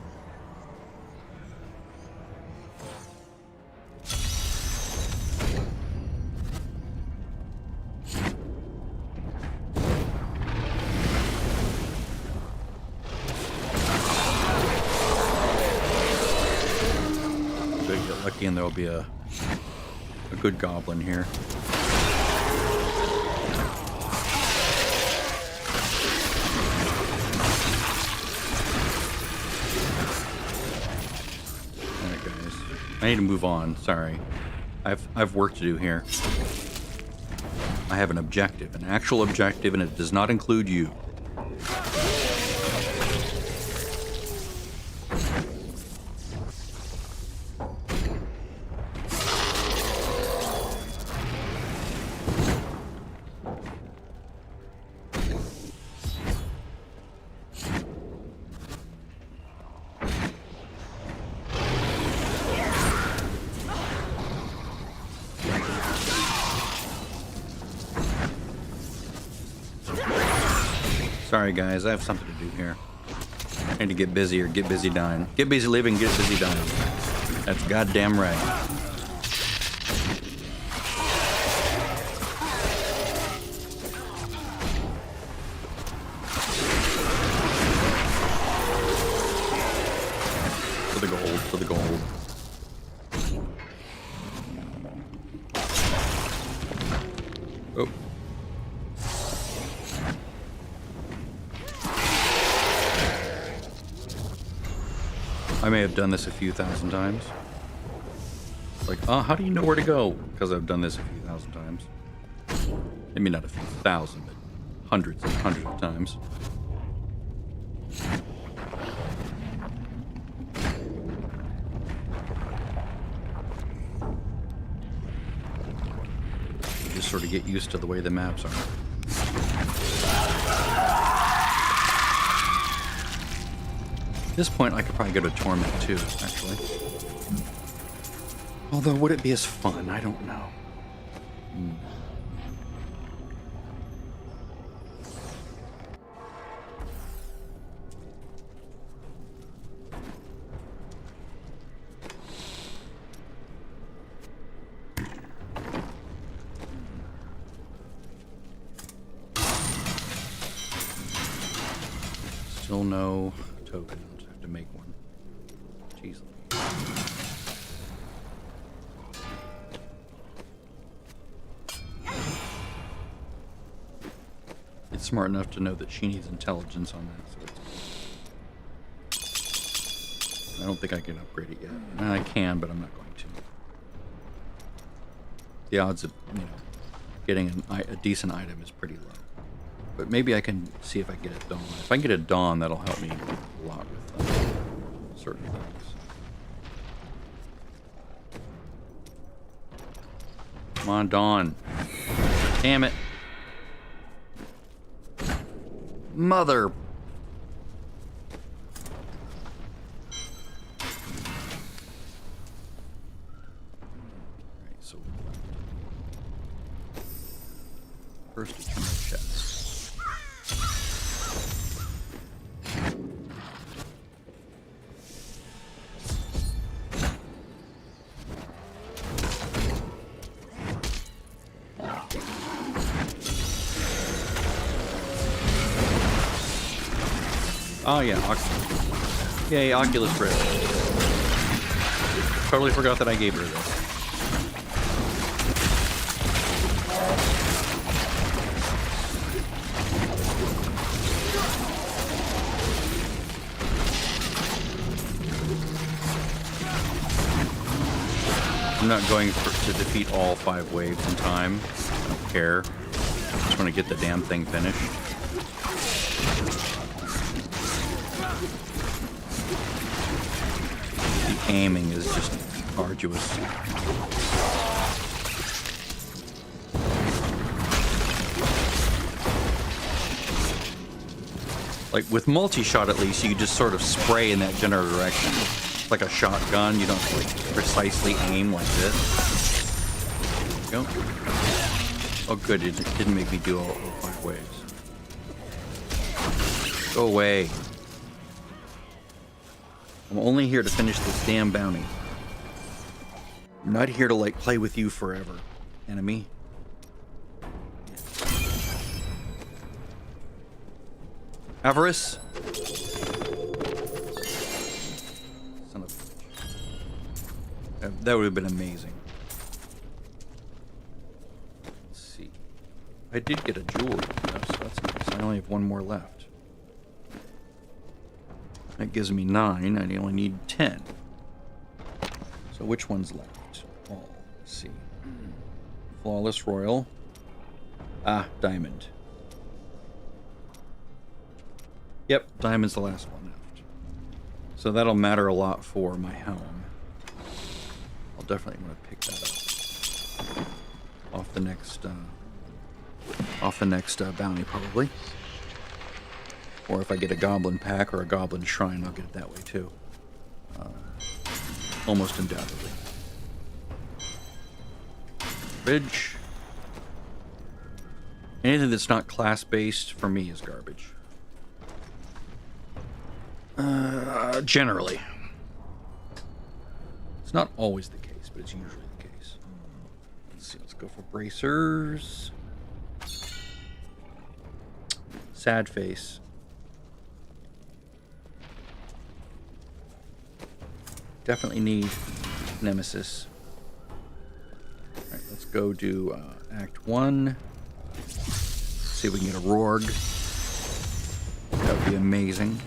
So you get lucky and there'll be a good goblin here. I need to move on. Sorry. I've work to do here. I have an objective, an actual objective, and it does not include you. Sorry, guys. I have something to do here. I need to get busy or get busy dying. Get busy living, get busy dying. That's goddamn right. For the gold, for the gold. Oh. I may have done this a few thousand times. Like, oh, how do you know where to go? Because I've done this a few thousand times. Maybe not a few thousand, but hundreds and hundreds of times. You just sort of get used to the way the maps are. At this point, I could probably go to Torment too, actually. Although, would it be as fun? I don't know. Still no tokens. I have to make one. Jeez. It's smart enough to know that she needs intelligence on that, so it's... I don't think I can upgrade it yet. I can, but I'm not going to. The odds of, getting a decent item is pretty low. But maybe I can see if I get a Dawn. If I can get a Dawn, that'll help me a lot with certain things. Come on, Dawn. Damn it. Mother. Alright, so first it's my chest. Oh yeah, yay, Oculus Rift. Totally forgot that I gave her this. I'm not going to defeat all 5 waves in time. I don't care. I just want to get the damn thing finished. The aiming is just arduous. Like with multi-shot, at least you just sort of spray in that general direction. Like a shotgun, you don't like precisely aim like this. There you go. Oh good, it didn't make me do all 5 waves. Go away. I'm only here to finish this damn bounty. I'm not here to like play with you forever, enemy. Avarice? Son of a bitch. That would have been amazing. Let's see. I did get a jewelry, so that's nice. I only have 1 more left. That gives me 9. I only need 10. So which one's left? Oh, let's see. Flawless Royal. Ah, Diamond. Yep, Diamond's the last one left. So that'll matter a lot for my helm. I'll definitely want to pick that up. Off the next bounty, probably. Or if I get a goblin pack or a goblin shrine, I'll get it that way too. Almost undoubtedly. Bridge. Anything that's not class-based for me is garbage. Generally. It's not always the case, but it's usually the case. Let's see, let's go for bracers. Sad face. Definitely need Nemesis. Alright, let's go do Act 1. See if we can get a Rorg. That would be amazing.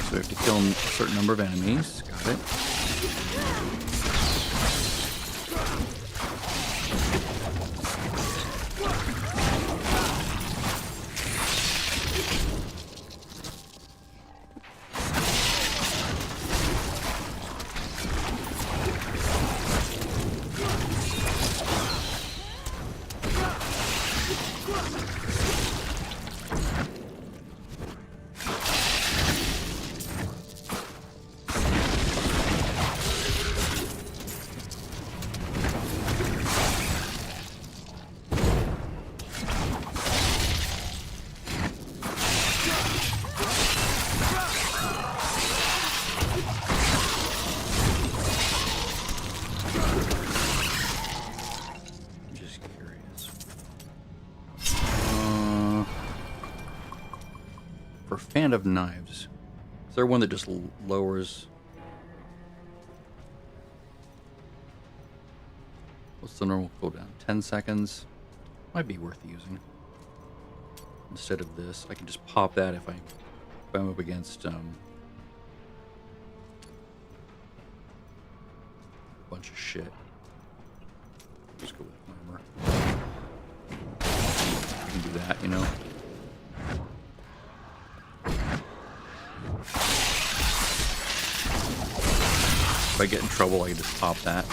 So we have to kill a certain number of enemies. Got it. Fan of Knives. Is there one that just lowers? What's the normal cooldown? 10 seconds. Might be worth using. Instead of this, I can just pop that if I'm up against a bunch of shit. Just go with armor. I can do that, you know. If I get in trouble, I can just pop that.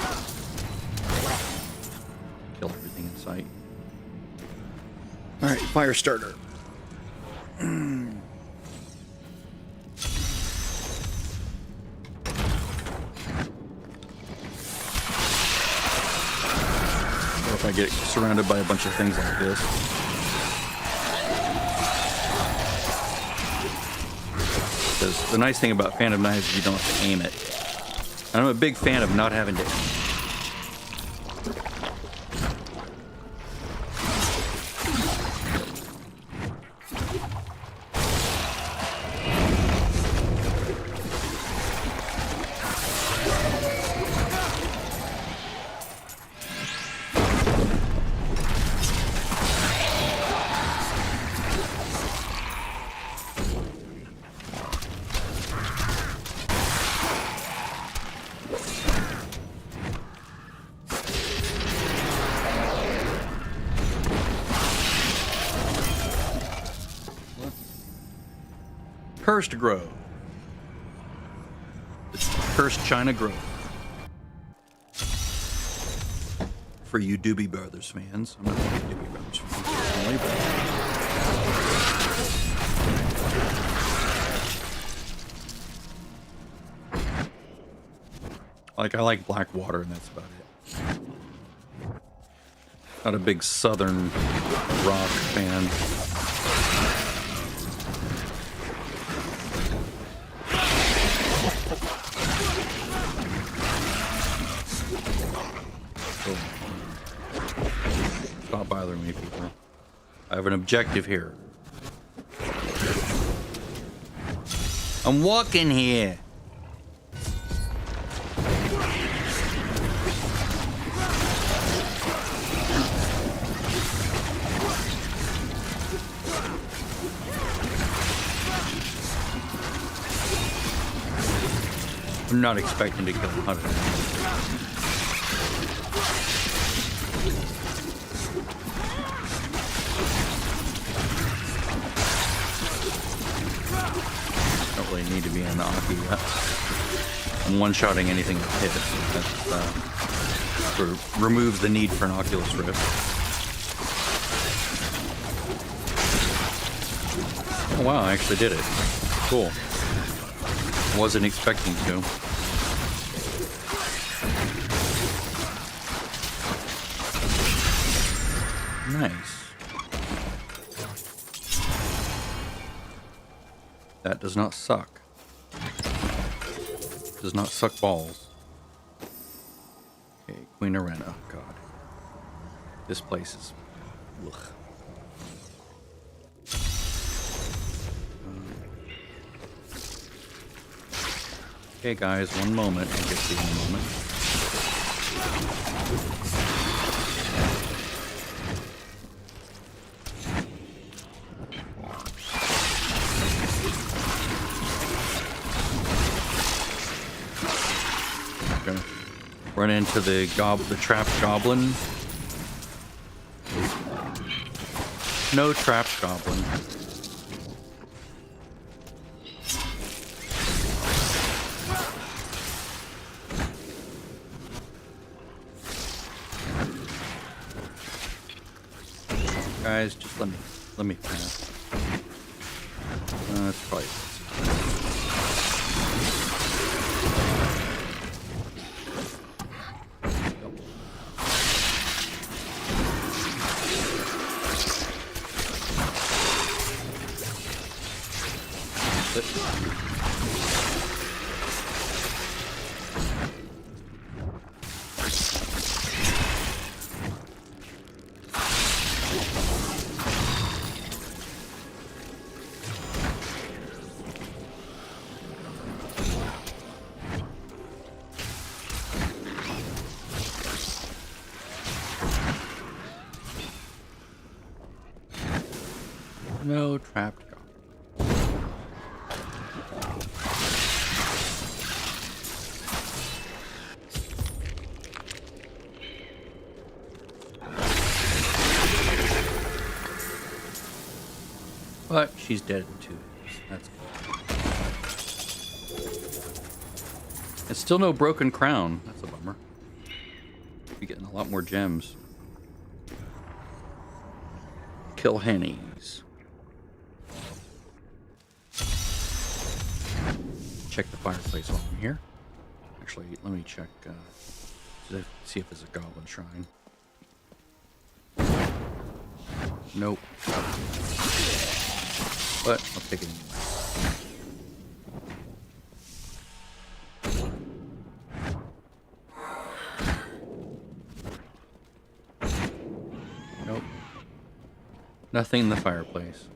Kill everything in sight. Alright, fire starter. Or if I get surrounded by a bunch of things like this. Because the nice thing about Fan of Knives is you don't have to aim it. I'm a big fan of not having to. Cursed Grove. It's Cursed China Grove. For you Doobie Brothers fans. I'm not really Doobie Brothers fans personally, but I like Blackwater, and that's about it. Not a big southern rock fan. Stop bothering me, people. I have an objective here. I'm walking here. I'm not expecting to kill 100. Need to be an Aki yet. I'm one-shotting anything that hits. That sort of removes the need for an Oculus Rift. Oh wow, I actually did it. Cool. Wasn't expecting to. Nice. That does not suck. Does not suck balls. Okay, Queen Arena. Oh, God. This place is... Ugh. Okay, guys, one moment. I'll get to you in a moment. Okay. Run into the trapped goblin. No trapped goblin. Guys, just let me pass. That's probably. No trapped goblin. But she's dead in 2 days. That's good. It's still no broken crown. That's a bummer. Be getting a lot more gems. Kill hennies. Check the fireplace while I'm here. Actually, let me check. See if there's a goblin shrine. Nope. But I'll take it anyway. Nope. Nothing in the fireplace.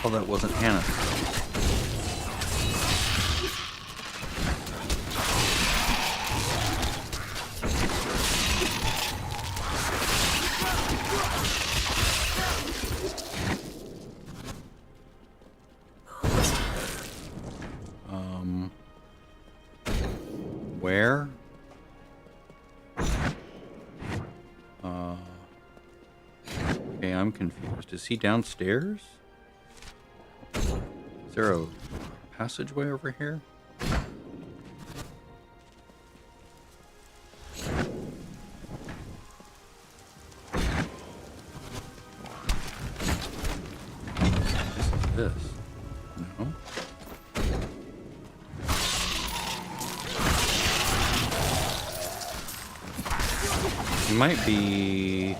Oh, that wasn't Hannah. Where? Okay, I'm confused. Is he downstairs? Is there a passageway over here? What is this? No. It might be...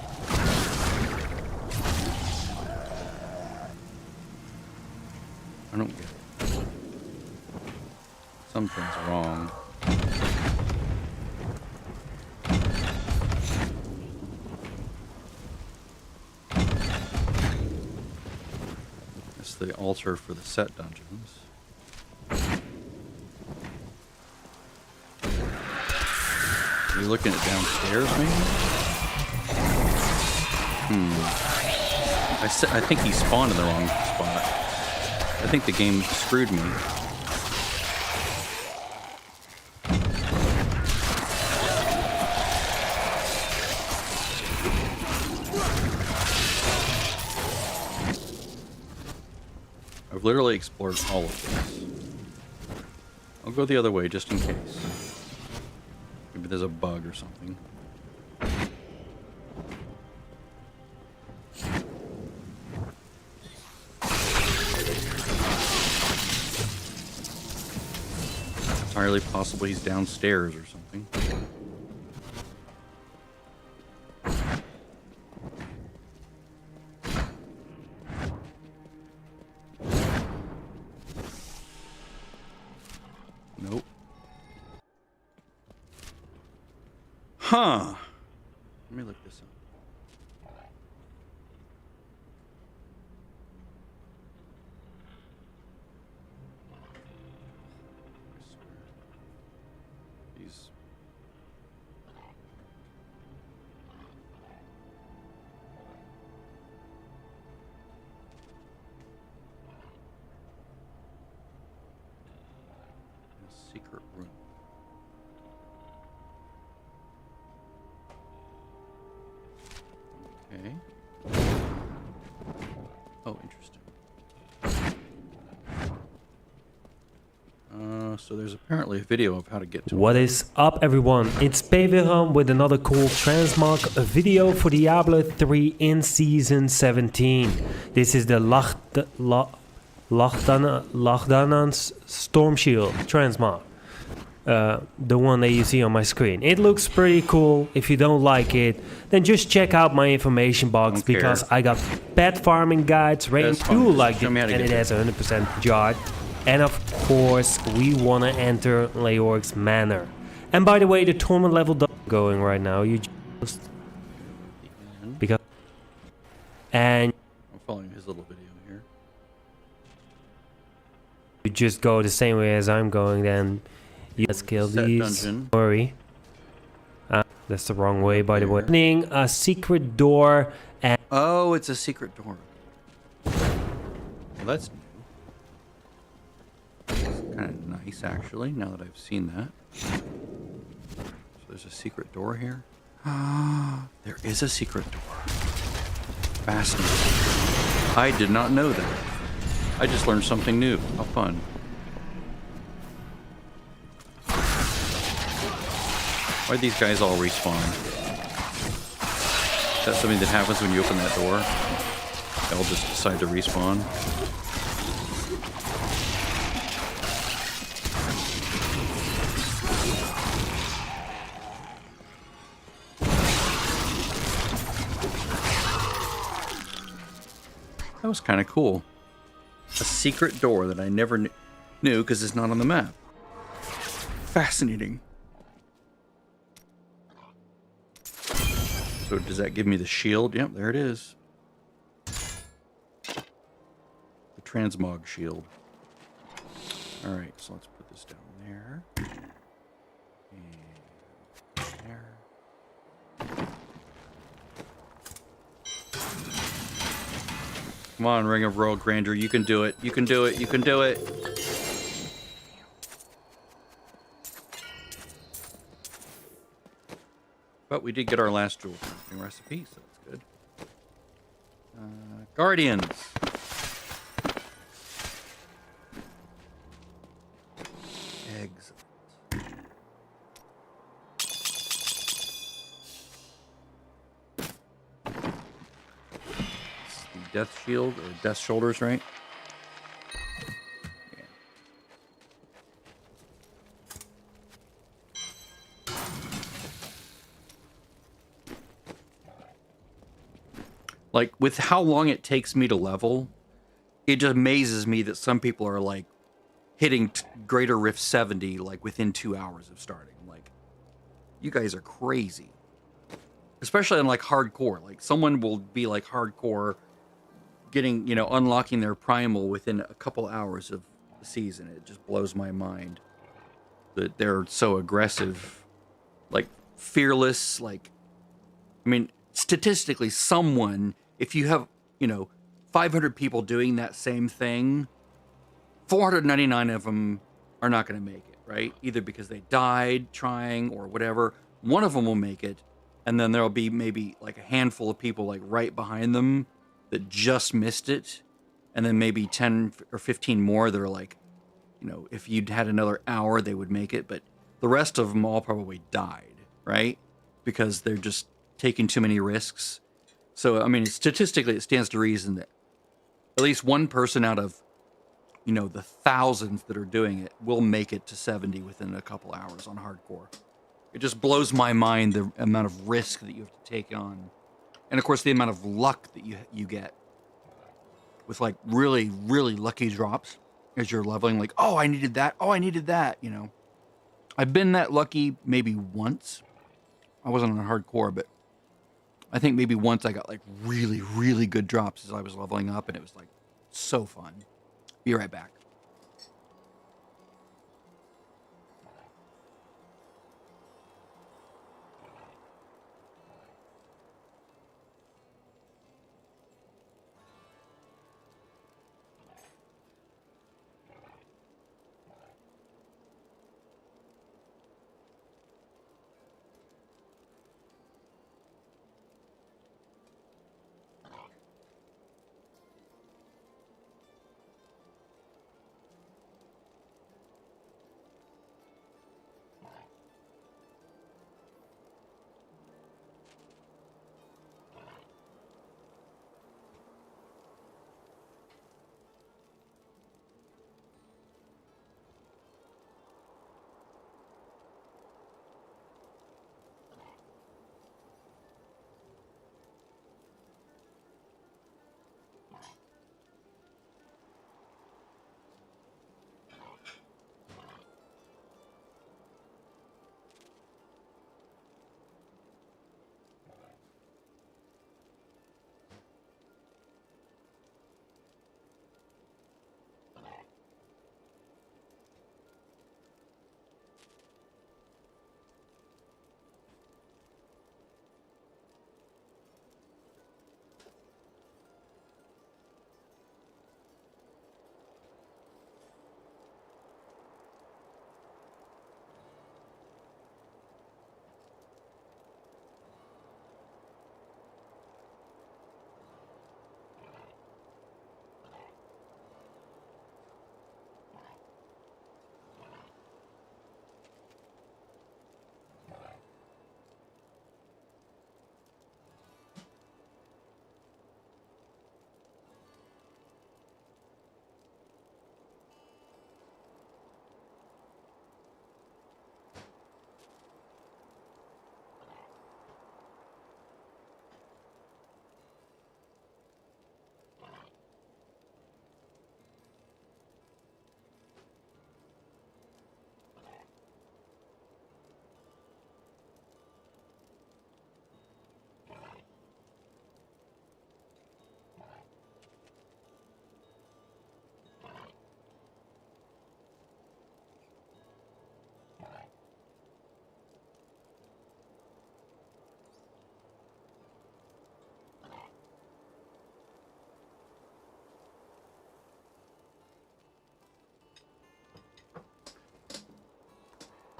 I don't get it. Something's wrong. It's the altar for the set dungeons. Are you looking at downstairs, maybe? I think he spawned in the wrong spot. I think the game screwed me. I've literally explored all of this. I'll go the other way just in case. Maybe there's a bug or something. Entirely possible he's downstairs or something. Nope. Huh. Let me look this up. These. A secret room. Okay. Oh, interesting. So there's apparently a video of how to get to it. What is up, everyone? It's PWM with another cool transmog video for Diablo 3 in Season 17. This is the Lachdanan's Storm Shield transmog. The one that you see on my screen. It looks pretty cool. If you don't like it, then just check out my information box because I got pet farming guides rated too like it, and it has 100% jar. And of course, we want to enter Leorg's Manor. And by the way, the tournament level going right now. You just because and I'm following his little video here. You just go the same way as I'm going. Then let's kill these. Don't worry. That's the wrong way, by the way. Opening a secret door. And oh, it's a secret door. Well, that's kind of nice, actually, now that I've seen that. So there's a secret door here. There is a secret door. Fascinating. I did not know that. I just learned something new. How fun. Why'd these guys all respawn? Is that something that happens when you open that door? They'll just decide to respawn. That was kind of cool. A secret door that I never knew because it's not on the map. Fascinating. So does that give me the shield? Yep, there it is. The transmog shield. Alright, so let's put this down there. And there. Come on, Ring of Royal Grandeur. You can do it. You can do it. You can do it. But we did get our last jewel crafting recipe, so that's good. Guardians. Eggs. Death shield or death shoulders, right? Yeah. Like with how long it takes me to level, it just amazes me that some people are like hitting Greater Rift 70 like within 2 hours of starting. I'm like, you guys are crazy. Especially in like hardcore. Like someone will be like hardcore getting, you know, unlocking their primal within a couple hours of the season. It just blows my mind that they're so aggressive, like fearless. Like, I mean, statistically, someone, if you have 500 people doing that same thing, 499 of them are not going to make it, right? Either because they died trying or whatever. One of them will make it, and then there'll be maybe like a handful of people like right behind them that just missed it, and then maybe 10 or 15 more that are like, if you'd had another hour, they would make it, but the rest of them all probably died, right? Because they're just taking too many risks. So, I mean, statistically, it stands to reason that at least one person out of, the thousands that are doing it will make it to 70 within a couple hours on hardcore. It just blows my mind the amount of risk that you have to take on. And, of course, the amount of luck that you get with, like, really, really lucky drops as you're leveling. Like, oh, I needed that. Oh, I needed that, I've been that lucky maybe once. I wasn't on hardcore, but I think maybe once I got like really, really good drops as I was leveling up, and it was like so fun. Be right back.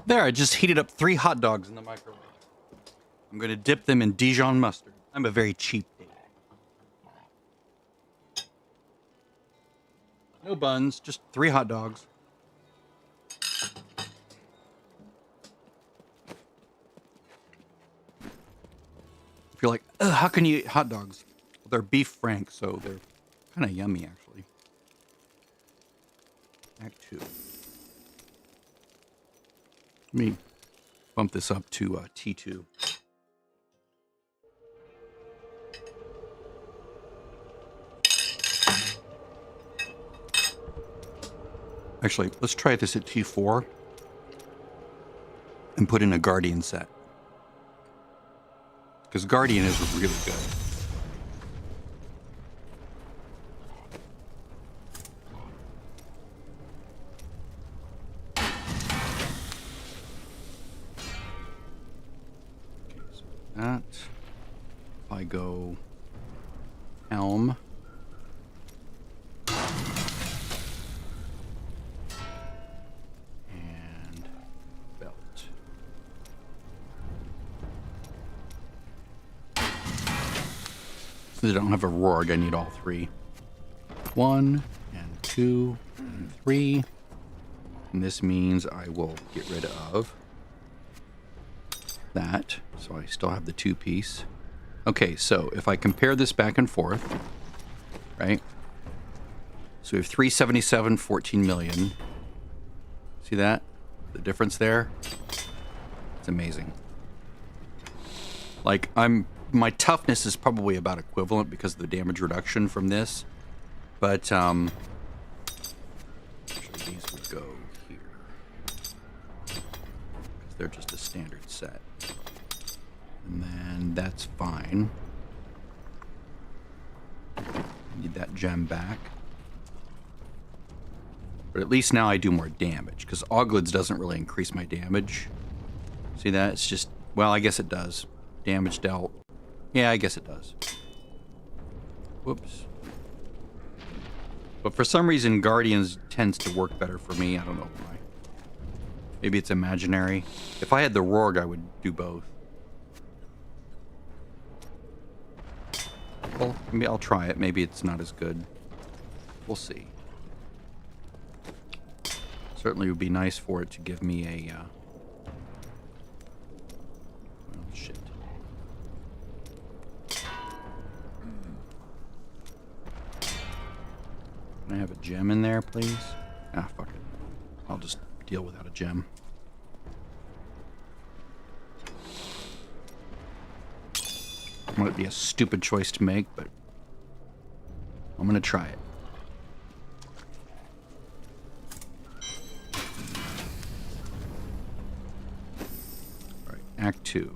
There, I just heated up 3 hot dogs in the microwave. I'm going to dip them in Dijon mustard. I'm a very cheap date. No buns, just 3 hot dogs. If you're like, ugh, how can you eat hot dogs? Well, they're beef frank, so they're kind of yummy, actually. Act 2. Let me bump this up to T2. Actually, let's try this at T4 and put in a Guardian set. Because Guardian is really good. That, if I go Helm, Because I don't have a Rorg, I need all 3. 1 and 2 and 3. And this means I will get rid of that. So I still have the 2-piece. Okay, so if I compare this back and forth, right? So we have 377, 14 million. See that? The difference there? It's amazing. Like, my toughness is probably about equivalent because of the damage reduction from this. But, actually these would go here. Because they're just a standard set. And then that's fine. Need that gem back. But at least now I do more damage, because Auglids doesn't really increase my damage. See that? It's just, well, I guess it does. Damage dealt. Yeah, I guess it does. Whoops. But for some reason, Guardians tends to work better for me. I don't know why. Maybe it's imaginary. If I had the Rorg, I would do both. Well, maybe I'll try it. Maybe it's not as good. We'll see. Certainly would be nice for it to give me a... oh, shit. Can I have a gem in there, please? Ah, fuck it. I'll just deal without a gem. Might be a stupid choice to make, but I'm gonna try it. All right, Act 2.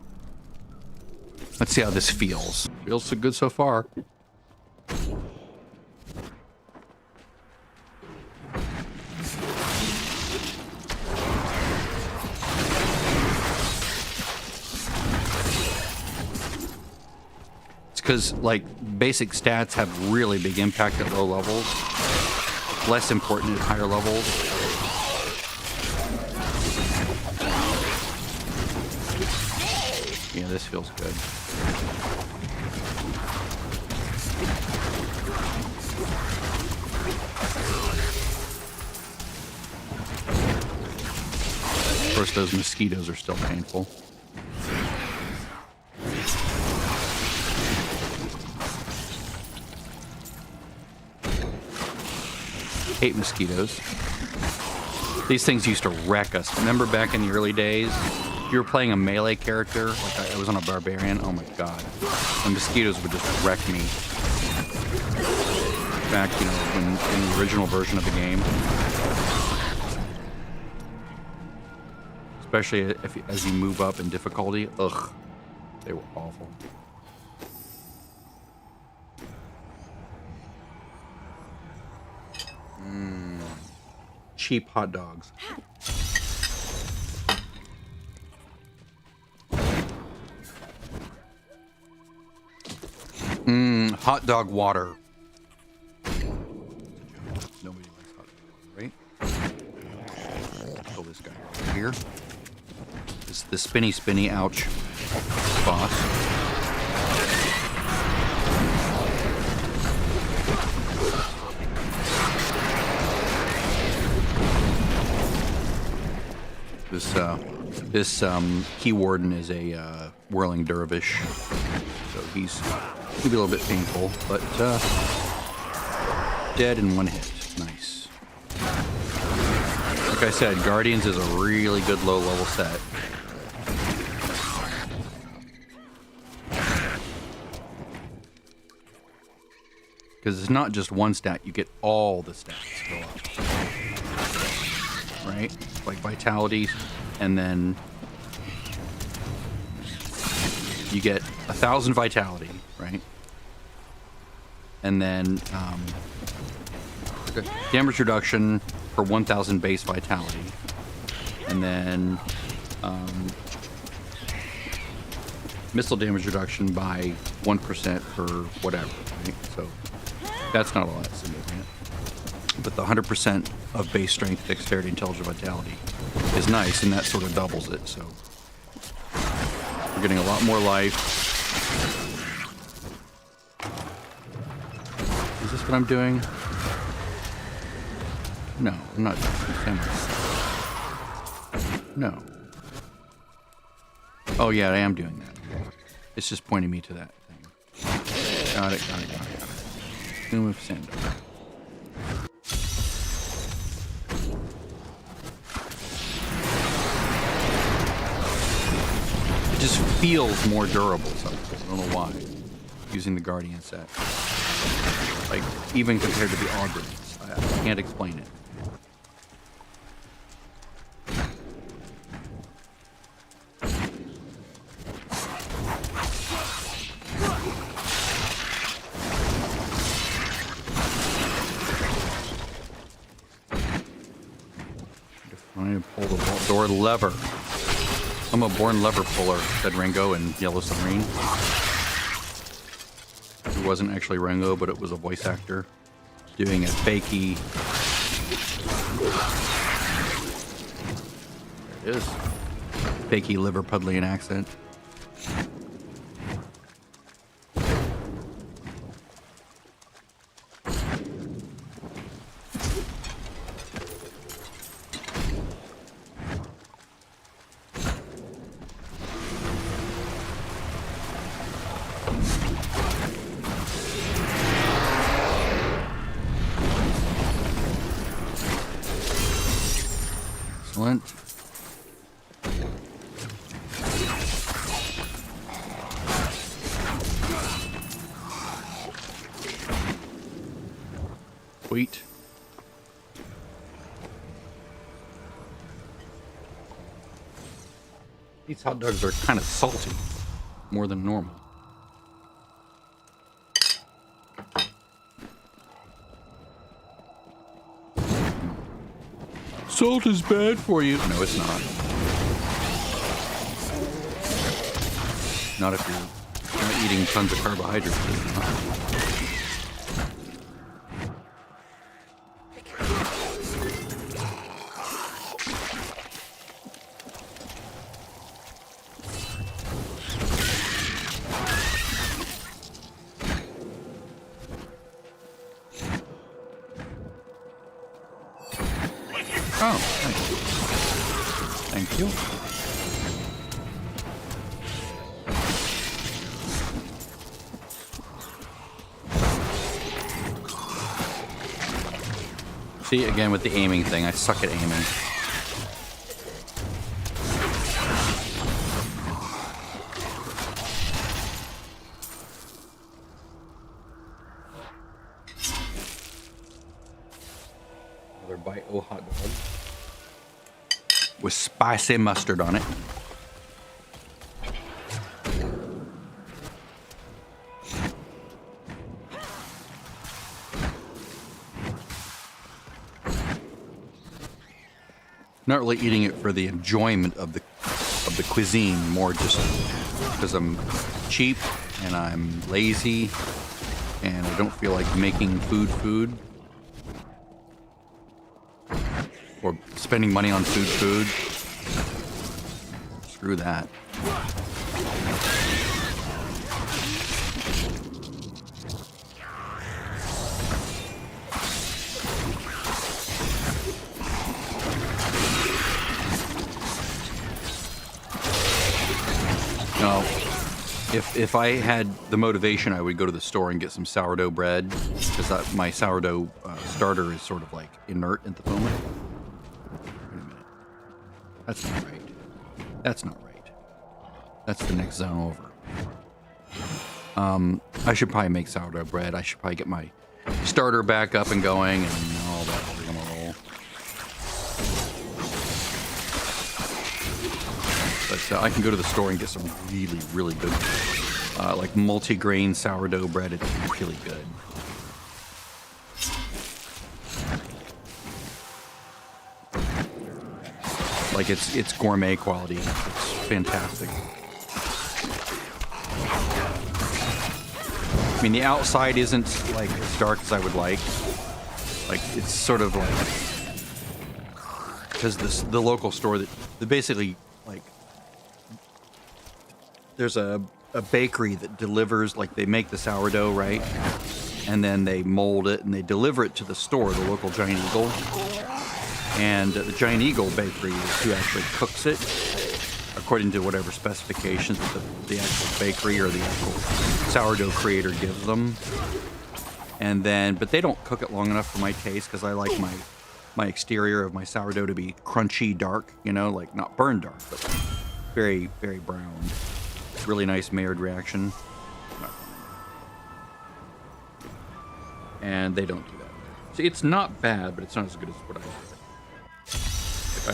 Let's see how this feels. Feels so good so far. Because, like, basic stats have really big impact at low levels. Less important at higher levels. Yeah, this feels good. Of course, those mosquitoes are still painful. Hate mosquitoes. These things used to wreck us. Remember back in the early days? If you were playing a melee character, like I was on a barbarian, oh my god. The mosquitoes would just wreck me. Back, you know, when, in the original version of the game. Especially if, as you move up in difficulty. Ugh. They were awful. Cheap hot dogs. Hot dog water. Nobody likes hot dog water, right? Pull this guy right here. This is the spinny, ouch boss. This key warden is a whirling dervish, so he's gonna be a little bit painful, but dead in one hit. Nice. Like I said, Guardians is a really good low-level set. Because it's not just one stat; you get all the stats go up. Right? Like vitality, and then you get 1,000 vitality, right? And then damage reduction for 1,000 base vitality, and then missile damage reduction by 1% for whatever, right? So that's not all that significant. But the 100% of base strength, dexterity, intelligence, vitality is nice, and that sort of doubles it, so we're getting a lot more life. Is this what I'm doing? No, I'm not. No. Oh yeah, I am doing that. It's just pointing me to that thing. Got it. Tomb of Sandor. It just feels more durable somehow. I don't know why. Using the Guardian set. Like, even compared to the Augurs. I can't explain it. I need to pull the door lever. I'm a born lever puller, said Ringo in Yellow Submarine. It wasn't actually Ringo, but it was a voice actor doing a fakey. There it is. Fakey Liverpudlian accent. Excellent. Sweet. These hot dogs are kind of salty, more than normal. Salt is bad for you. No, it's not. Not if you're not eating tons of carbohydrates. It's not. Oh, thank you. See, again with the aiming thing, I suck at aiming. Another bite of hot dog with spicy mustard on it. Not really eating it for the enjoyment of the cuisine, more just because I'm cheap and I'm lazy and I don't feel like making food or spending money on food. Screw that. No, if I had the motivation, I would go to the store and get some sourdough bread because my sourdough starter is sort of like inert at the moment. Wait a minute. That's not right. That's not right. That's the next zone over. I should probably make sourdough bread. I should probably get my starter back up and going and all that rigmarole. But I can go to the store and get some really, really good, like multi-grain sourdough bread. It's really good. Like it's gourmet quality. It's fantastic. I mean, the outside isn't like as dark as I would like. Like it's sort of like because the local store that basically like there's a bakery that delivers, like they make the sourdough, right? and then they mold it and they deliver it to the store, the local Giant Eagle. And the Giant Eagle bakery is who actually cooks it, according to whatever specifications that the actual bakery or the actual sourdough creator gives them. And then, but they don't cook it long enough for my taste, because I like my exterior of my sourdough to be crunchy, dark, you know, like not burned dark, but very, very brown. Really nice Maillard reaction. And they don't do that. See, it's not bad, but it's not as good as what I like.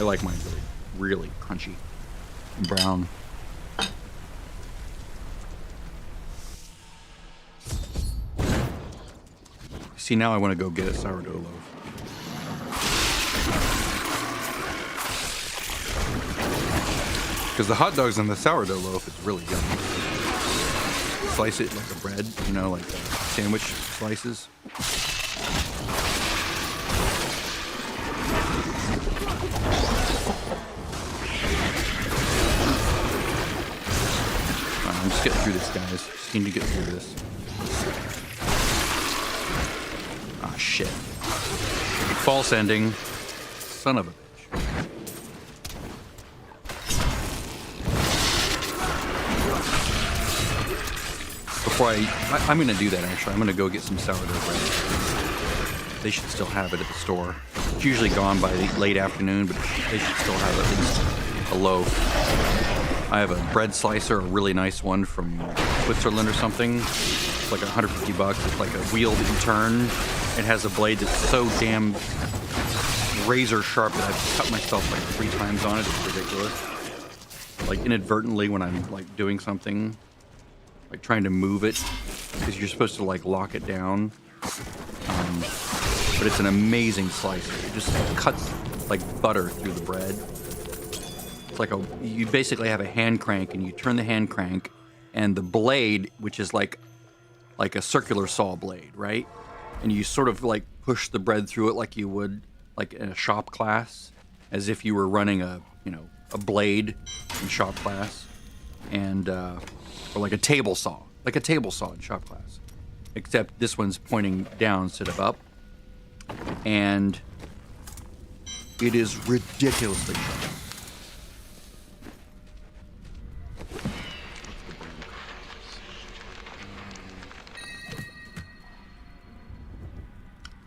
I like mine really, really crunchy and brown. See, now I want to go get a sourdough loaf. Because the hot dogs and the sourdough loaf is really yummy. Slice it like a bread, you know, like sandwich slices. I'm just getting through this, guys. Just need to get through this. Ah, shit. False ending. Son of a bitch. Before I'm going to do that, actually. I'm going to go get some sourdough bread. They should still have it at the store. It's usually gone by the late afternoon, but they should still have at least a loaf. I have a bread slicer, a really nice one from Switzerland or something. It's like $150. It's like a wheel that you turn. It has a blade that's so damn razor sharp that I've cut myself like 3 times on it. It's ridiculous. Like inadvertently when I'm like doing something, like trying to move it, because you're supposed to like lock it down. But it's an amazing slicer. It just cuts like butter through the bread. It's like you basically have a hand crank, and you turn the hand crank, and the blade, which is like a circular saw blade, right? And you sort of like push the bread through it like you would like in a shop class, as if you were running a blade in shop class, and or like a table saw in shop class, except this one's pointing down instead of up, and it is ridiculously sharp.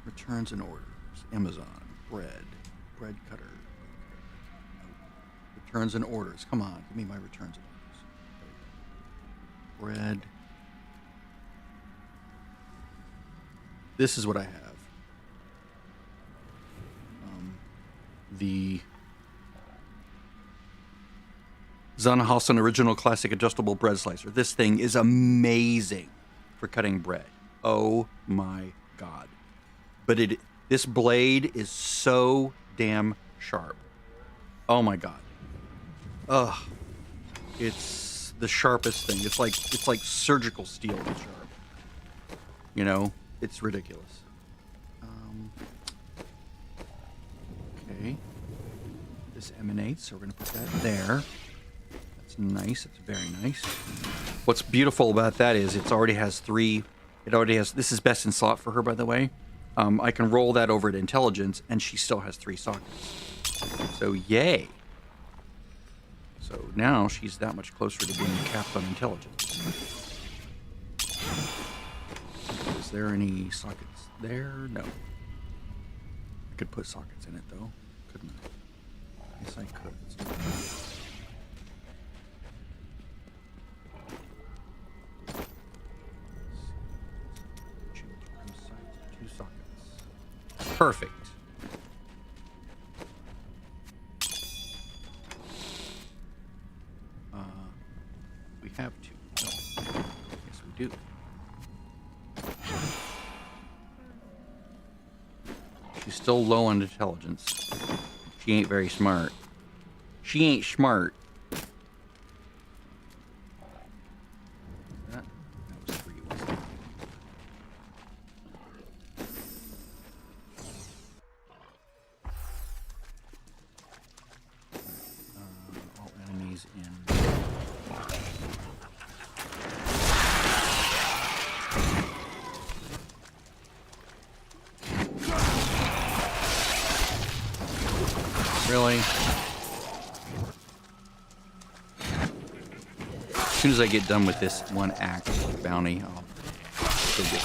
Returns and orders. Amazon. Bread cutter. Returns and orders. Come on, give me my returns and orders. Bread. This is what I have. The Sonnenhausen Original Classic Adjustable Bread Slicer. This thing is amazing for cutting bread. Oh my God. But this blade is so damn sharp. Oh my God. Ugh. It's the sharpest thing. It's like surgical steel sharp. You know, it's ridiculous. Okay. This emanates, so we're gonna put that there. That's nice. It's very nice. What's beautiful about that is it already has this is best in slot for her, by the way. I can roll that over to intelligence, and she still has 3 sockets. So yay. So now she's that much closer to being capped on intelligence. Is there any sockets there? No. I could put sockets in it though, couldn't I? Yes, I could. Let's do that. Perfect. We have to. No. Yes, we do. She's still low on intelligence. She ain't very smart. She ain't smart. That was 3, wasn't it? All enemies in. Really? As soon as I get done with this one act bounty, I'll go get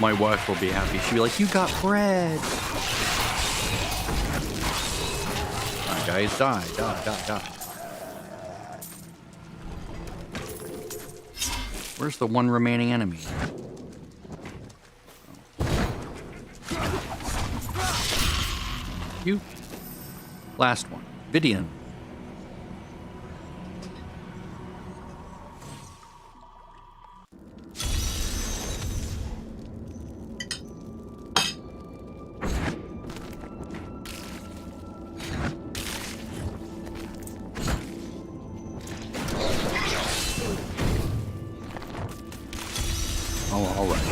my wife will be happy. She'll be like, "You got bread." Alright, guys, die. Where's the one remaining enemy? You. Last one. Vidian. Oh, all right.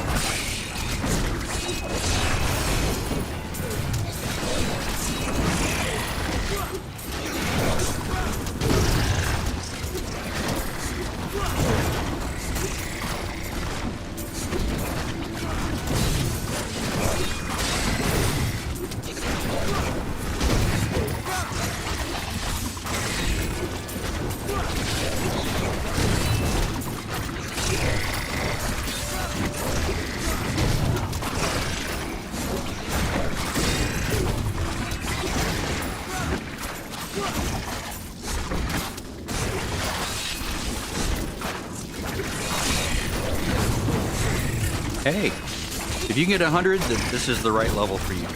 Hey, if you can get 100, then this is the right level for you.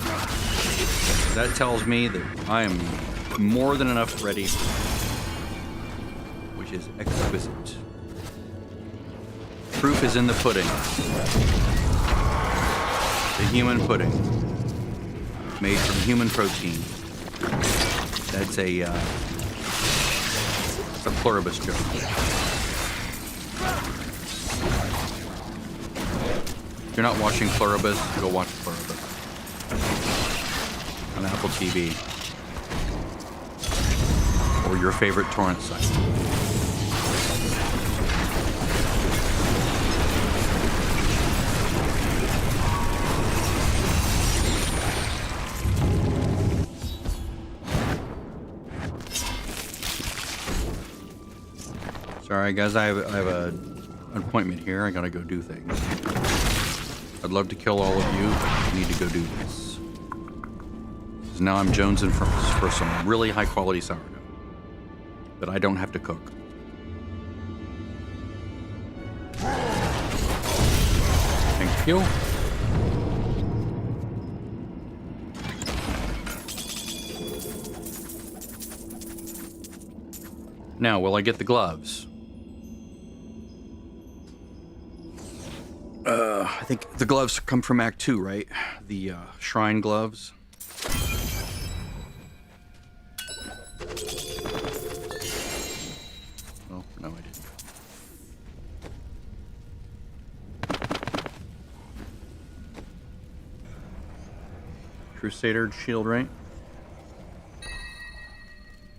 That tells me that I am more than enough ready, which is exquisite. Proof is in the pudding. The human pudding, made from human protein. That's a pluribus joke. If you're not watching Pluribus, go watch Pluribus on Apple TV or your favorite torrent site. Sorry guys, I have an appointment here. I gotta go do things. I'd love to kill all of you, but I need to go do this. Because now I'm jonesing for some really high quality sourdough that I don't have to cook. Thank you. Now, will I get the gloves? I think the gloves come from Act 2, right? The shrine gloves. Oh, no, I didn't. Crusader shield, right?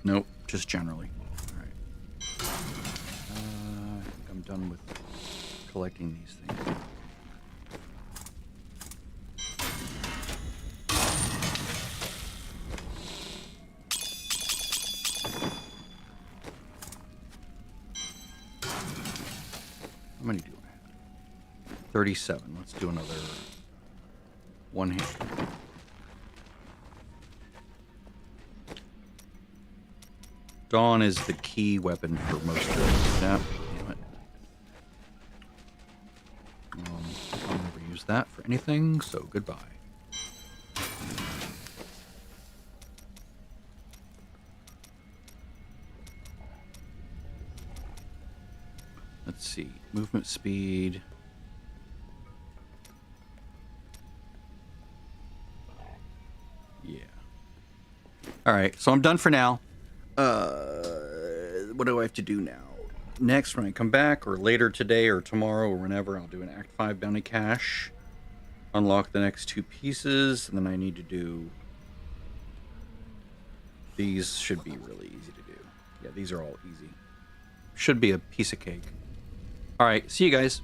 Nope, just generally. All right. I think I'm done with collecting these things. How many do I have? 37. Let's do another one hand. Dawn is the key weapon for most of this. Yeah, damn it. I'll never use that for anything, so goodbye. Let's see. Movement speed. Yeah. All right, so I'm done for now. What do I have to do now? Next, when I come back, or later today, or tomorrow, or whenever, I'll do an Act 5 bounty cache. Unlock the next 2 pieces, and then I need to do... These should be really easy to do. Yeah, these are all easy. Should be a piece of cake. Alright, see you guys.